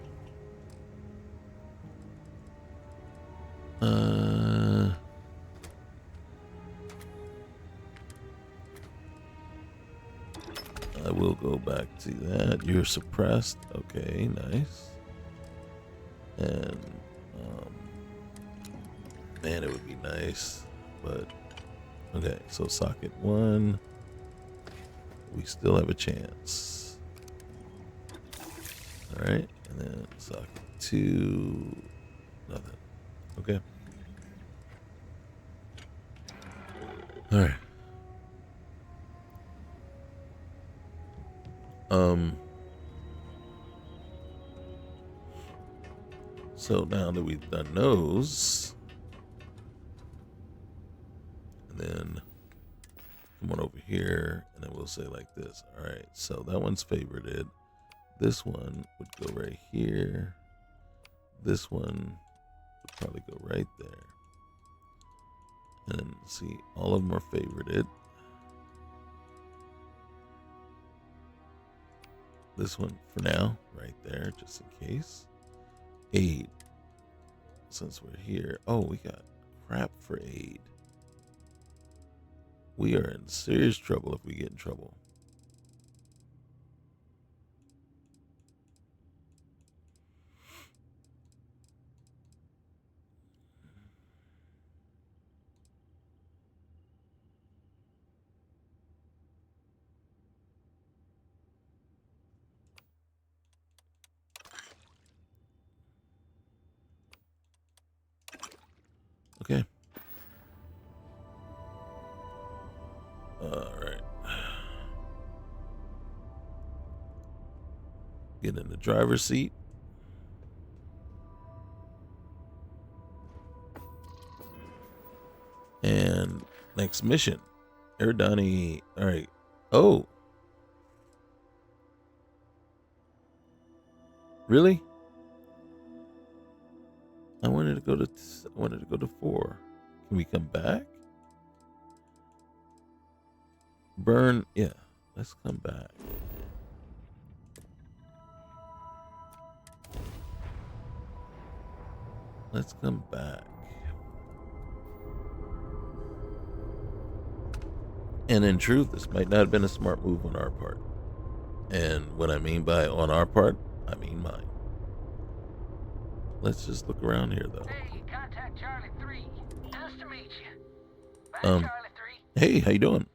I will go back to that. You're suppressed. Okay, nice. And man, it would be nice, but okay. So socket 1, we still have a chance. All right, and then socket 2, nothing. Okay. All right. So now that we've done those, and then come on over here, and then we'll say like this. All right, so that one's favorited. This one would go right here. This one would probably go right there. And then see, all of them are favorited. This one for now, right there, just in case. Aid. Since we're here. Oh, we got crap for aid. We are in serious trouble if we get in trouble. Okay. All right. Get in the driver's seat. And next mission. Erdani. All right. Oh. Really? I wanted to go to 4. Can we come back? Burn. Yeah. Let's come back. Let's come back. And in truth, this might not have been a smart move on our part. And what I mean by on our part, I mean mine. Let's just look around here, though. Hey, contact Charlie 3. Nice to meet you. Bye, Charlie 3. Hey, how you doing?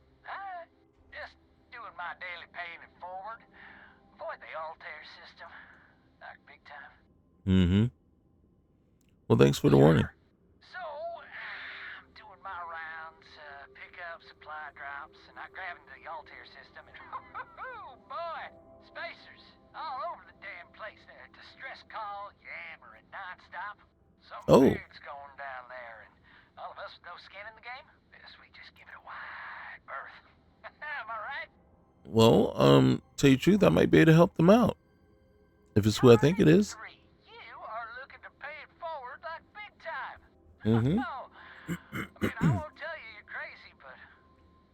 Just doing my daily paying it forward. Avoid the Altair system. Like big time. Mm-hmm. Well, thanks for the warning. So, I'm doing my rounds, pickups, Boy, spacers all over the damn place there. Distress call, yammering nonstop. Something big's going down there, and all of us with no skin in the game, yes, we just give it a wide berth. Am I right? Well, tell you the truth, I might be able to help them out. If it's who I think it is. You are looking to pay it forward like big time. Mm-hmm. I mean, I won't tell you you're crazy, but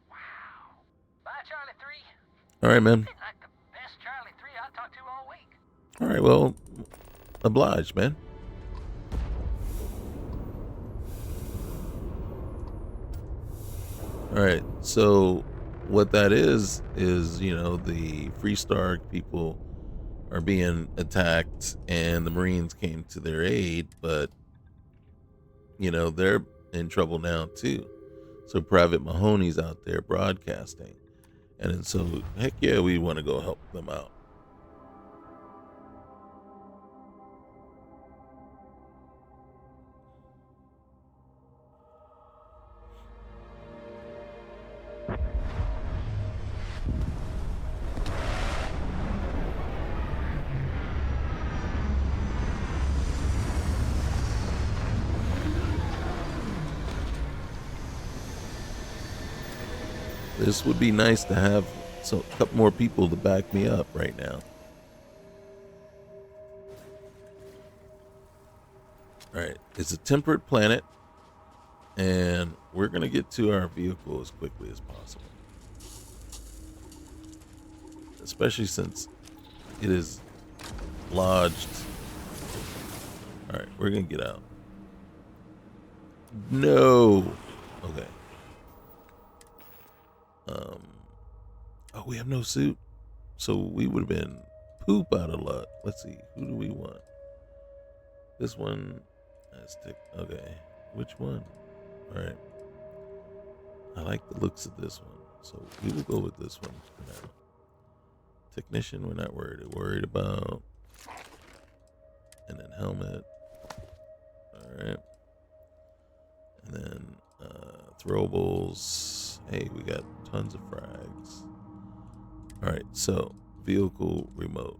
wow. Bye, Charlie 3. All right, man. Like the best Charlie 3 I talked to all week. All right, well, obliged, man. All right, so what that is, you know, the Freestar people are being attacked and the Marines came to their aid, but, you know, they're in trouble now too. So Private Mahoney's out there broadcasting. And so, heck yeah, we want to go help them out. This would be nice to have a couple more people to back me up right now. All right, it's a temperate planet, and we're going to get to our vehicle as quickly as possible. Especially since it is lodged. All right, we're going to get out. No. Okay. Oh, we have no suit, so we would have been poop out of luck. Let's see, who do we want? This one. Okay, which one? All right. I like the looks of this one, so we will go with this one for now. Technician, we're not worried about. And then helmet. All right. And then throwables. Hey, we got tons of frags. All right, so vehicle remote.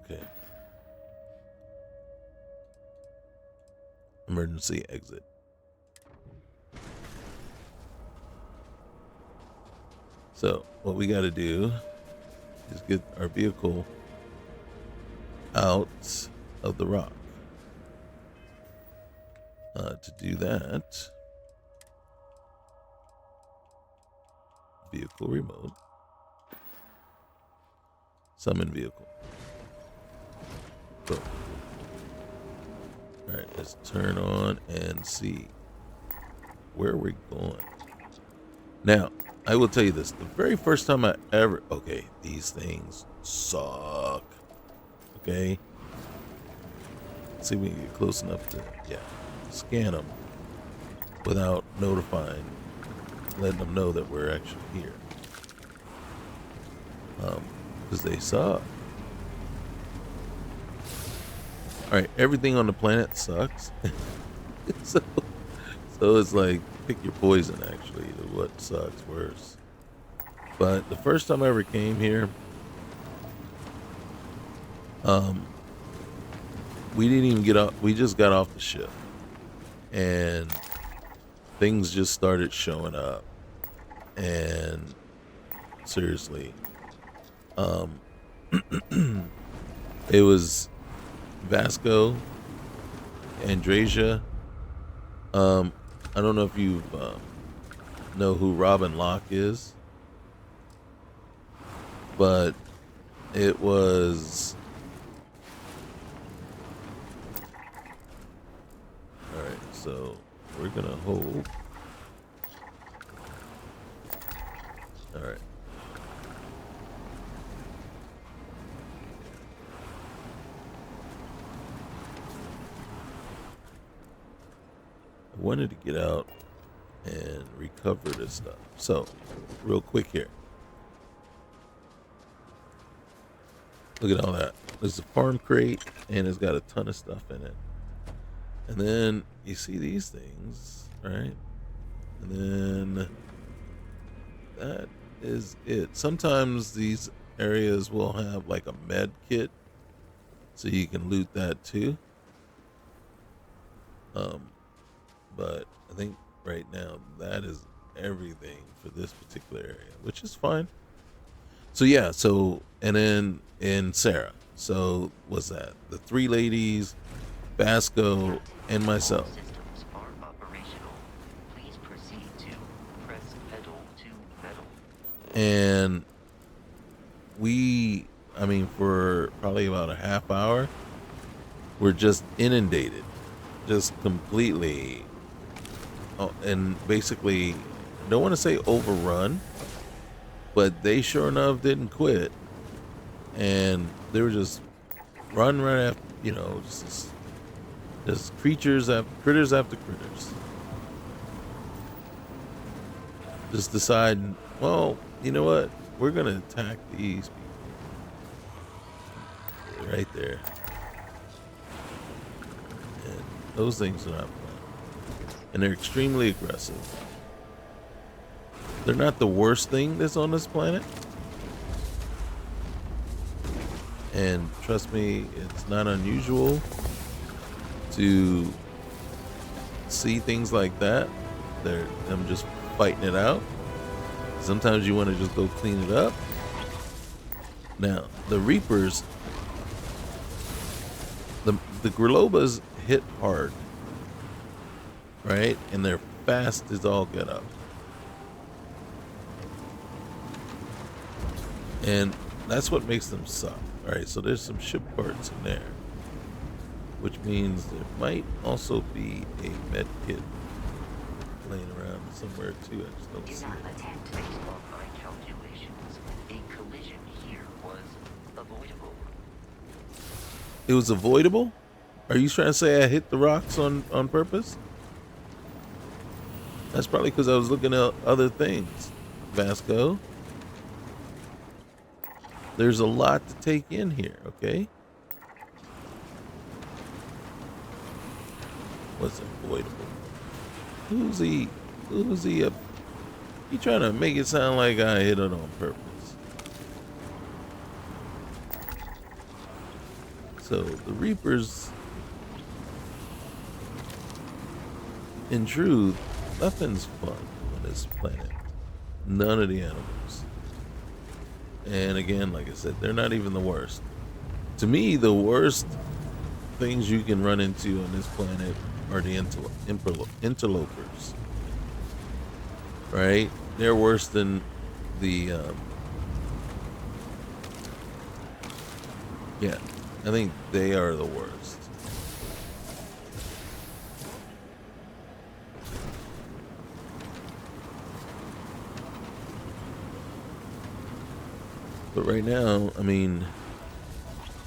Okay. Emergency exit. So what we got to do is get our vehicle out of the rock. To do that, vehicle remote, summon vehicle. Boom. All right, let's turn on and see where we're going. Now, I will tell you this: the very first time I ever, okay, these things suck. Okay, let's see if we can get close enough to, scan them without notifying, letting them know that we're actually here. Because they suck. Alright, everything on the planet sucks. so it's like, pick your poison, actually, to what sucks worse. But the first time I ever came here, we didn't even get off, we just got off the ship. And things just started showing up. And seriously, it was Vasco, Andrasia. I don't know if you know who Robin Locke is, but it was. All right, so we're gonna hold. All right. I wanted to get out and recover this stuff. So, real quick here. Look at all that. There's a farm crate, and it's got a ton of stuff in it. And then you see these things, right? And then that is it. Sometimes these areas will have like a med kit, so you can loot that too. But I think right now that is everything for this particular area, which is fine. So yeah, and then in Sarah. So what's that? The three ladies, Basco, and myself. Systems are operational. Please proceed to press pedal to metal. And for probably about a half hour, we're just inundated, just completely, and basically, I don't want to say overrun, but they sure enough didn't quit, and they were just run right after, just critters after critters. Just deciding, well, you know what? We're gonna attack these people right there, and those things are not fun, and they're extremely aggressive. They're not the worst thing that's on this planet, and trust me, it's not unusual to see things like that. I'm just fighting it out. Sometimes you want to just go clean it up. Now, the Reapers, the Grilobas hit hard, right? And they're fast as all get up. And that's what makes them suck. All right, so there's some ship parts in there, which means there might also be a med kit laying around somewhere too. I just don't see it. Based on my calculations, a collision here was avoidable. It was avoidable? Are you trying to say I hit the rocks on purpose? That's probably because I was looking at other things, Vasco. There's a lot to take in here, okay? Was avoidable. Who's he up? You trying to make it sound like I hit it on purpose. So the Reapers, in truth, nothing's fun on this planet. None of the animals. And again, like I said, they're not even the worst. To me, the worst things you can run into on this planet are the interlopers. Right? They're worse than the yeah, I think they are the worst. But right now,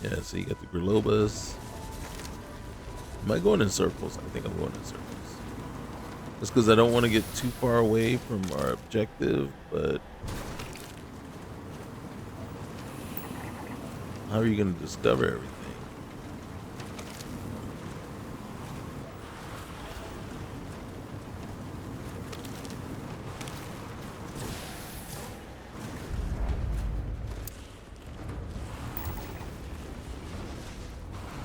yeah, so you got the Grilobas. Am I going in circles? I think I'm going in circles. Just because I don't want to get too far away from our objective, but how are you going to discover everything?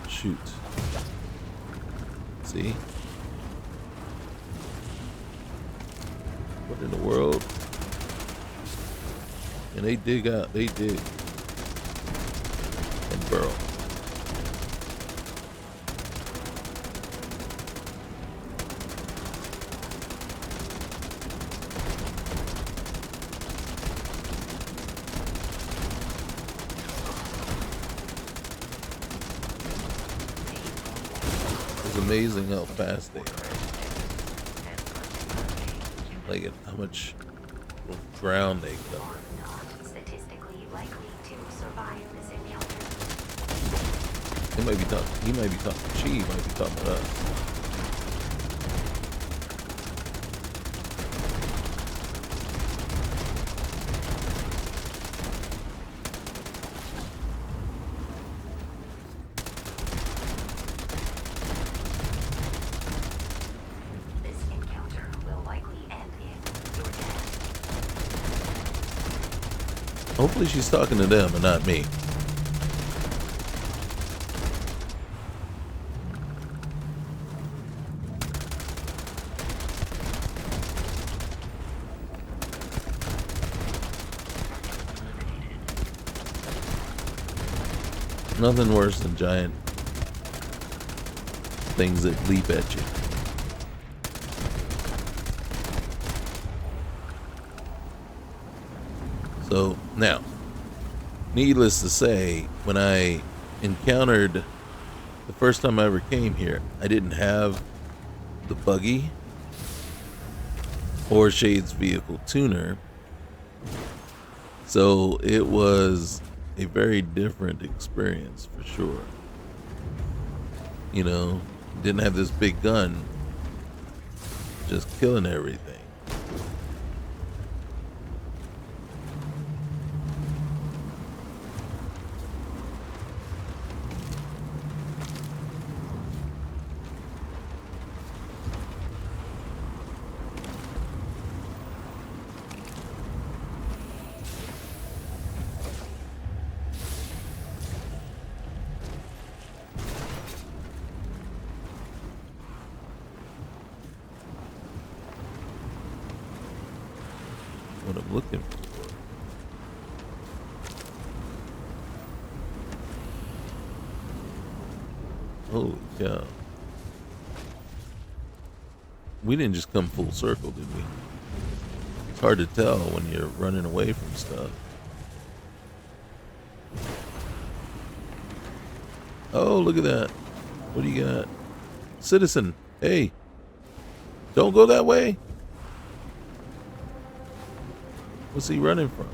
Shoot. See? What in the world? And they dig and burrow. Amazing how fast they are. Like how much ground they cover. Statistically likely to survive this encounter. He might be talking. She might be talking about us. Hopefully she's talking to them and not me. Nothing worse than giant things that leap at you. So now, needless to say, when I encountered the first time I ever came here, I didn't have the buggy or Shade's vehicle tuner. So it was a very different experience for sure. You know, didn't have this big gun just killing everything. What I'm looking for. Holy cow. We didn't just come full circle, did we? It's hard to tell when you're running away from stuff. Oh, look at that. What do you got? Citizen, hey. Don't go that way. What's he running from?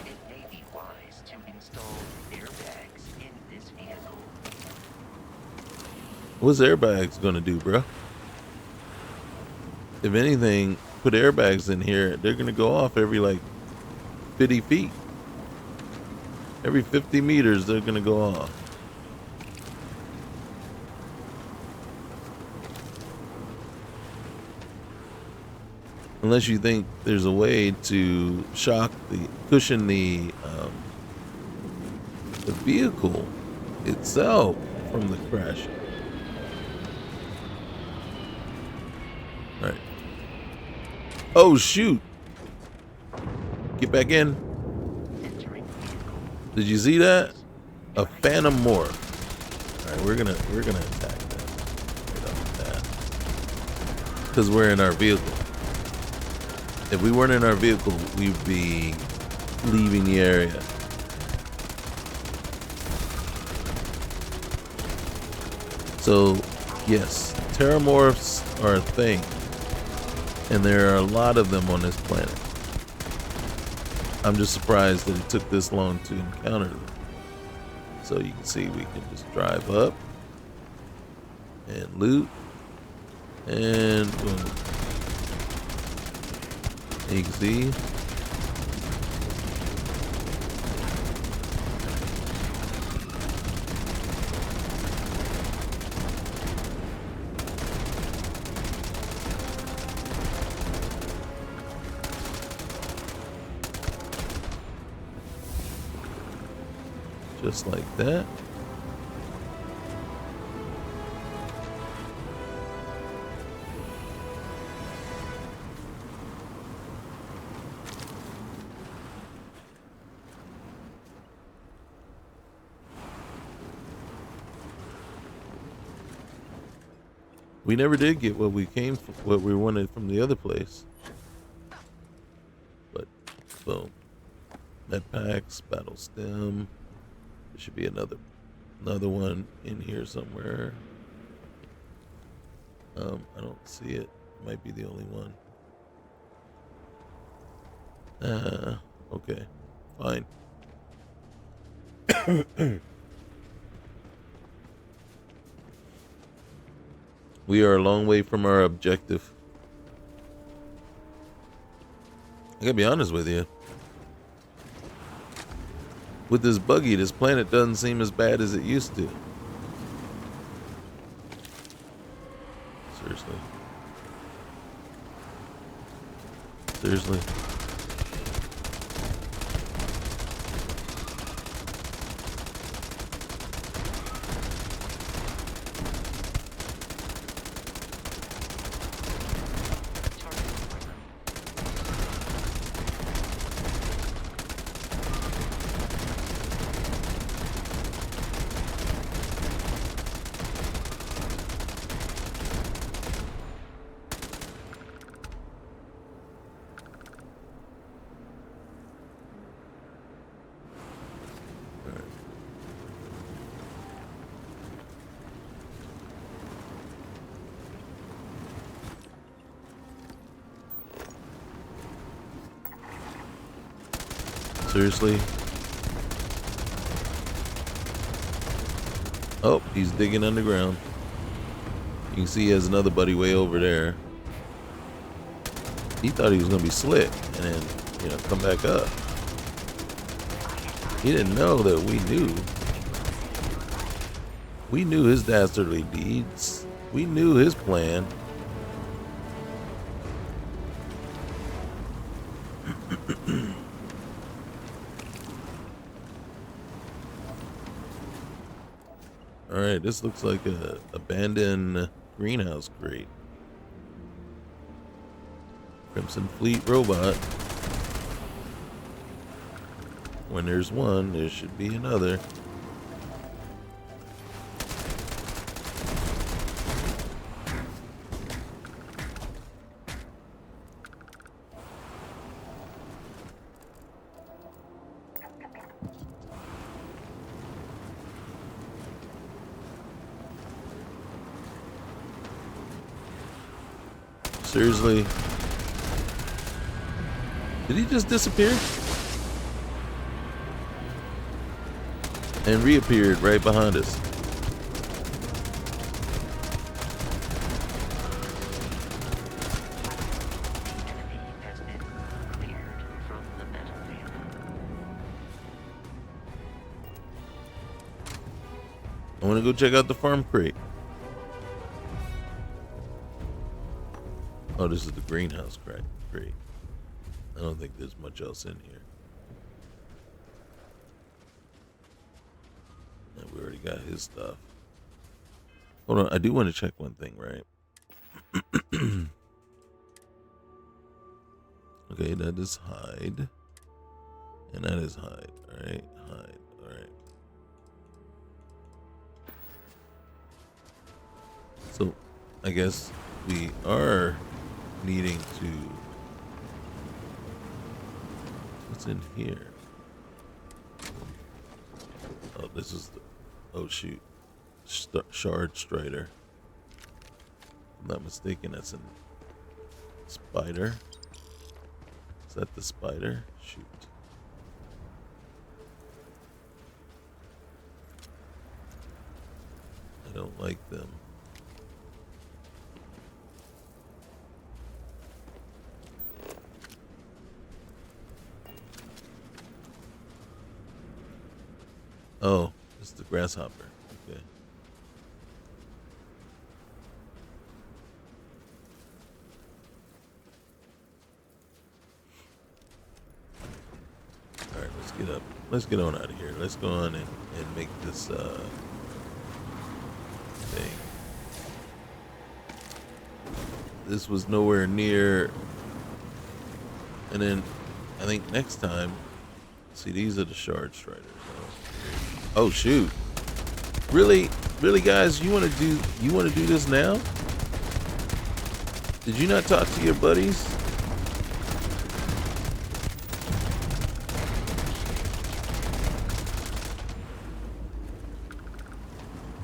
It may be wise to install airbags in this vehicle. What's airbags gonna do, bro? If anything, put airbags in here, they're gonna go off every like 50 feet. Every 50 meters, they're gonna go off. Unless you think there's a way to cushion the vehicle itself from the crash. All right. Oh shoot! Get back in. Did you see that? A phantom morph. All right, we're gonna attack that right off the bat because we're in our vehicle. If we weren't in our vehicle, we'd be leaving the area. So, yes, terramorphs are a thing, and there are a lot of them on this planet. I'm just surprised that it took this long to encounter them. So you can see we can just drive up and loot, and boom. And you can see just like that. We never did get what we came for, what we wanted from the other place. But boom. Med packs, battle stem. There should be another one in here somewhere. I don't see it. Might be the only one. Okay. Fine. We are a long way from our objective. I gotta be honest with you. With this buggy, this planet doesn't seem as bad as it used to. Seriously. Seriously. Seriously? Oh, he's digging underground. You can see he has another buddy way over there. He thought he was going to be slick and then, you know, come back up. He didn't know that we knew. We knew his dastardly deeds. We knew his plan. Alright, this looks like a abandoned greenhouse crate. Crimson Fleet robot. When there's one, there should be another. Seriously? Did he just disappear? And reappeared right behind us. Has been cleared from the battlefield. I want to go check out the farm crate. Oh, this is the greenhouse crate. I don't think there's much else in here. And we already got his stuff. Hold on, I do want to check one thing, right? Okay, that is hide. And that is hide. Alright, hide. Alright. So, I guess we are needing to... What's in here? Oh, this is the... Oh, shoot. Shard Strider. If I'm not mistaken, that's a spider. Is that the spider? Shoot. I don't like them. Oh, it's the grasshopper. Okay. All right, let's get up. Let's get on out of here. Let's go on and make this thing. This was nowhere near. And then I think next time, see, these are the Shard Striders. Oh shoot! Really, guys, you want to do this now? Did you not talk to your buddies?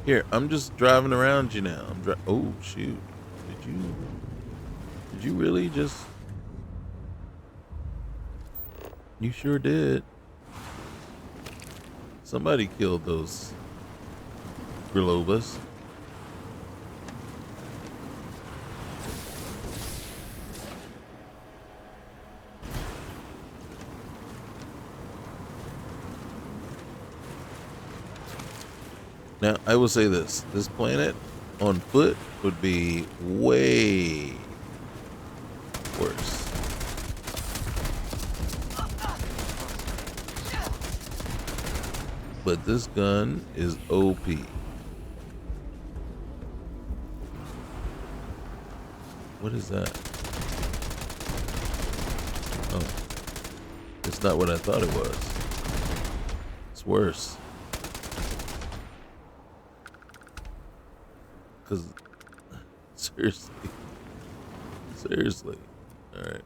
Here, I'm just driving around you now. Oh shoot! Did you really just? You sure did. Somebody killed those Grilobas. Now, I will say this. This planet on foot would be way worse. But this gun is OP. What is that? Oh. It's not what I thought it was. It's worse. Because, seriously. Alright.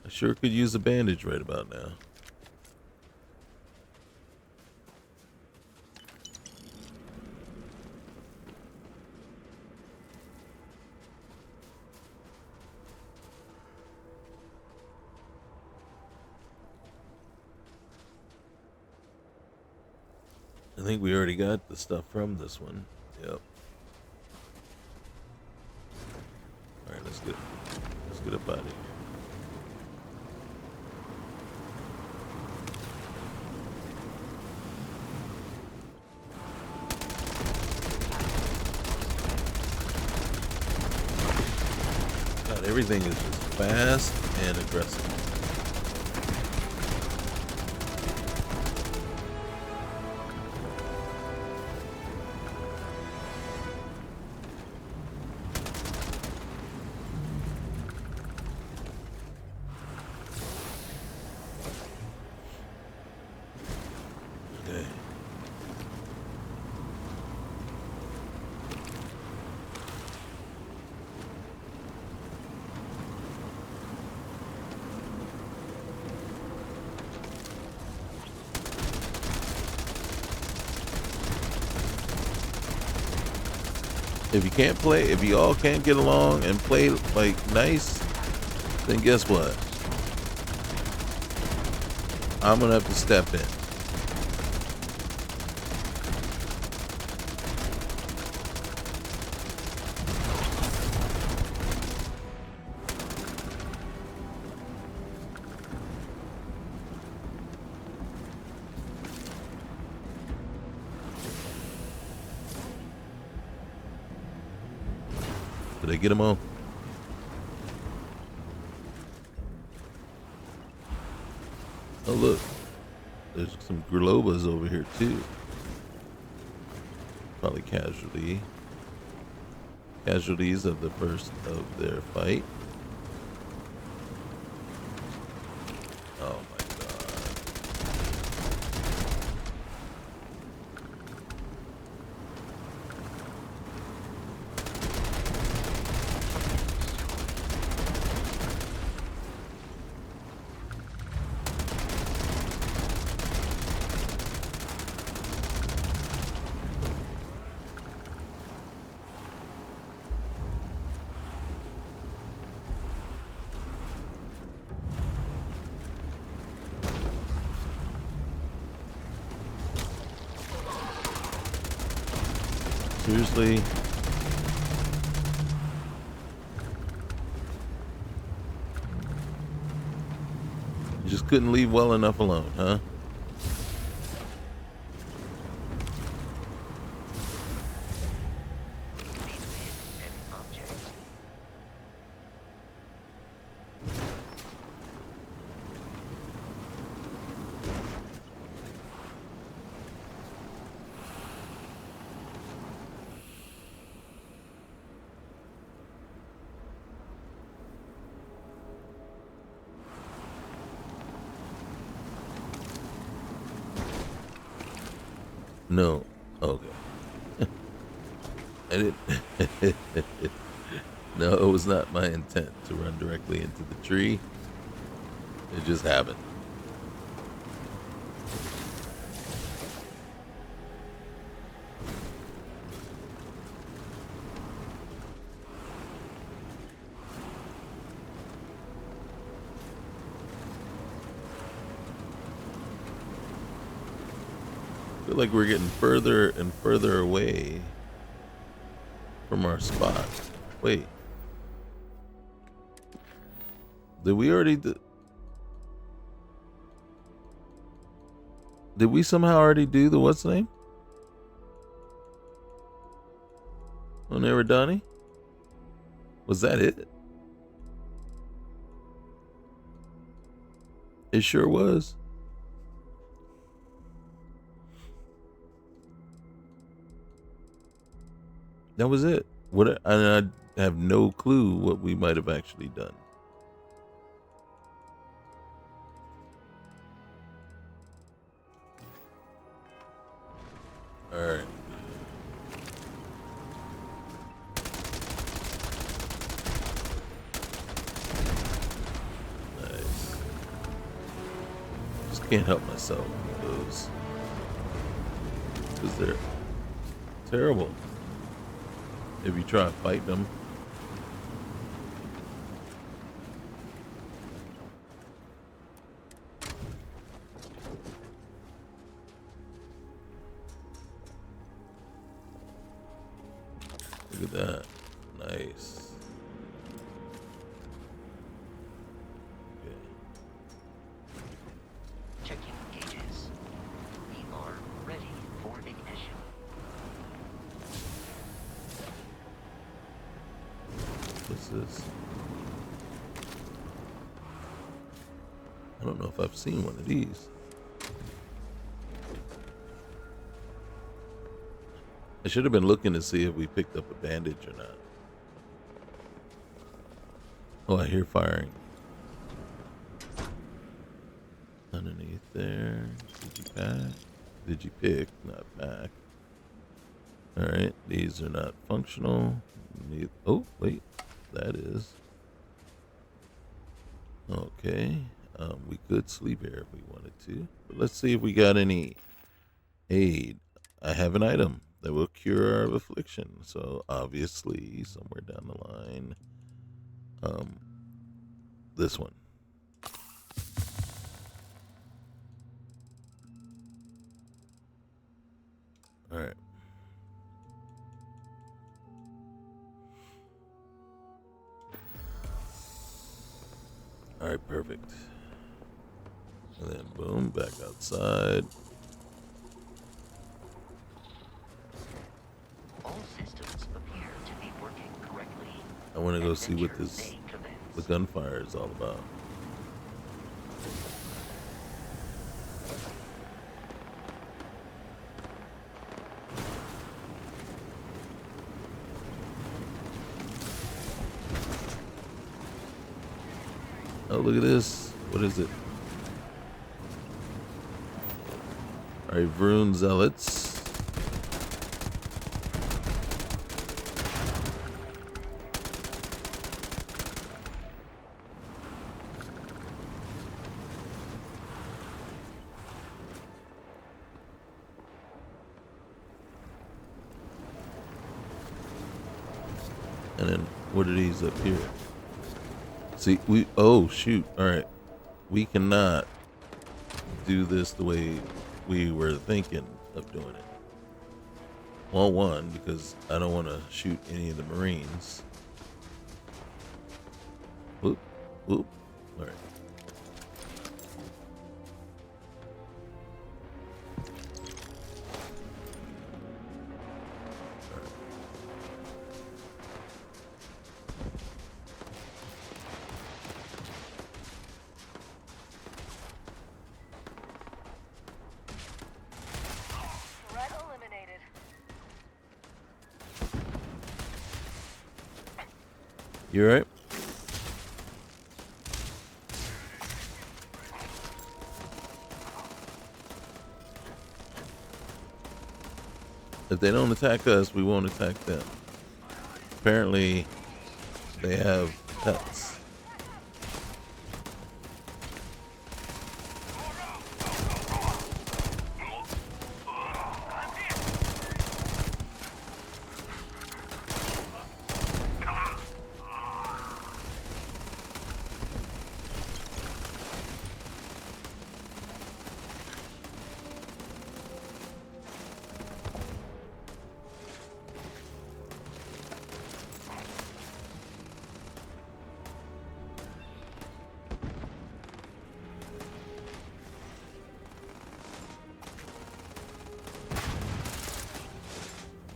I sure could use a bandage right about now. I think we already got the stuff from this one. Yep. Alright, let's get up out of here. God, everything is just fast and aggressive. If you all can't get along and play like nice, then guess what? I'm gonna have to step in. Did I get them all? Oh look, there's some Grulobas over here too. Probably casualties of the first of their fight. Oh my god. Seriously? You just couldn't leave well enough alone, huh? No. Okay. I didn't. No, it was not my intent to run directly into the tree. It just happened. I feel like we're getting further and further away from our spot. Wait. Did we already do? Did we somehow already do the what's name? On Eridani? Was that it? It sure was. That was it. What? I have no clue what we might have actually done. All right. Nice. Just can't help myself with those. Because they're terrible. If you try fighting them. Look at that. Nice. Okay. Checking gauges. We are ready for ignition. What's this? I don't know if I've seen one of these. I should have been looking to see if we picked up a bandage or not. Oh, I hear firing. Underneath there. Did you pack? Did you pick? Not pack. Alright, these are not functional. Oh, wait. That is. Okay. We could sleep here if we wanted to. But let's see if we got any aid. I have an item that will cure our affliction. So obviously, somewhere down the line, this one. All right. All right, perfect. And then boom, back outside. All systems appear to be working correctly. I want to go see what this, the gunfire is all about. Oh, look at this. What is it? Alright, Vroon Zealots. And then what are these up here? See, oh shoot, alright. We cannot do this the way we were thinking of doing it. Well, one, because I don't want to shoot any of the Marines. Whoop, whoop, alright. You alright? If they don't attack us, we won't attack them. Apparently, they have pets.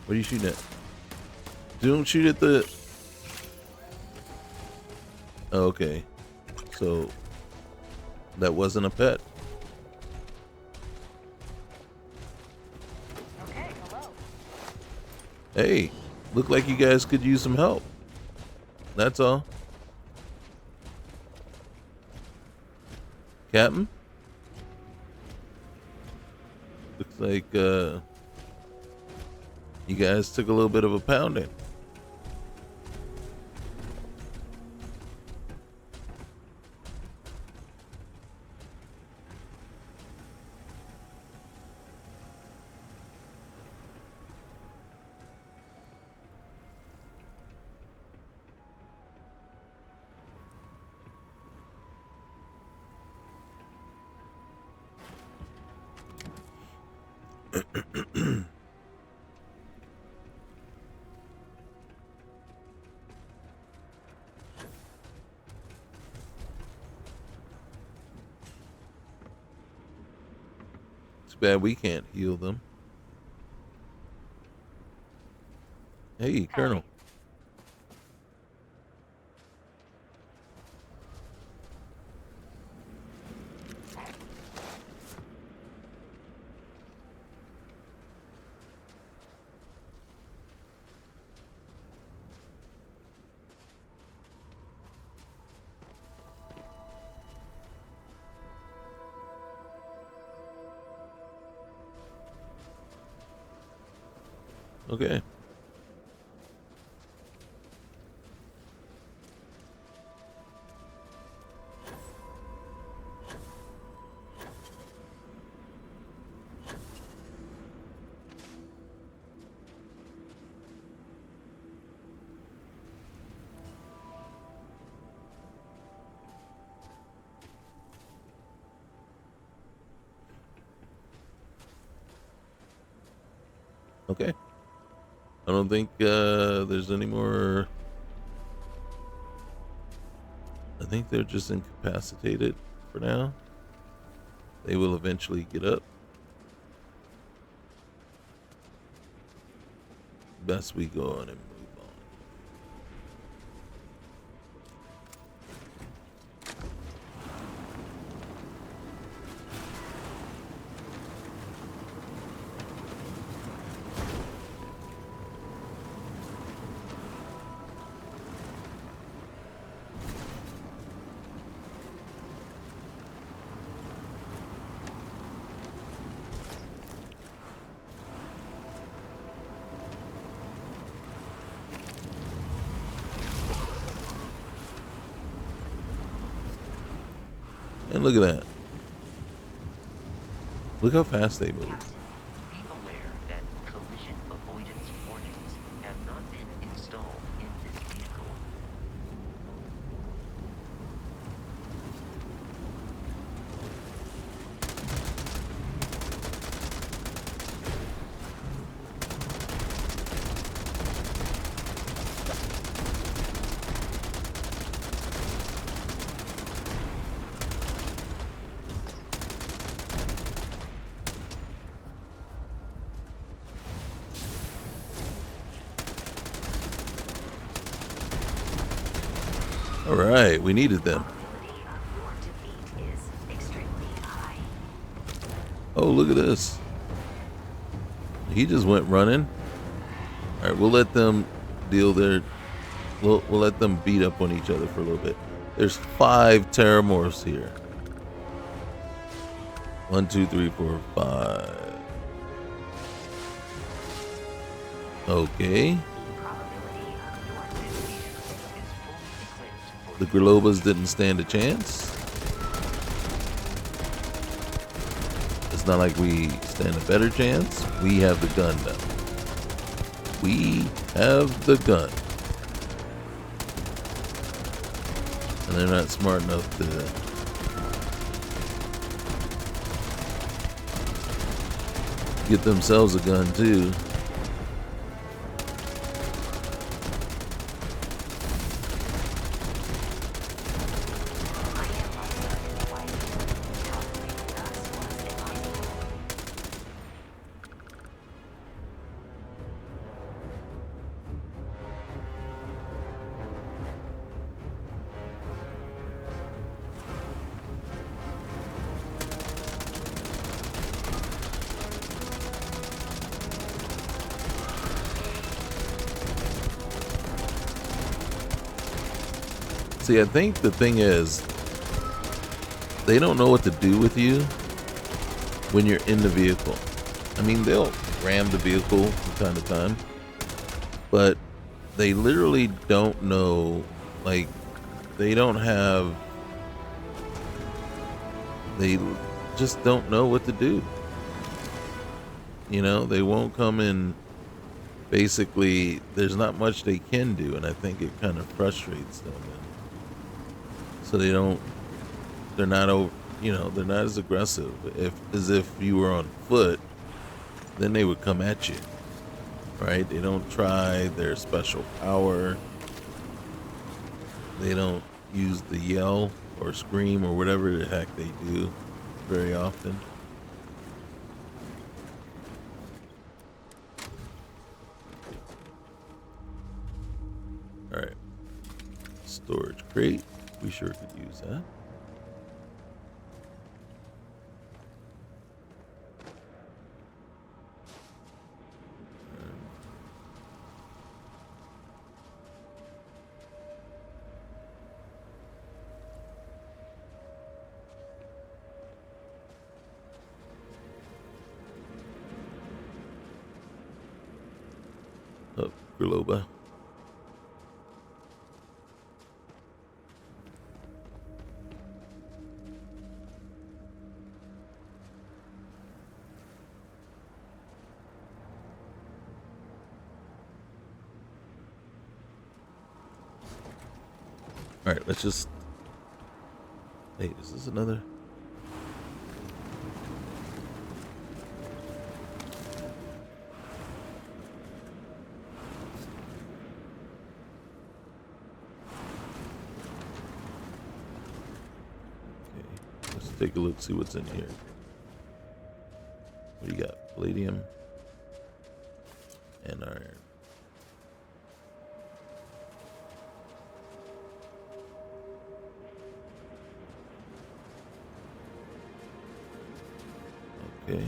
What are you shooting at? Don't shoot at the... Okay. So, that wasn't a pet. Okay, hello. Hey, look like you guys could use some help. That's all. Captain? Looks like you guys took a little bit of a pounding. It's bad we can't heal them. Hey, Colonel. Okay. Okay. I don't think there's any more. I think they're just incapacitated for now. They will eventually get up. Best we go on and move on. And look at that. Look how fast they move. Be aware that collision avoidance warnings have not been installed in this vehicle. All right, we needed them. Oh, look at this. He just went running. All right, we'll let them deal their... We'll let them beat up on each other for a little bit. There's 5 Terramorphs here. 1, 2, 3, 4, 5. Okay. The Grilobas didn't stand a chance. It's not like we stand a better chance. We have the gun now. We have the gun. And they're not smart enough to get themselves a gun too. See, I think the thing is, they don't know what to do with you when you're in the vehicle. I mean, they'll ram the vehicle from time to time, but they literally don't know, like, they just don't know what to do. You know, they won't come in. Basically, there's not much they can do, and I think it kind of frustrates them. And so they're not they're not as aggressive. As if you were on foot, then they would come at you, right? They don't try their special power. They don't use the yell or scream or whatever the heck they do very often. All right, storage crate. We sure could use that. Up, Griloba. All right, let's just. Hey, is this another? Okay, let's take a look, see what's in here. What do you got? Palladium and iron. Okay.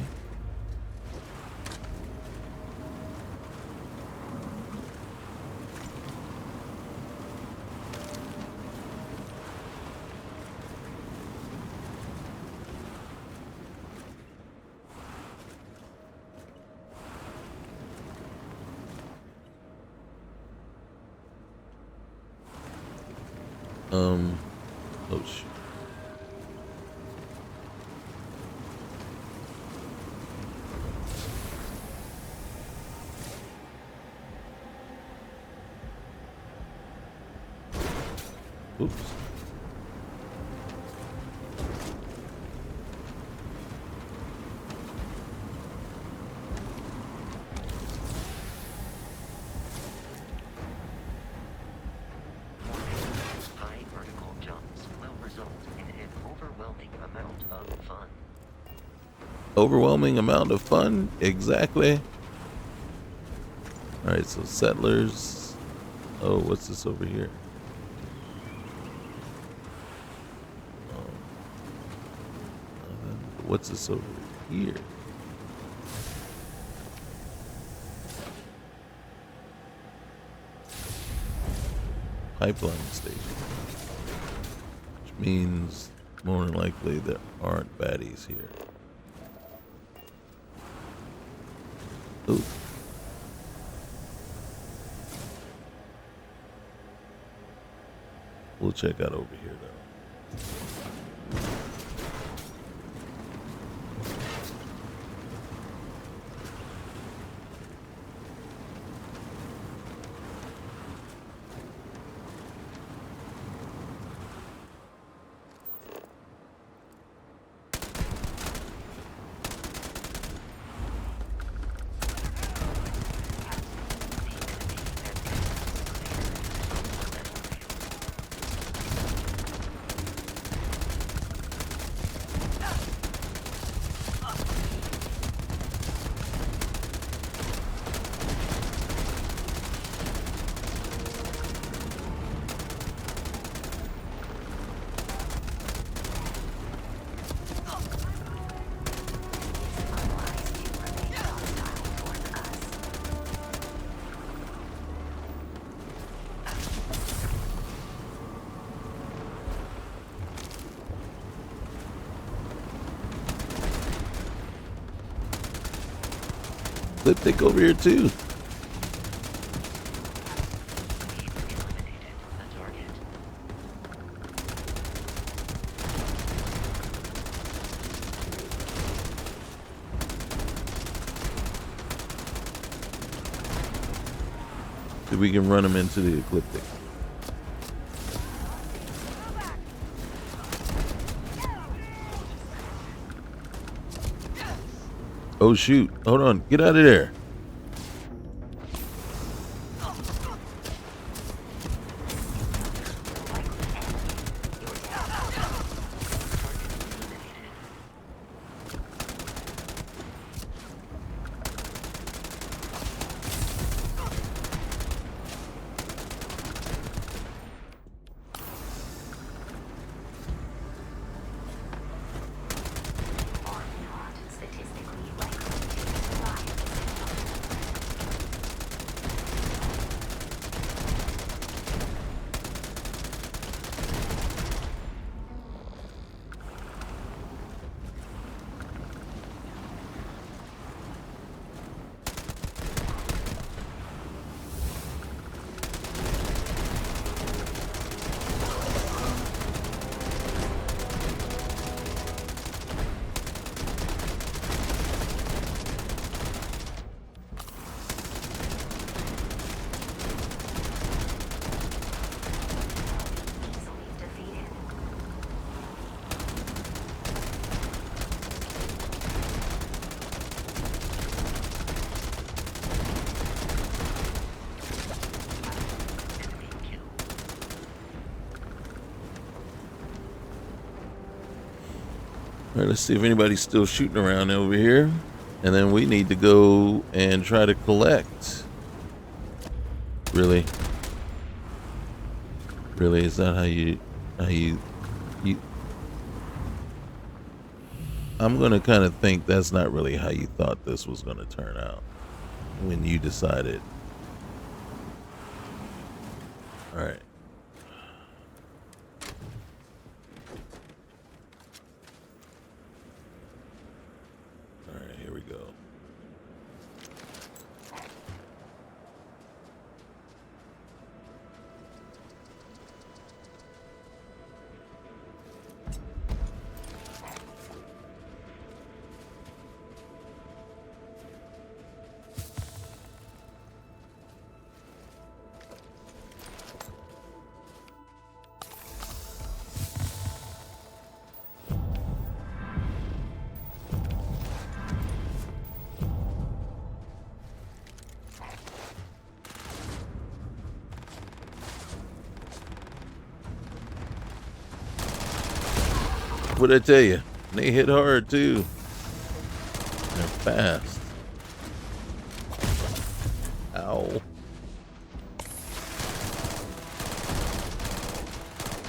Oh shit. Oops. High vertical jumps will result in an overwhelming amount of fun. Overwhelming amount of fun? Exactly. Alright, so settlers. Oh, what's this over here? What's this over here? Pipeline station. Which means more than likely there aren't baddies here. Ooh. We'll check out over here though. ecliptic over here too. See if we can run them into the ecliptic. Oh shoot, hold on, get out of there. All right, let's see if anybody's still shooting around over here. And then we need to go and try to collect. Really? Really? Is that how you I'm going to kind of think that's not really how you thought this was going to turn out when you decided. All right. Here we go. What'd I tell you? They hit hard too. They're fast. Ow.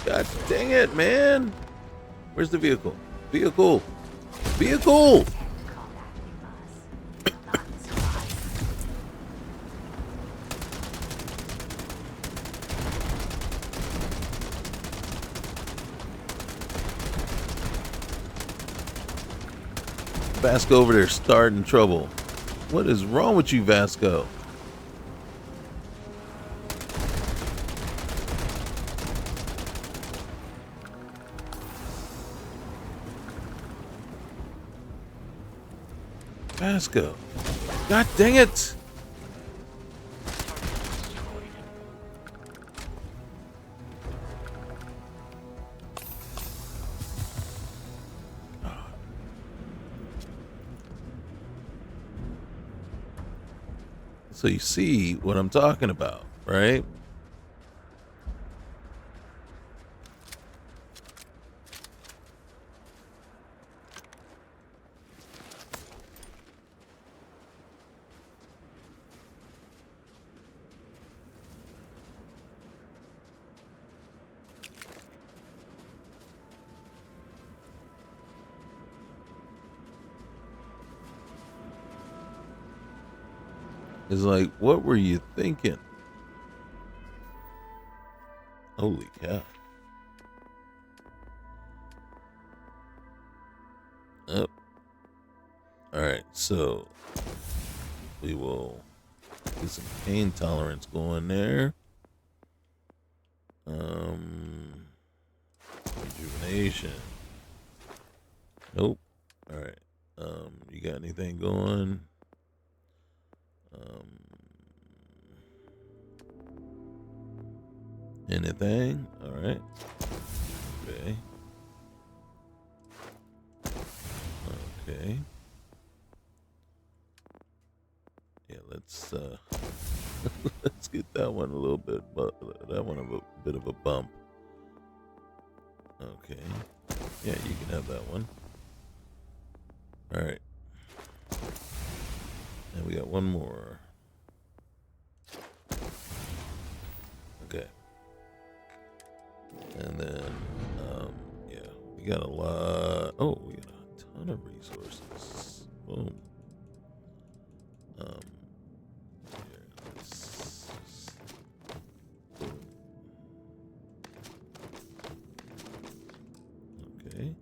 God dang it, man. Where's the vehicle? Vehicle. Vehicle. Vasco over there starting trouble. What is wrong with you, Vasco? Vasco. God dang it. So you see what I'm talking about, right? It's like, what were you thinking? Holy cow. Oh. All right, so We will get some pain tolerance going there. Rejuvenation. Nope. All right. You got anything going? Anything? All right. Okay. Okay. Yeah, let's let's get that one a little bit, but that one a bit of a bump. Okay. Yeah, you can have that one. All right. And we got one more. Okay. And then, yeah, we got a lot. Oh, we got a ton of resources. Boom. Here, let's, okay.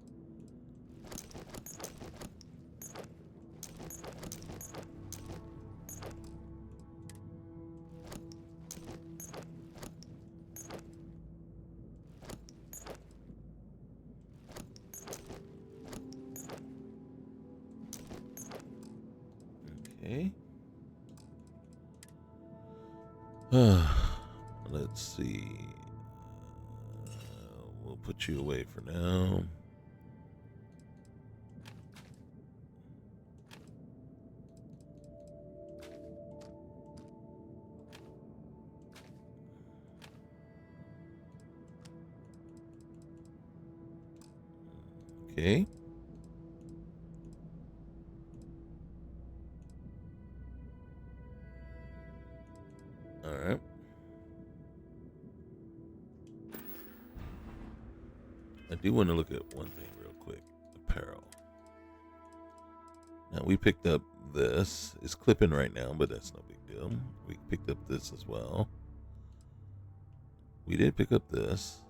Okay. Let's see. We'll put you away for now. Okay. All right. I do want to look at one thing real quick. Apparel. Now we picked up this. It's clipping right now, but that's no big deal. We picked up this as well. We did pick up this.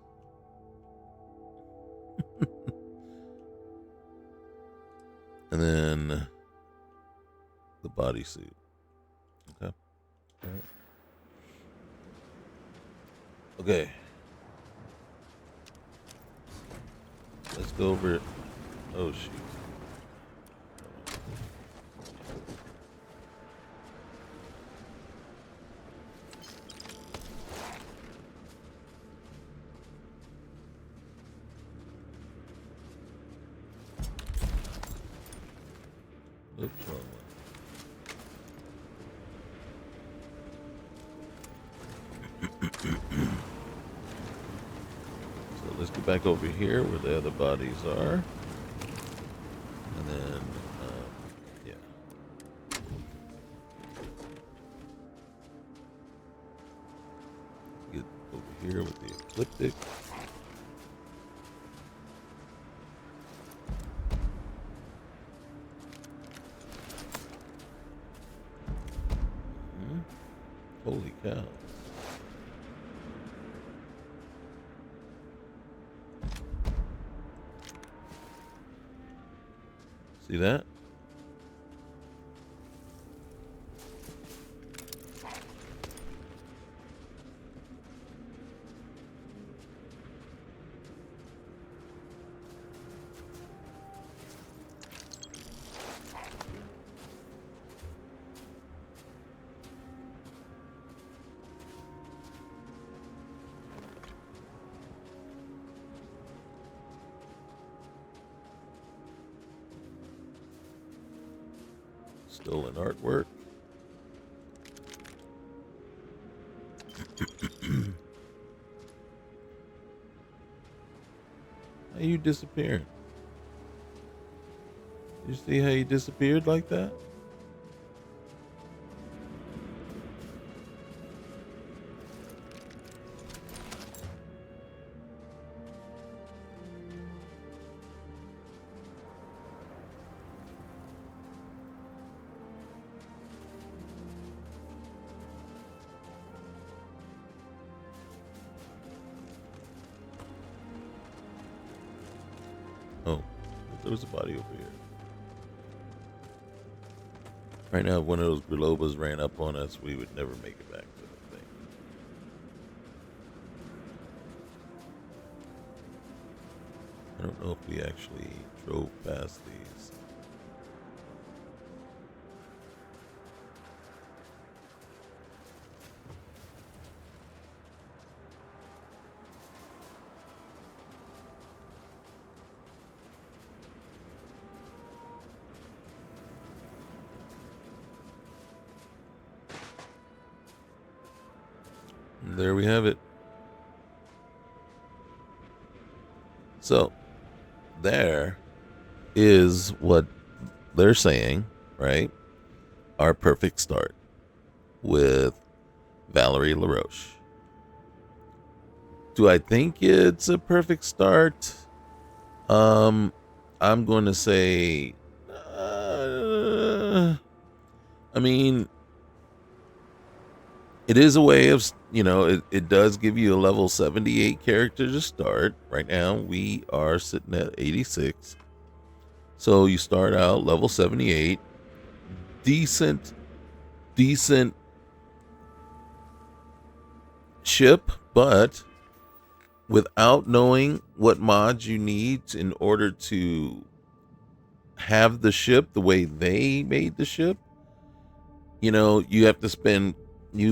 And then the bodysuit. Okay. All right. Okay. Let's go over it. Oh, shoot. Oops, wrong one. So let's get back over here where the other bodies are. And then, yeah. Get over here with the ecliptic. Holy cow. See that? Stolen artwork. How you disappearing? You see how you disappeared like that? Oh, there was a body over here. Right now, if one of those Grelobas ran up on us, we would never make it back to the thing. I don't know if we actually drove past these. There we have it. So, there is what they're saying, right? Our perfect start with Valerie LaRoche. Do I think it's a perfect start? I'm going to say, I mean, it is a way of, it does give you a level 78 character to start. Right now, we are sitting at 86. So you start out level 78. Decent ship, but without knowing what mods you need in order to have the ship the way they made the ship, you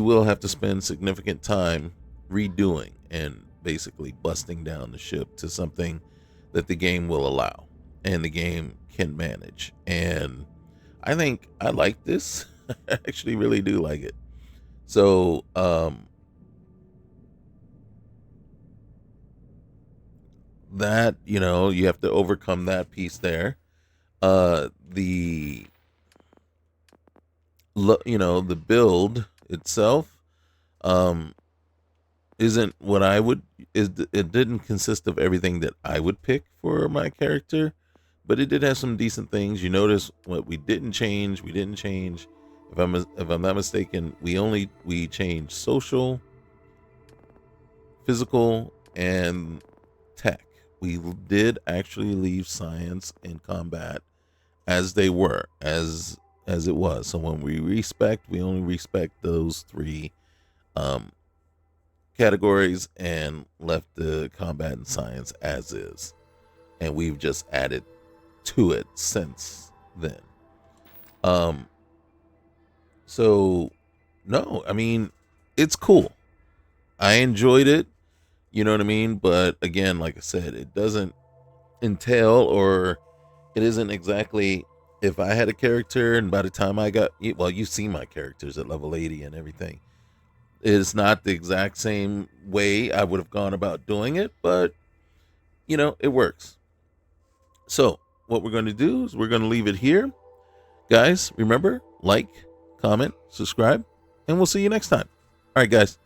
will have to spend significant time redoing and basically busting down the ship to something that the game will allow and the game can manage. And I think I like this. I actually really do like it. So, that, you have to overcome that piece there. The build itself isn't what it didn't consist of everything that I would pick for my character, but it did have some decent things. You notice what we didn't change. If I'm not mistaken, we changed social, physical, and tech. We did actually leave science and combat as they were, as it was. So when we only respect those three categories and left the combat and science as is. And we've just added to it since then. So no, I mean, it's cool. I enjoyed it. You know what I mean? But again, like I said, it doesn't entail, or it isn't exactly, if I had a character and by the time you see my characters at level 80 and everything. It's not the exact same way I would have gone about doing it, but it works. So what we're going to do is we're going to leave it here. Guys, remember, like, comment, subscribe, and we'll see you next time. All right, guys.